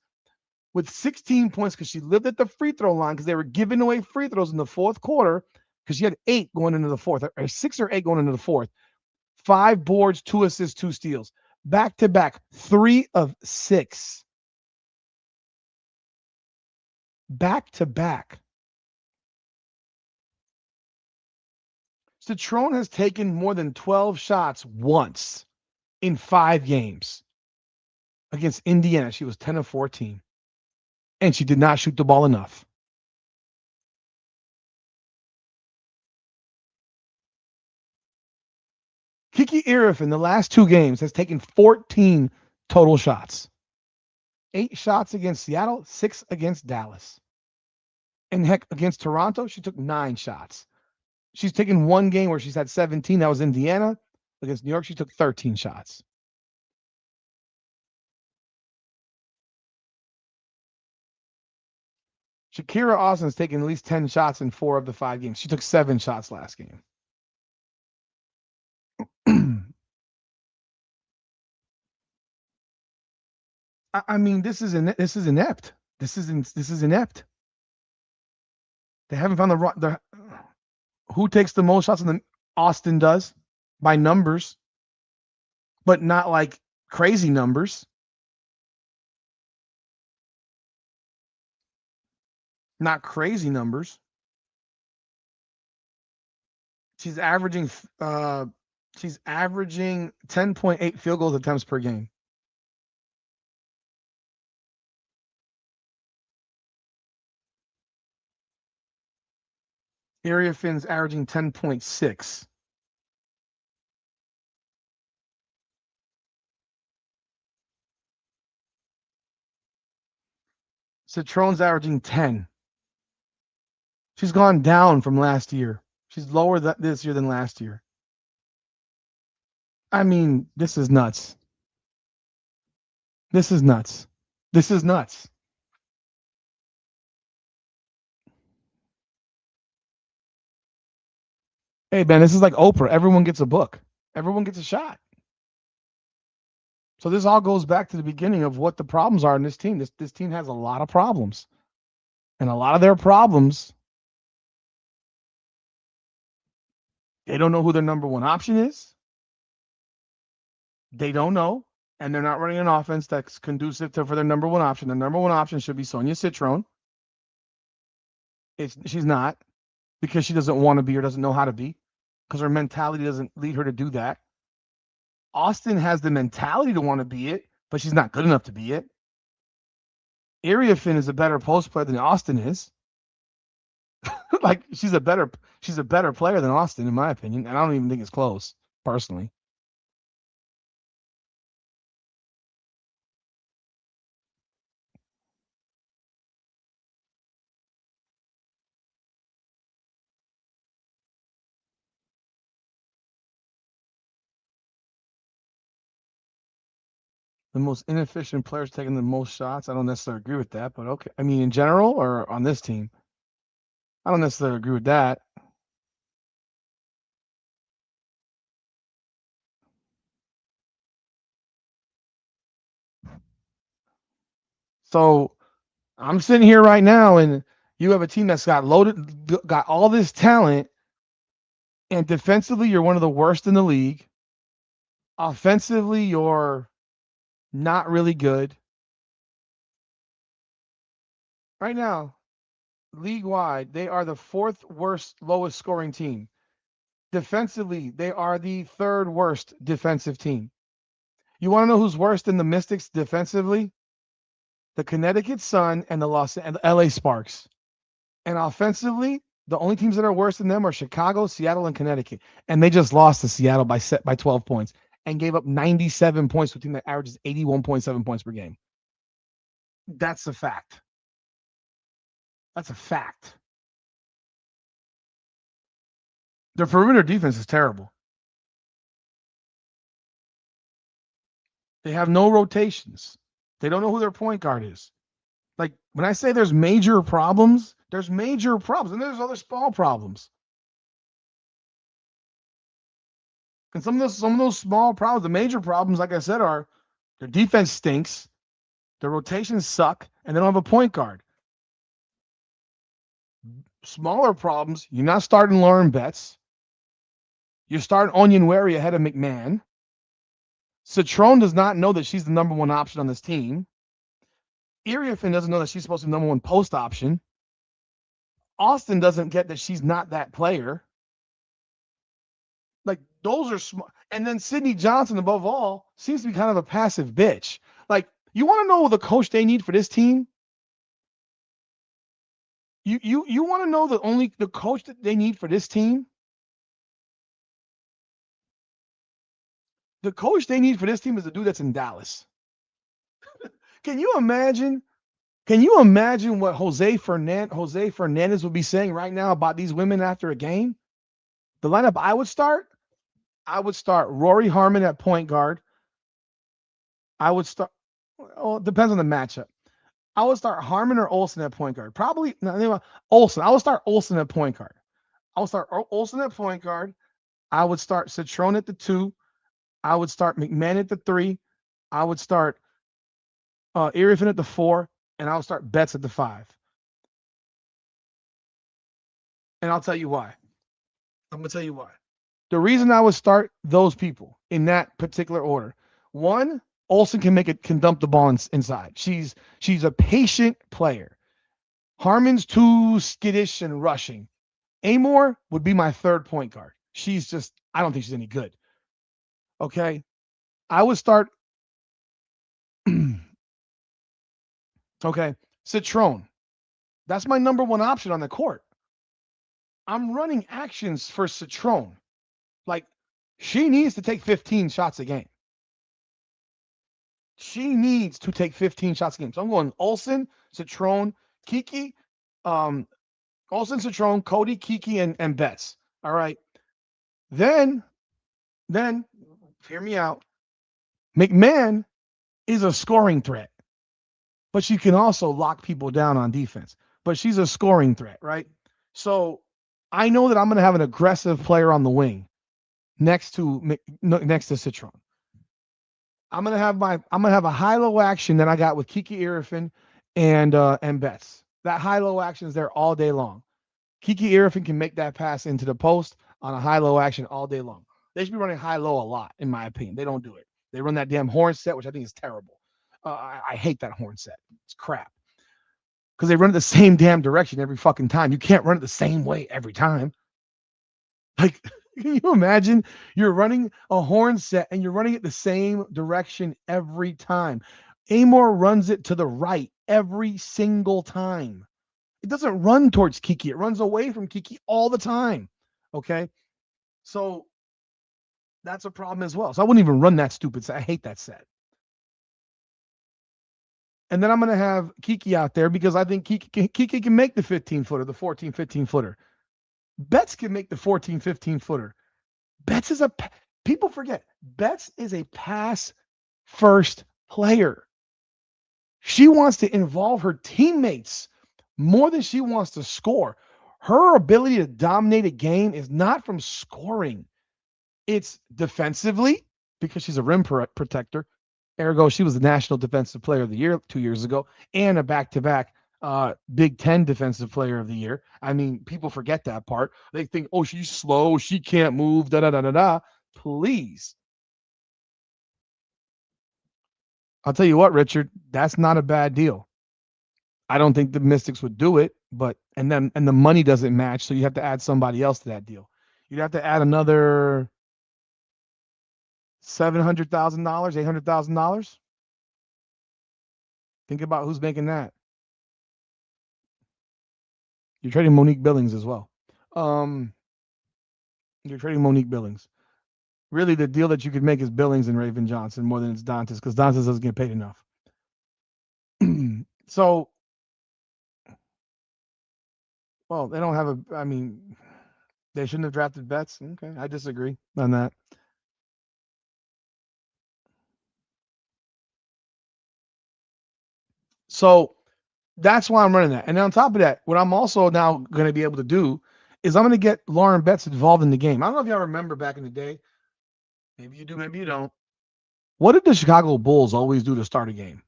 Speaker 1: with 16 points because she lived at the free throw line because they were giving away free throws in the fourth quarter because she had 8 going into the fourth, or 6 or 8 going into the fourth. 5 boards, 2 assists, 2 steals. Back to back, 3 of 6. Back to back. Citrone has taken more than 12 shots once in 5 games. Against Indiana, she was 10 of 14. And she did not shoot the ball enough. Kiki Iriff in the last 2 games has taken 14 total shots. 8 shots against Seattle, 6 against Dallas. And heck, against Toronto, she took 9 shots. She's taken 1 game where she's had 17. That was Indiana. Against New York, she took 13 shots. Shakira Austin's taken at least 10 shots in 4 of the 5 games. She took 7 shots last game. I mean, this is inept. This is inept. They haven't found the who takes the most shots. Austin does by numbers, but not like crazy numbers. Not crazy numbers. She's averaging 10.8 field goal attempts per game. Area Finn's averaging 10.6. Citrone's averaging 10. She's gone down from last year. She's lower this year than last year. I mean, this is nuts. This is nuts. This is nuts. Hey, man, this is like Oprah. Everyone gets a book. Everyone gets a shot. So this all goes back to the beginning of what the problems are in this team. This team has a lot of problems. And a lot of their problems, they don't know who their number one option is. They don't know. And they're not running an offense that's conducive for their number one option. The number one option should be Sonia Citrone. She's not because she doesn't want to be or doesn't know how to be because her mentality doesn't lead her to do that. Austin has the mentality to want to be it, but she's not good enough to be it. Iriafin is a better post player than Austin is. Like she's a better player than Austin in my opinion, and I don't even think it's close personally. The most inefficient players taking the most shots. I don't necessarily agree with that, but okay. I mean, in general or on this team, I don't necessarily agree with that. So I'm sitting here right now, and you have a team that's got loaded, got all this talent, and defensively, you're one of the worst in the league. Offensively, you're not really good. Right now, league wide, they are the fourth worst, lowest scoring team. Defensively, they are the third worst defensive team. You want to know who's worse than the Mystics defensively? The Connecticut Sun and the LA Sparks. And offensively, the only teams that are worse than them are Chicago, Seattle, and Connecticut. And they just lost to Seattle by 12 points and gave up 97 points to a team that averages 81.7 points per game. That's a fact. That's a fact. Their perimeter defense is terrible. They have no rotations. They don't know who their point guard is. Like when I say there's major problems, and there's other small problems. And some of those small problems, the major problems, like I said, are their defense stinks, their rotations suck, and they don't have a point guard. Smaller problems, you're not starting Lauren Betts. You're starting Onion Wary ahead of McMahon. Citrone does not know that she's the number one option on this team. Iriafin doesn't know that she's supposed to be the number one post option. Austin doesn't get that she's not that player. Like those are smart. And then Sydney Johnson, above all, seems to be kind of a passive bitch. Like you want to know the coach they need for this team? You want to know the coach that they need for this team? The coach they need for this team is the dude that's in Dallas. Can you imagine? Can you imagine what Jose Fernandez would be saying right now about these women after a game? The lineup I would start Rory Harmon at point guard. I would start. Well, it depends on the matchup. I would start Harmon or Olsen at point guard. Probably no, Olsen. I would start Olsen at point guard. I would start Olsen at point guard. I would start Citrone at the 2. I would start McMahon at the 3. I would start Iriafin at the 4, and I would start Betts at the 5. And I'll tell you why. I'm gonna tell you why. The reason I would start those people in that particular order. One, Olsen can dump the ball inside. She's a patient player. Harmon's too skittish and rushing. Amor would be my third point guard. I don't think she's any good. Okay. I would start, okay, Citrone. That's my number one option on the court. I'm running actions for Citrone. Like, she needs to take 15 shots a game. She needs to take 15 shots a game. So I'm going Olsen, Citrone, Kiki, um, Olsen, Citrone, Cody, Kiki, and Betts. All right. Then, hear me out. McMahon is a scoring threat, but she can also lock people down on defense. But she's a scoring threat, right? So I know that I'm going to have an aggressive player on the wing next to Citron. I'm gonna have a high-low action that I got with Kiki Irifin and Betts. That high-low action is there all day long. Kiki Irifin can make that pass into the post on a high-low action all day long. They should be running high-low a lot, in my opinion. They don't do it. They run that damn horn set, which I think is terrible. I hate that horn set. It's crap. because they run it the same damn direction every fucking time. You can't run it the same way every time. Like, can you imagine you're running a horn set and you're running it the same direction every time? Amor runs it to the right every single time. It doesn't run towards Kiki. It runs away from Kiki all the time. Okay. So that's a problem as well. So I wouldn't even run that stupid set. I hate that set. And then I'm going to have Kiki out there because I think Kiki can make the 15 footer, the 14, 15 footer. Betts can make the 14, 15 footer. Betts is people forget, Betts is a pass first player. She wants to involve her teammates more than she wants to score. Her ability to dominate a game is not from scoring. It's defensively because she's a rim protector. Ergo, she was the National Defensive Player of the Year 2 years ago and a back-to-back Big Ten Defensive Player of the Year. I mean, people forget that part. They think, oh, she's slow. She can't move, da-da-da-da-da. Please. I'll tell you what, Richard, that's not a bad deal. I don't think the Mystics would do it, but and the money doesn't match, so you have to add somebody else to that deal. You'd have to add another $700,000, $800,000. Think about who's making that. You're trading Monique Billings as well. You're trading Monique Billings. Really, the deal that you could make is Billings and Raven Johnson more than it's Dantas because Dantas doesn't get paid enough. So, well, they don't have a. I mean, they shouldn't have drafted Betts. Okay, I disagree on that. So that's why I'm running that. And on top of that, what I'm also now going to be able to do is I'm going to get Lauren Betts involved in the game. I don't know if y'all remember back in the day. Maybe you do, maybe you don't. What did the Chicago Bulls always do to start a game?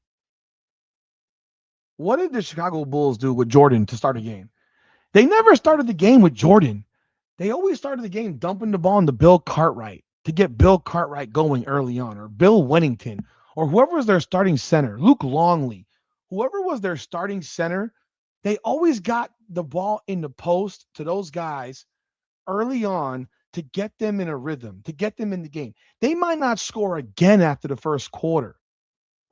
Speaker 1: What did the Chicago Bulls do with Jordan to start a game? They never started the game with Jordan. They always started the game dumping the ball into Bill Cartwright to get Bill Cartwright going early on, or Bill Wennington, or whoever was their starting center, Luke Longley, whoever was their starting center. They always got the ball in the post to those guys early on to get them in a rhythm, to get them in the game. They might not score again after the first quarter.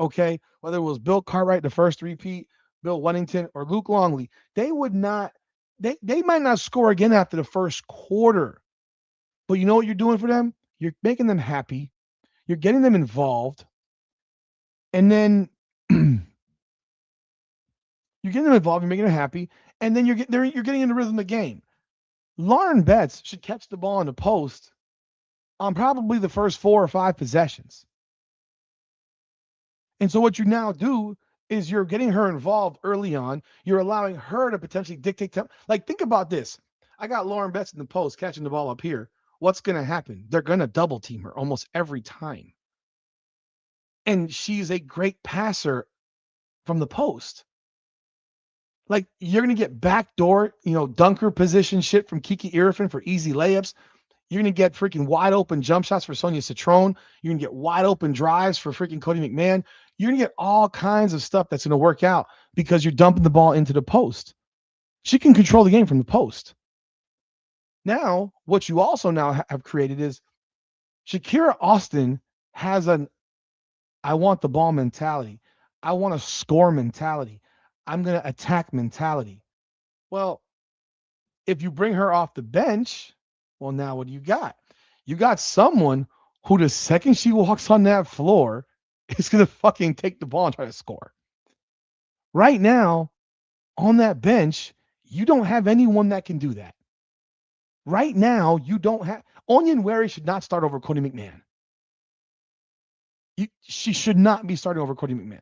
Speaker 1: Okay. Whether it was Bill Cartwright, the first repeat, Bill Wennington, or Luke Longley, they would not, they might not score again after the first quarter. But you know what you're doing for them? You're making them happy. You're getting them involved. And then you're getting them involved, you're making them happy, and then you're getting in the rhythm of the game. Lauren Betts should catch the ball in the post on probably the first 4 or 5 possessions. And so what you now do is you're getting her involved early on. You're allowing her to potentially dictate time. Like, think about this. I got Lauren Betts in the post catching the ball up here. What's going to happen? They're going to double team her almost every time. And she's a great passer from the post. Like, you're going to get backdoor, dunker position shit from Kiki Irfin for easy layups. You're going to get freaking wide open jump shots for Sonia Citrone. You're going to get wide open drives for freaking Cody McMahon. You're going to get all kinds of stuff that's going to work out because you're dumping the ball into the post. She can control the game from the post. Now, what you also now have created is Shakira Austin has an I want the ball mentality. I want to score mentality. I'm going to attack mentality. Well, if you bring her off the bench, well, now what do you got? You got someone who the second she walks on that floor is going to fucking take the ball and try to score. Right now, on that bench, you don't have anyone that can do that. Right now, you don't have Onion Wary should not start over Cody McMahon. She should not be starting over Cody McMahon.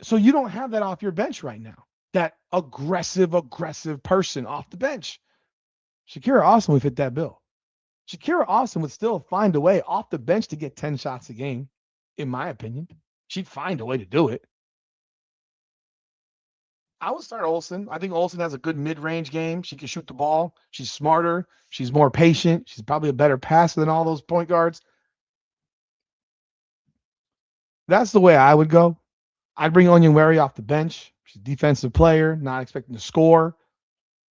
Speaker 1: So you don't have that off your bench right now. That aggressive person off the bench. Shakira Austin would fit that bill. Shakira Austin would still find a way off the bench to get 10 shots a game, in my opinion. She'd find a way to do it. I would start Olsen. I think Olsen has a good mid-range game. She can shoot the ball. She's smarter. She's more patient. She's probably a better passer than all those point guards. That's the way I would go. I'd bring Onion Wary off the bench She's a defensive player, not expecting to score,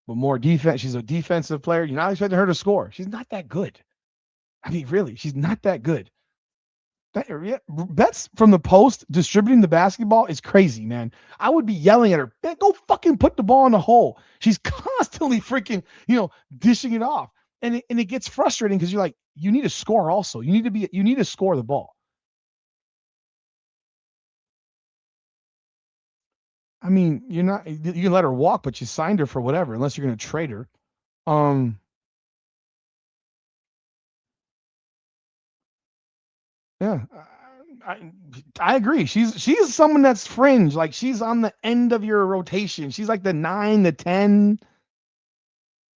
Speaker 1: but more defense. She's a defensive player. You're not expecting her to score. She's not that good. I mean, really, she's not that good. Bets from the post distributing the basketball is crazy, man. I would be yelling at her, man, go fucking put the ball in the hole. She's constantly freaking, dishing it off. And it gets frustrating because you're like, you need to score also. You need to score the ball. I mean, you can let her walk, but you signed her for whatever, unless you're gonna trade her. Um, yeah. I, I agree. She's someone that's fringe. Like she's on the end of your rotation. She's like the 9, the 10.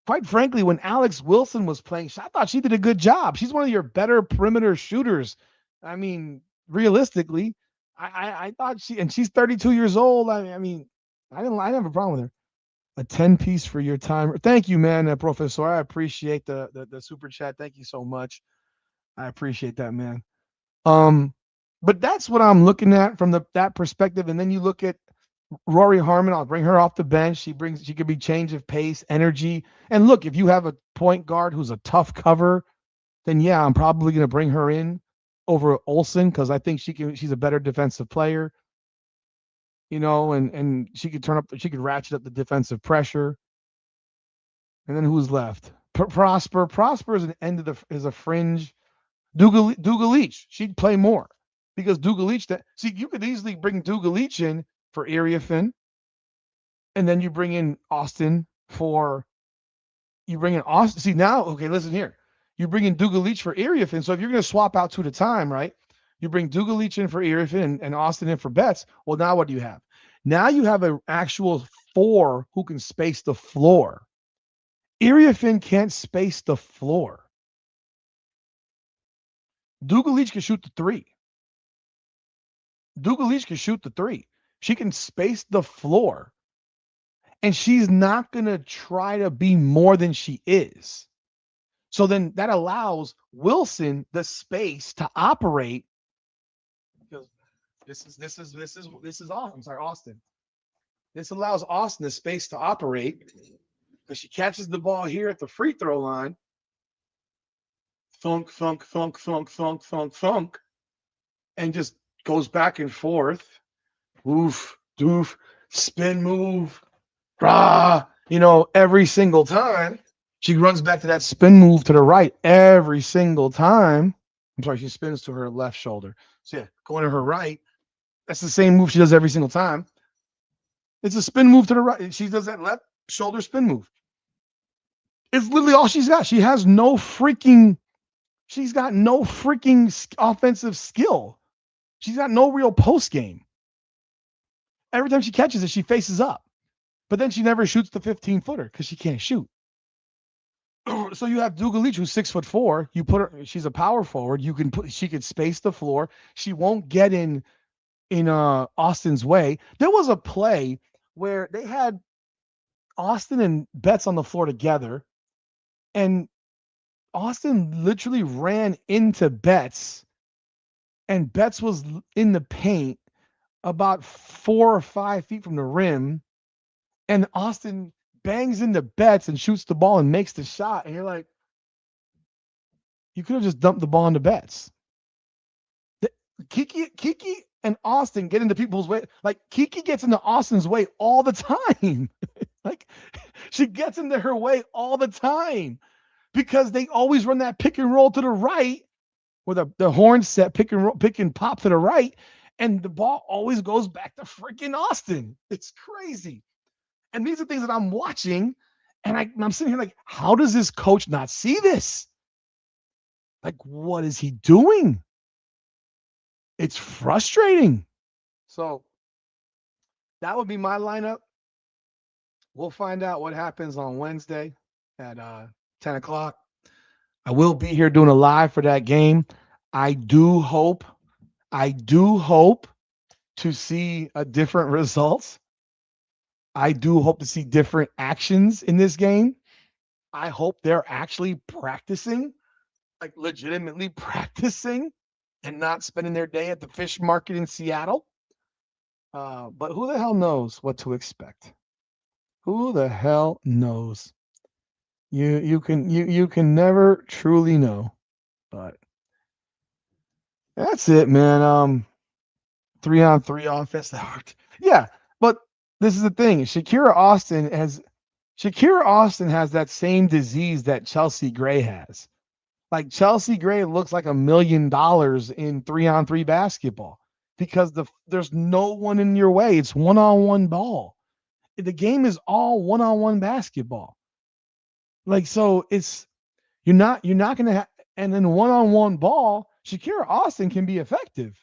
Speaker 1: Quite frankly, when Alex Wilson was playing, I thought she did a good job. She's one of your better perimeter shooters. I mean, realistically, I thought she's 32 years old. I didn't have a problem with her. A 10 piece for your time. Thank you, man, Professor. I appreciate the super chat. Thank you so much. I appreciate that, man. Um, but that's what I'm looking at from that perspective. And then you look at Rory Harmon. I'll bring her off the bench. She could be change of pace, energy. And look, if you have a point guard who's a tough cover, then yeah, I'm probably going to bring her in over Olsen because I think she's a better defensive player, and she could ratchet up the defensive pressure. And then who's left? Prosper. Prosper is an end of is a fringe. Dugalich, she'd play more because Dugalich. You could easily bring Dugalich in for Iriafin, and then you bring in Austin. See now, okay, listen here. You bring in Dugalich for Iriafin. So if you're going to swap out two at a time, right? You bring Dugalich in for Iriafin and Austin in for Betts. Well, now what do you have? Now you have an actual 4 who can space the floor. Iriafin can't space the floor. Dugalich can shoot the 3. Dugalich can shoot the 3. She can space the floor. And she's not going to try to be more than she is. So then that allows Wilson the space to operate. This is awesome. I'm sorry, Austin. This allows Austin the space to operate because she catches the ball here at the free throw line. Thunk, thunk, thunk, thunk, thunk, thunk, thunk, and just goes back and forth. Oof, doof, spin move, rah, every single time. She runs back to that spin move to the right every single time. I'm sorry, she spins to her left shoulder. So yeah, going to her right. That's the same move she does every single time. It's a spin move to the right. She does that left shoulder spin move. It's literally all she's got. She's got no freaking offensive skill. She's got no real post game. Every time she catches it, she faces up. But then she never shoots the 15-footer because she can't shoot. So you have Dugalich, who's 6'4". You put her; she's a power forward. She could space the floor. She won't get in Austin's way. There was a play where they had Austin and Betts on the floor together, and Austin literally ran into Betts, and Betts was in the paint about 4 or 5 feet from the rim, and Austin bangs into Betts and shoots the ball and makes the shot. And you're like, you could have just dumped the ball into Betts. Kiki and Austin get into people's way. Like Kiki gets into Austin's way all the time. Like she gets into her way all the time because they always run that pick and roll to the right with the horn set pick and pop to the right. And the ball always goes back to freaking Austin. It's crazy. And these are things that I'm watching, and I'm sitting here like, how does this coach not see this? Like, what is he doing? It's frustrating. So that would be my lineup. We'll find out what happens on Wednesday at 10 o'clock. I will be here doing a live for that game. I do hope to see a different results. I do hope to see different actions in this game. I hope they're actually practicing, like legitimately practicing and not spending their day at the fish market in Seattle. But who the hell knows what to expect? Who the hell knows? You can never truly know. But that's it, man. 3-on-3 offense. Yeah, but this is the thing. Shakira Austin has that same disease that Chelsea Gray has. Like Chelsea Gray looks like $1 million in 3-on-3 basketball because there's no one in your way. It's one-on-one ball. The game is all one-on-one basketball. Like so, you're not gonna and then one-on-one ball. Shakira Austin can be effective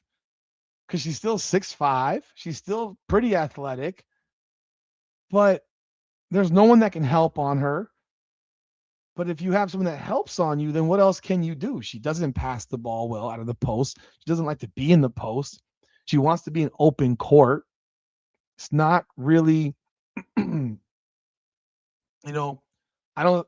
Speaker 1: because she's still 6'5". She's still pretty athletic, but there's no one that can help on her. But if you have someone that helps on you, then what else can you do? She doesn't pass the ball well out of the post. She doesn't like to be in the post. She wants to be in open court. It's not really, you know,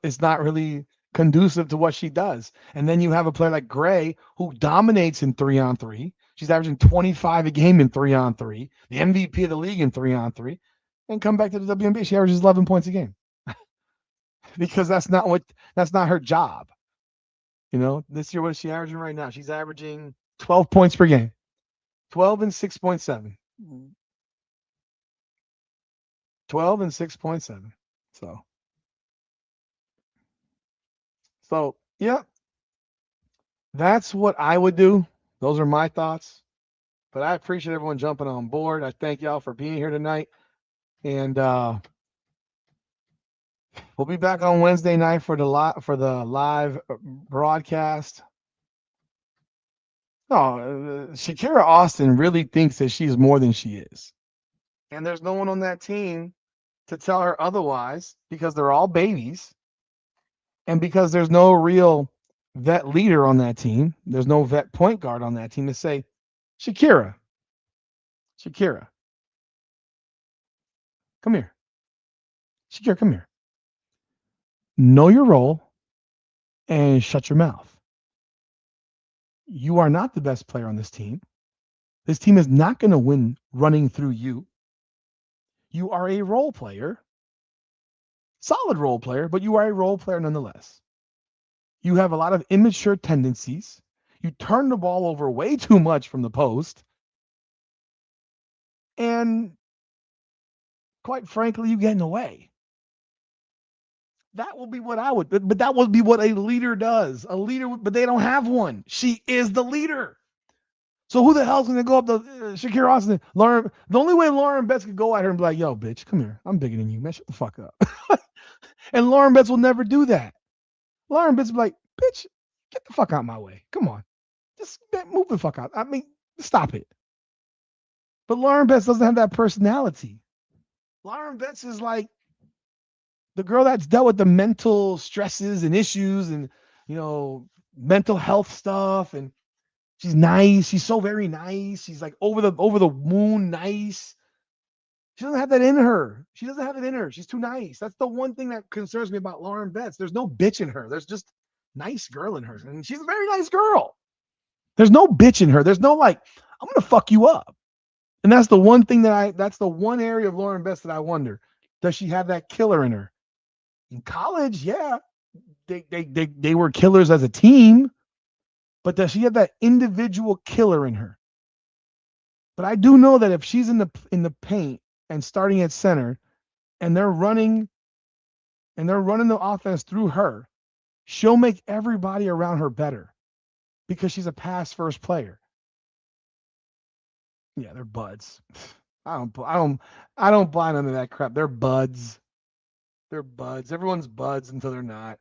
Speaker 1: it's not really conducive to what she does. And then you have a player like Gray who dominates in 3-on-3. She's averaging 25 a game in 3-on-3, the MVP of the league in 3-on-3, and come back to the WNBA. She averages 11 points a game because that's not her job. This year, what is she averaging right now? She's averaging 12 points per game, 12 and 6.7, 12 and 6.7. So yeah, that's what I would do. Those are my thoughts. But I appreciate everyone jumping on board. I thank y'all for being here tonight. And we'll be back on Wednesday night for the live broadcast. No, Shakira Austin really thinks that she's more than she is. And there's no one on that team to tell her otherwise because they're all babies. And because there's no real vet leader on that team, there's no vet point guard on that team to say, Shakira, come here. Shakira, come here. Know your role and shut your mouth. You are not the best player on this team. This team is not going to win running through you. You are a role player, solid role player, but you are a role player nonetheless. You have a lot of immature tendencies. You turn the ball over way too much from the post. And quite frankly, you get in the way. That will be what I would, but that would be what a leader does. A leader, but they don't have one. She is the leader. So who the hell's going to go up to Shakira Austin? Lauren, the only way Lauren Betts could go at her and be like, yo, bitch, come here. I'm bigger than you, man. Shut the fuck up. And Lauren Betts will never do that. Lauren Betts will be like, bitch, get the fuck out of my way. Come on. Just move the fuck out. I mean, stop it. But Lauren Betts doesn't have that personality. Lauren Betts is like the girl that's dealt with the mental stresses and issues and, mental health stuff. And she's nice. She's so very nice. She's like over the moon nice. She doesn't have that in her. She's too nice. That's the one thing that concerns me about Lauren Betts. There's no bitch in her. There's just nice girl in her. And she's a very nice girl. There's no bitch in her. There's no like, I'm going to fuck you up. And that's the one thing that's the one area of Lauren Betts that I wonder. Does she have that killer in her? In college, yeah. They were killers as a team. But does she have that individual killer in her? But I do know that if she's in the paint and starting at center and they're running the offense through her, she'll make everybody around her better because she's a pass first player. Yeah, they're buds. I don't buy none of that crap. They're buds. They're buds. Everyone's buds until they're not.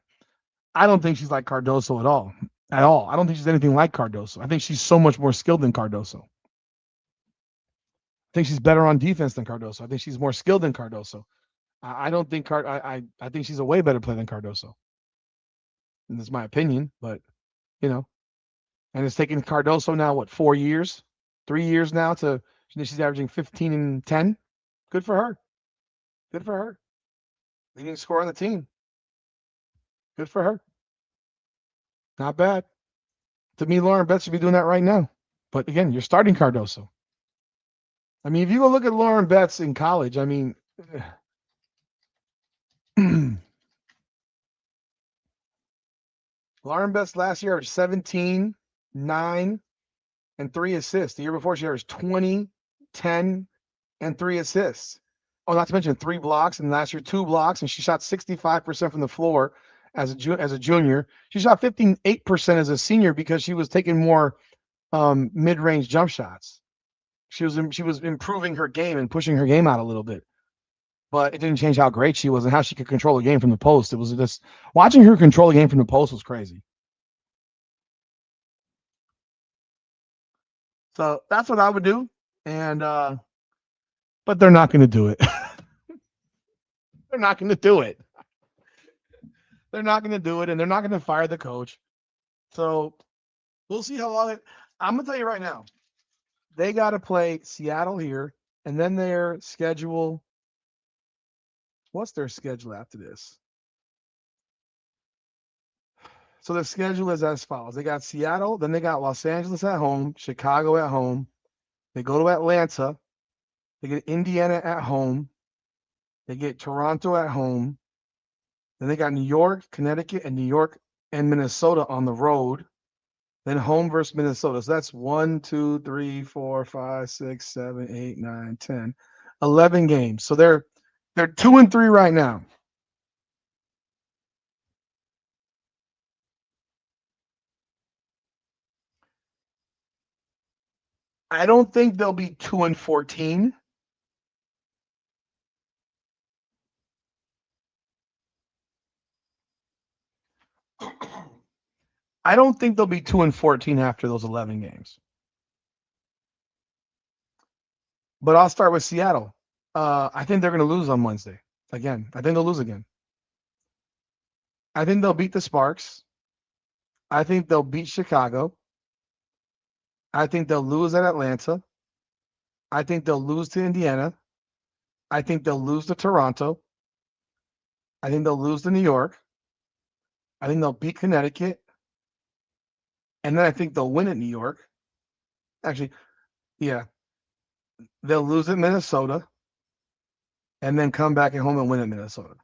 Speaker 1: I don't think she's like Cardoso at all. At all. I don't think she's anything like Cardoso. I think she's so much more skilled than Cardoso. I think she's better on defense than Cardoso. I think she's more skilled than Cardoso. I don't think I think she's a way better player than Cardoso. And that's my opinion, but and it's taken Cardoso now, what, 4 years? 3 years now she's averaging 15 and 10. Good for her. Good for her. Leading scorer on the team. Good for her. Not bad. To me, Lauren Betts should be doing that right now. But again, you're starting Cardoso. I mean, if you go look at Lauren Betts in college, I mean, Lauren Betts last year averaged 17, 9, and 3 assists. The year before, she averaged 20, 10, and 3 assists. Oh, not to mention 3 blocks, and last year 2 blocks, and she shot 65% from the floor as a junior. She shot 58% as a senior because she was taking more mid-range jump shots. She was improving her game and pushing her game out a little bit. But it didn't change how great she was and how she could control the game from the post. It was just watching her control the game from the post was crazy. So that's what I would do. And but they're not going to do it. They're not going to do it. They're not going to do it, and they're not going to fire the coach. So we'll see how long it. I'm going to tell you right now, they got to play Seattle here, and then their schedule. What's their schedule after this? So their schedule is as follows: they got Seattle, then they got Los Angeles at home, Chicago at home. They go to Atlanta. They get Indiana at home. They get Toronto at home. Then they got New York, Connecticut, and New York and Minnesota on the road. Then home versus Minnesota. So that's 1, 2, 3, 4, 5, 6, 7, 8, 9, 10, 11 games. So they're 2-3 right now. I don't think they'll be 2-14. I don't think they'll be 2-14 after those 11 games. But I'll start with Seattle. I think they're going to lose on Wednesday again. I think they'll lose again. I think they'll beat the Sparks. I think they'll beat Chicago. I think they'll lose at Atlanta. I think they'll lose to Indiana. I think they'll lose to Toronto. I think they'll lose to New York. I think they'll beat Connecticut. And then I think they'll win at New York. Actually, yeah. They'll lose at Minnesota and then come back at home and win at Minnesota.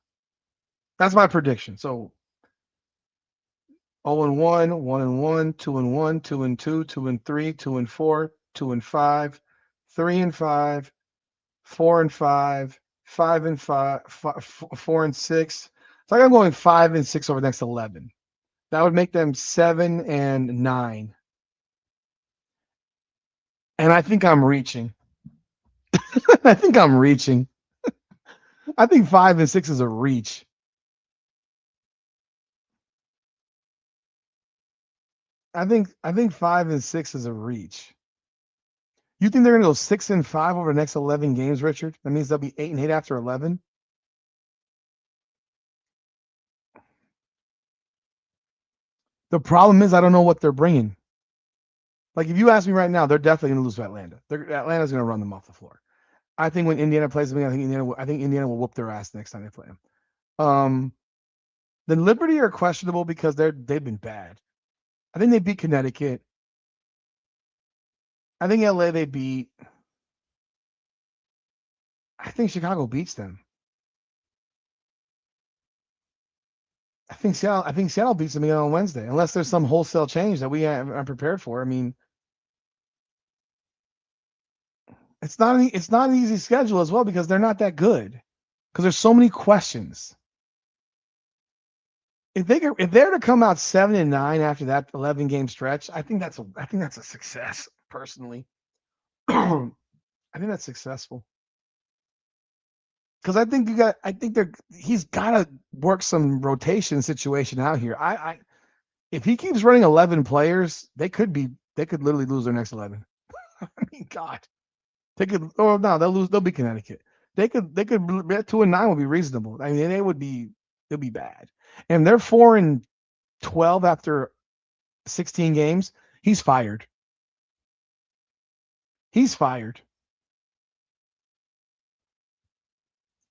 Speaker 1: That's my prediction. So 0-1, 1-1, 2-1, 2-2, 2-3, 2-4, 2-5, 3-5, 4-5, 5-5, 4-6. So I'm going 5-6 over the next 11. That would make them 7-9. And I think I'm reaching. I think I'm reaching. I think 5-6 is a reach. I think 5-6 is a reach. You think they're gonna go 6-5 over the next 11 games, Richard? That means they'll be 8-8 after 11. The problem is I don't know what they're bringing. Like if you ask me right now, they're definitely gonna lose to Atlanta. Atlanta's gonna run them off the floor. I think when Indiana plays them, I think Indiana will whoop their ass next time they play them. Then Liberty are questionable because they've been bad. I think they beat Connecticut. I think LA they beat. I think Chicago beats them. I think Seattle beats them again on Wednesday, unless there's some wholesale change that we aren't prepared for. I mean, it's not an easy schedule as well because they're not that good. Because there's so many questions. If they're to come out 7-9 after that 11 game stretch, I think that's a success personally. I think that's successful. Because he's got to work some rotation situation out here. If he keeps running 11 players, they could literally lose their next 11. I mean, God, they could. Oh no, they'll lose. They'll be Connecticut. They could 2-9 would be reasonable. I mean, they'll be bad. And they're 4-12 after 16 games. He's fired. He's fired.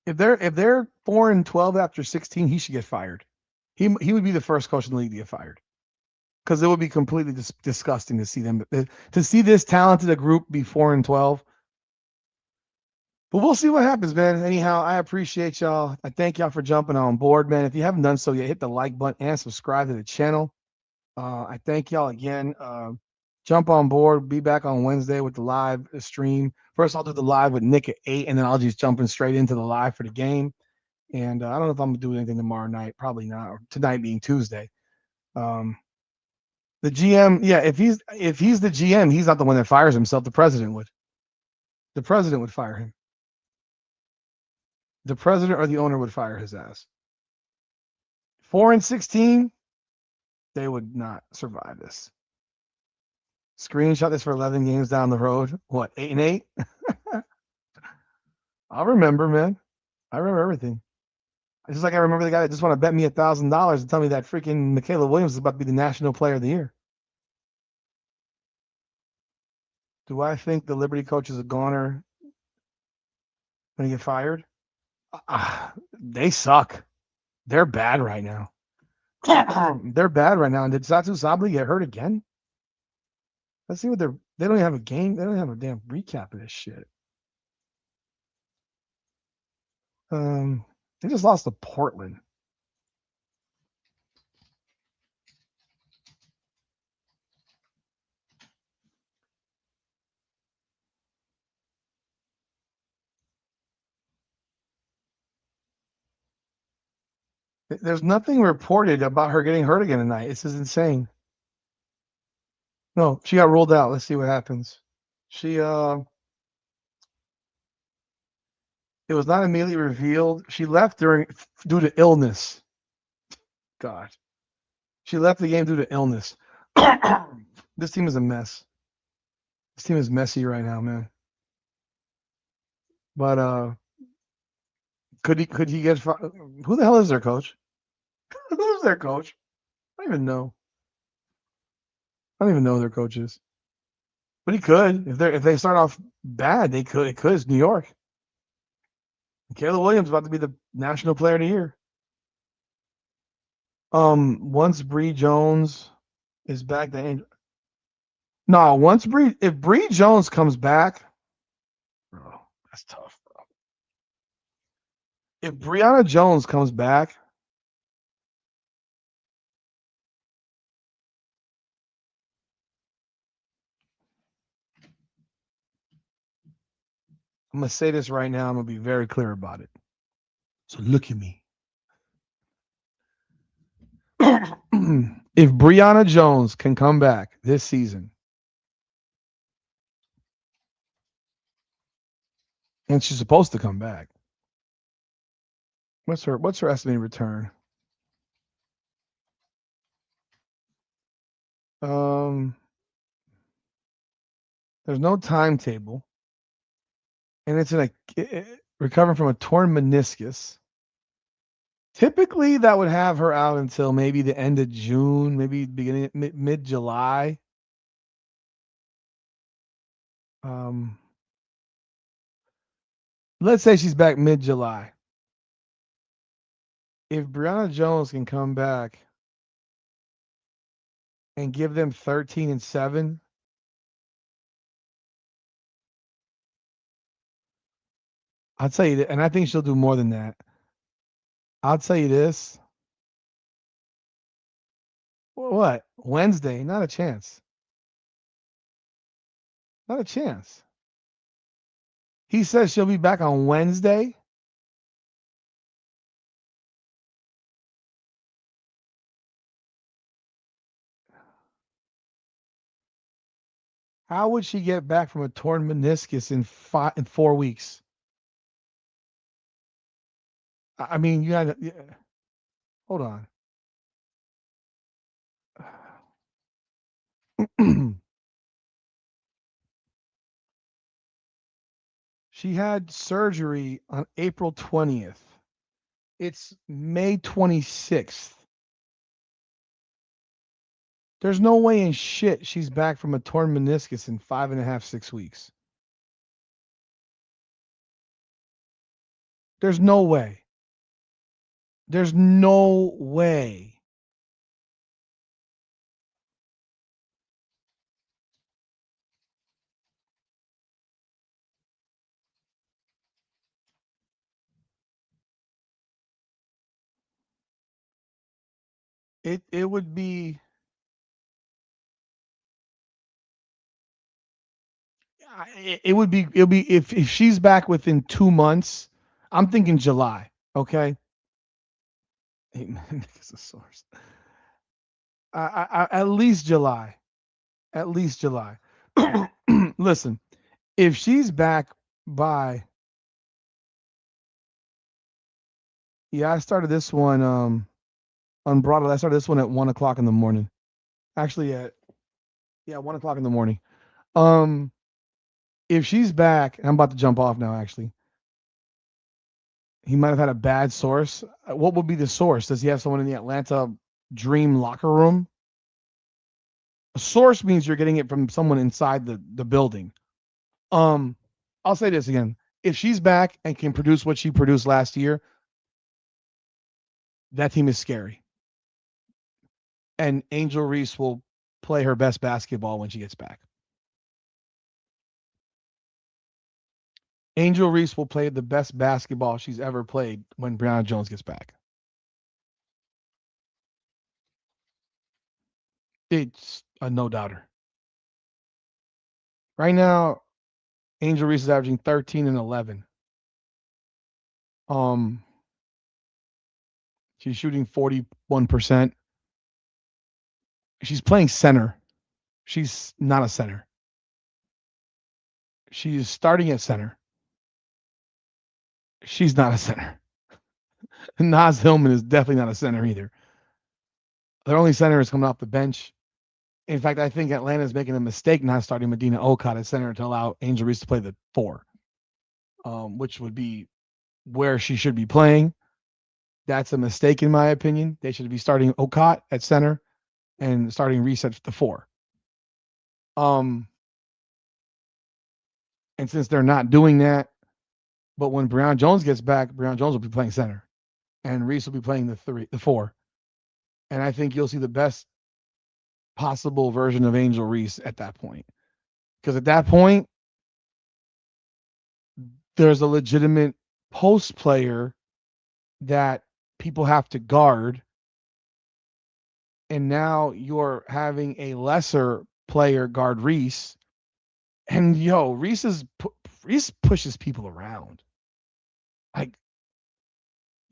Speaker 1: If they're 4-12 after 16, he should get fired. He would be the first coach in the league to get fired because it would be completely disgusting to see them to see this talented a group be 4-12. But we'll see what happens, man. Anyhow, I appreciate y'all. I thank y'all for jumping on board, man. If you haven't done so yet, hit the like button and subscribe to the channel. I thank y'all again. Jump on board. Be back on Wednesday with the live stream. First, I'll do the live with Nick at 8, and then I'll just jumping straight into the live for the game. And I don't know if I'm gonna do anything tomorrow night. Probably not. Or tonight being Tuesday. Um, the GM, yeah. If he's the GM, he's not the one that fires himself. The president would. The president would fire him. The president or the owner would fire his ass. 4-16, they would not survive this. Screenshot this for 11 games down the road. What, 8-8? I'll remember, man. I remember everything. It's just like I remember the guy that just want to bet me $1,000 and tell me that freaking Michaela Williams is about to be the National Player of the Year. Do I think the Liberty coach is a goner when he get fired? They suck. They're bad right now. They're bad right now. And did Satu Sabli get hurt again? Let's see what they don't even have a game. They don't have a damn recap of this shit. They just lost to Portland. There's nothing reported about her getting hurt again tonight. This is insane. No, she got ruled out. Let's see what happens. She it was not immediately revealed. She left due to illness. God. She left the game due to illness. This team is a mess. This team is messy right now, man. But could he get who the hell is their coach? Who's their coach? I don't even know. I don't even know who their coach is. But he could. If they start off bad, they could. It could. It's New York. Kayla Williams about to be the National Player of the Year. Once Bree Jones is back, no. If Bree Jones comes back, bro, that's tough, bro. If Brianna Jones comes back, I'm gonna say this right now. I'm gonna be very clear about it. So look at me. If Brianna Jones can come back this season, and she's supposed to come back, what's her estimated return? There's no timetable, and it's recovering from a torn meniscus. Typically, that would have her out until maybe the end of June, maybe beginning mid July. Let's say she's back mid July. If Brianna Jones can come back and give them 13-7, I'll tell you that, and I think she'll do more than that. I'll tell you this. What? Wednesday? Not a chance. Not a chance. He says she'll be back on Wednesday. How would she get back from a torn meniscus in 4 weeks? I mean, you got to hold on. She had surgery on April 20th. It's May 26th. There's no way in shit she's back from a torn meniscus in 5.5, 6 weeks. There's no way. There's no way. It would be it would be if she's back within 2 months. I'm thinking July. Okay, it's a source. At least July. At least July. Listen, if she's back by yeah, I started this one on Broadway. I started this one at 1 o'clock in the morning. Actually, at yeah 1 o'clock in the morning. Um, if she's back, I'm about to jump off now. Actually, he might have had a bad source. What would be the source? Does he have someone in the Atlanta Dream locker room? A source means you're getting it from someone inside the building. Um, I'll say this again. If she's back and can produce what she produced last year, that team is scary. And Angel Reese will play her best basketball when she gets back. Angel Reese will play the best basketball she's ever played when Brianna Jones gets back. It's a no doubter. Right now, Angel Reese is averaging 13 and 11. Um, she's shooting 41%. She's playing center. She's not a center. She's starting at center. She's not a center. Naz Hillman is definitely not a center either. Their only center is coming off the bench. In fact, I think Atlanta is making a mistake not starting Medina Okot at center to allow Angel Reese to play the 4, which would be where she should be playing. That's a mistake in my opinion. They should be starting Okot at center and starting Reese at the 4. Um, and since they're not doing that, but when Brianna Jones gets back, Brianna Jones will be playing center, and Reese will be playing the 4. And I think you'll see the best possible version of Angel Reese at that point. Because at that point, there's a legitimate post player that people have to guard. And now you're having a lesser player guard Reese. And Reese pushes people around. Like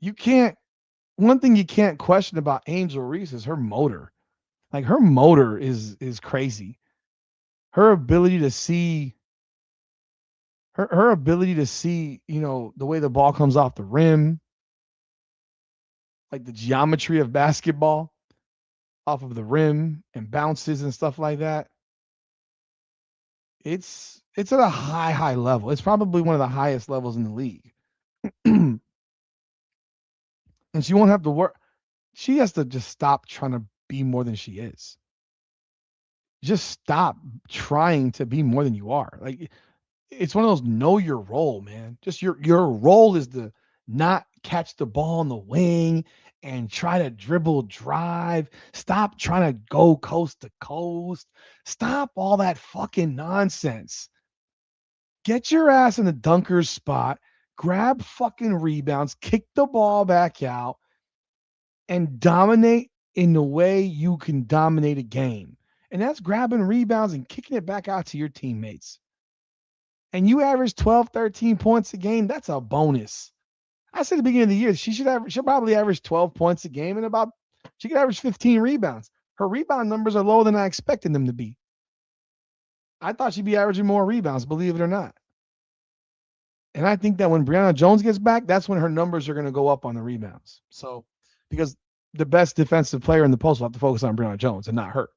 Speaker 1: you can't one thing you can't question about Angel Reese is her motor. Like her motor is crazy. Her ability to see her ability to see, the way the ball comes off the rim, like the geometry of basketball off of the rim and bounces and stuff like that. It's at a high level. It's probably one of the highest levels in the league. And she won't have to work. She has to just stop trying to be more than she is. Just stop trying to be more than you are. Like it's one of those know your role, man. Just your role is to not catch the ball on the wing and try to dribble drive. Stop trying to go coast to coast. Stop all that fucking nonsense. Get your ass in the dunker's spot, grab fucking rebounds, kick the ball back out, and dominate in the way you can dominate a game. And that's grabbing rebounds and kicking it back out to your teammates. And you average 12, 13 points a game, that's a bonus. I said at the beginning of the year, she'll probably average 12 points a game and she could average 15 rebounds. Her rebound numbers are lower than I expected them to be. I thought she'd be averaging more rebounds, believe it or not. And I think that when Brianna Jones gets back, that's when her numbers are going to go up on the rebounds. So, because the best defensive player in the post will have to focus on Brianna Jones and not her.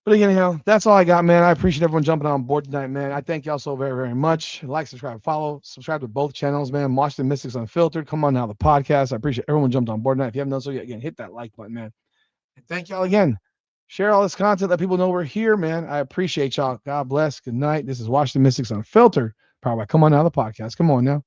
Speaker 1: But anyhow, that's all I got, man. I appreciate everyone jumping on board tonight, man. I thank y'all so very, very much. Like, subscribe, follow, subscribe to both channels, man. Washington Mystics Unfiltered. Come on now, the podcast. I appreciate everyone jumped on board tonight. If you haven't done so yet, again, hit that like button, man. And thank y'all again. Share all this content. Let people know we're here, man. I appreciate y'all. God bless. Good night. This is Washington Mystics Unfiltered. Powered by Come On Now, the podcast. Come on now.